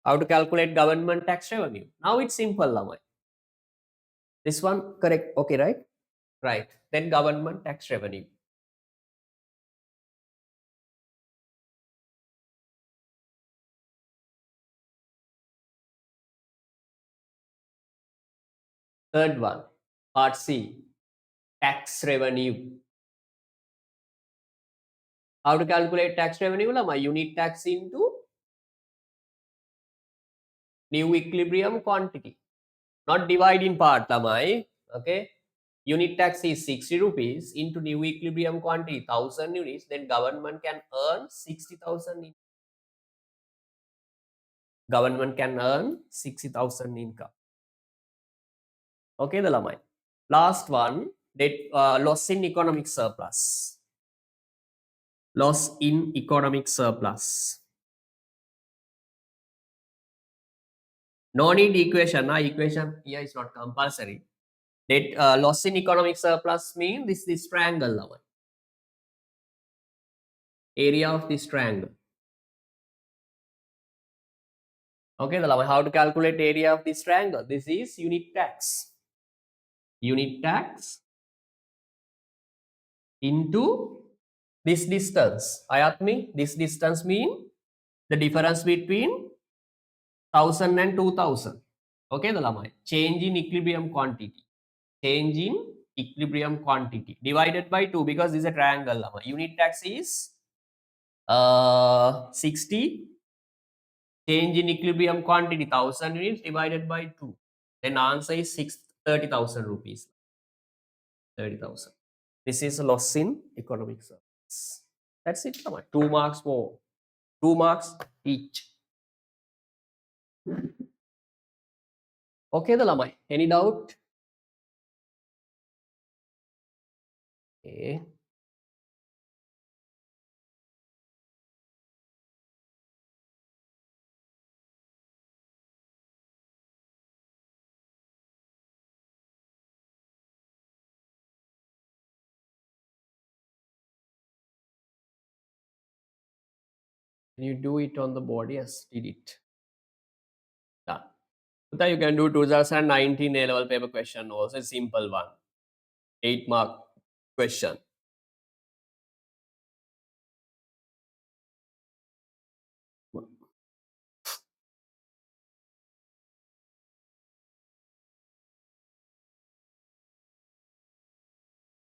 How to calculate government tax revenue? Now it's simple, Lamai. This one correct, okay, right? Right. Then government tax revenue. Third one, part C, tax revenue. How to calculate tax revenue? Lamai, unit tax into new equilibrium quantity. Not divide in part, Lamai. Okay. Unit tax is 60 rupees into new equilibrium quantity 1000 units. Then government can earn 60,000. Government can earn 60,000 income. Okay, the lamai. Last one, loss in economic surplus. Loss in economic surplus. No need equation. Equation here is not compulsory. Loss in economic surplus means this triangle lamai. Area of this triangle. Okay, the lamai. How to calculate area of this triangle? This is unit tax. Unit tax into this distance. Ayatmi, this distance mean the difference between 1000 and 2000. Okay, the lamai. Change in equilibrium quantity. Change in equilibrium quantity divided by 2 because this is a triangle lamai. Unit tax is 60. Change in equilibrium quantity 1000 units divided by 2. Then answer is 30,000 rupees. 30,000. This is a loss in economic surplus. That's it. 2 marks more. 2 marks each. Okay, the lamai. Any doubt? Okay. Can you do it on the board? Yes, did it. Done. Then you can do 2019 A-level paper question also, a simple one. 8 mark question.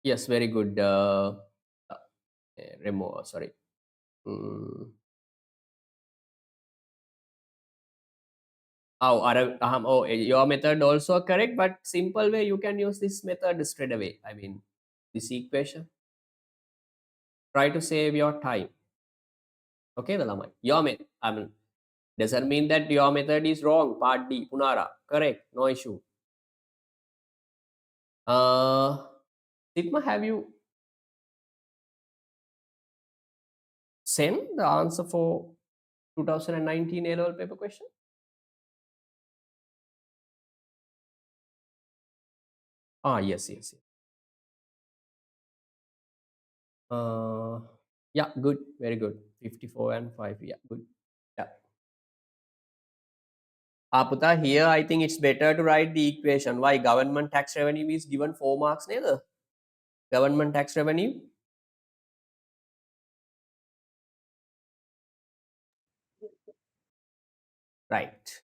Yes, very good. Remo, sorry. Mm. Your method also correct, but simple way you can use this method straight away. I mean, this equation. Try to save your time. Okay, the lamai. Your method. I mean, doesn't mean that your method is wrong. Part D, Punara. Correct. No issue. Sigma, have you sent the answer for 2019 A-level paper question? Yes, yes, yes. Yeah, good. Very good. 54 and 5. Yeah, good. Yeah. Puta, here I think it's better to write the equation. Why? Government tax revenue is given 4 marks neither. Government tax revenue. Right.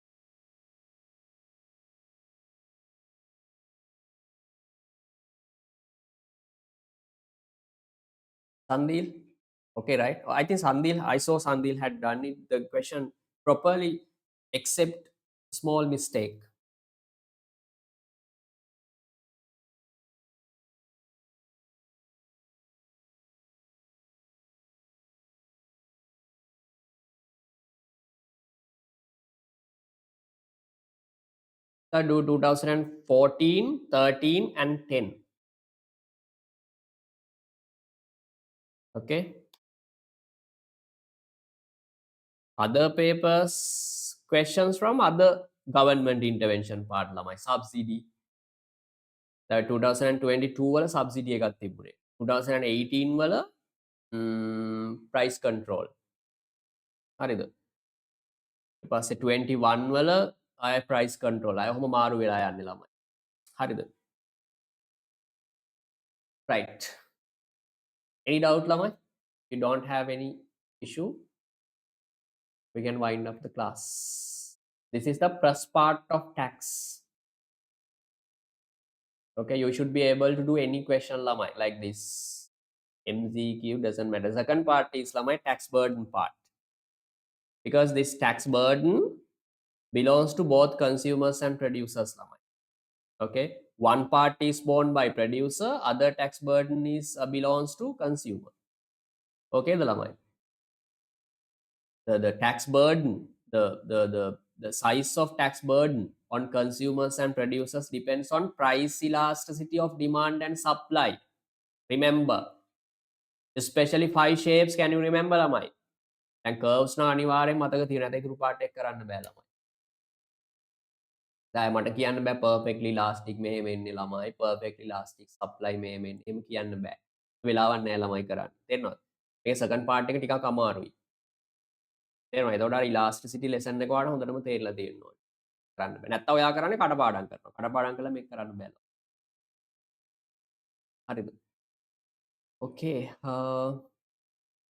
Sandil. Okay, right. I think Sandil, I saw Sandil had done it, the question properly, except small mistake. Do 2014, 13 and 10. Okay. Other papers, questions from other government intervention part lamai subsidy. 2022 වල subsidy එකක් තිබුණේ. 2018 වල price control. හරිද? ඊට පස්සේ 21 වල ආය price control. ආය ඔහොම මාරු වෙලා යන්නේ ළමයි. හරිද? Right. Any doubt ළමයි? You don't have any issue? We can wind up the class. This is the first part of tax. Okay, you should be able to do any question lamai like this. MCQ doesn't matter. Second part is lamai tax burden part. Because this tax burden belongs to both consumers and producers lamai. Okay, one part is borne by producer, other tax burden is belongs to consumer. Okay, the lamai. The tax burden, the size of tax burden on consumers and producers depends on price elasticity of demand and supply. Remember, especially 5 shapes. Can you remember lamai? And curves na අනිවාර්යෙන් මතක තියෙන නැත ඉතුරු පාට එක කරන්න බෑ ළමයි. දැන් මට කියන්න බෑ perfectly elastic මෙහෙම එන්නේ ළමයි, perfectly elastic supply මෙහෙම එන්නේ. එහෙම කියන්න බෑ. වෙලාවක් නැහැ ළමයි කරන්න. තේරෙනවද? මේ second part එක ටිකක් අමාරුයි. තේරෙනවද? එතකොට අර elasticity lesson එක ඔයාලට හොඳටම තේරලා තියෙන්න ඕනේ. කරන්න බෑ. නැත්තම් ඔයා කරන්නේ කඩපාඩම් කරනවා. කඩපාඩම් කළා මේක කරන්න බෑ. හරිද? Okay.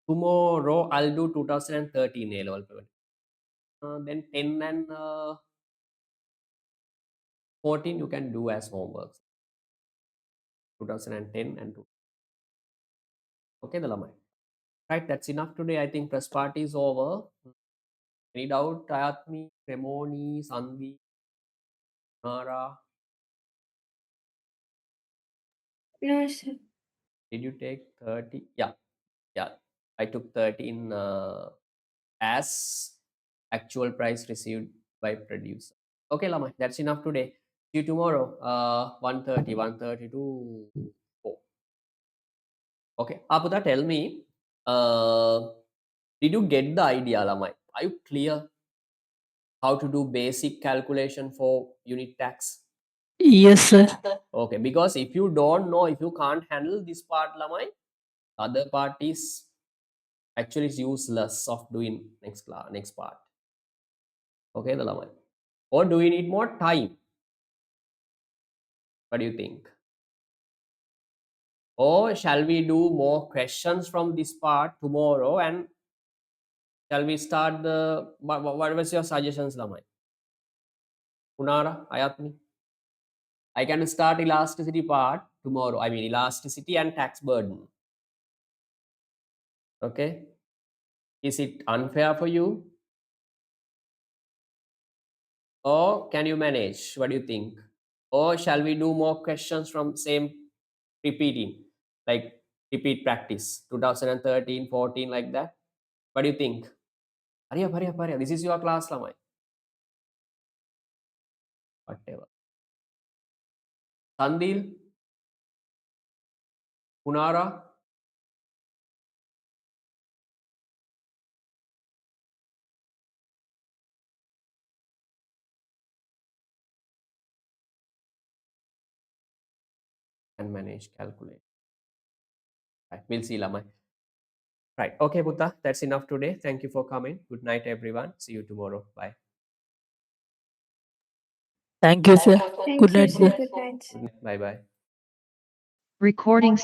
Tomorrow I'll do 2013 A level paper. Then 10 and 14 you can do as homework. 2010 and 2. Okay, the lamai. Right, that's enough today. I think press part is over. Any doubt? Ayatmi, Remoni, Sandhi, Nara. No, sir. Did you take 30? Yeah, yeah. I took 13 as actual price received by producer. Okay, lamai. That's enough today. See you tomorrow. 1:30 to 4. Okay, Aputa, tell me. Did you get the idea, lamai? Are you clear how to do basic calculation for unit tax? Yes, sir. Okay, because if you don't know, if you can't handle this part lamai, other part is actually useless of doing next class, next part. Okay, the lamai. Or do we need more time? What do you think? Or shall we do more questions from this part tomorrow, and shall we start the what was your suggestions lamai? Punara, Ayatmi? I can start elasticity part tomorrow. I mean, elasticity and tax burden. Okay. Is it unfair for you? Or can you manage? What do you think? Or shall we do more questions from same repeating, like repeat practice, 2013, 14, like that? What do you think? Hurry up, hurry up, hurry up. This is your class, Lamai. Whatever. Sandil, Punara, and manage, calculate. Right, we'll see, Lamai. Right. Okay, Buddha, that's enough today. Thank you for coming. Good night, everyone. See you tomorrow. Bye. Thank you, sir. Thank Good you, night, sir. sir. Good night. Bye bye. Recording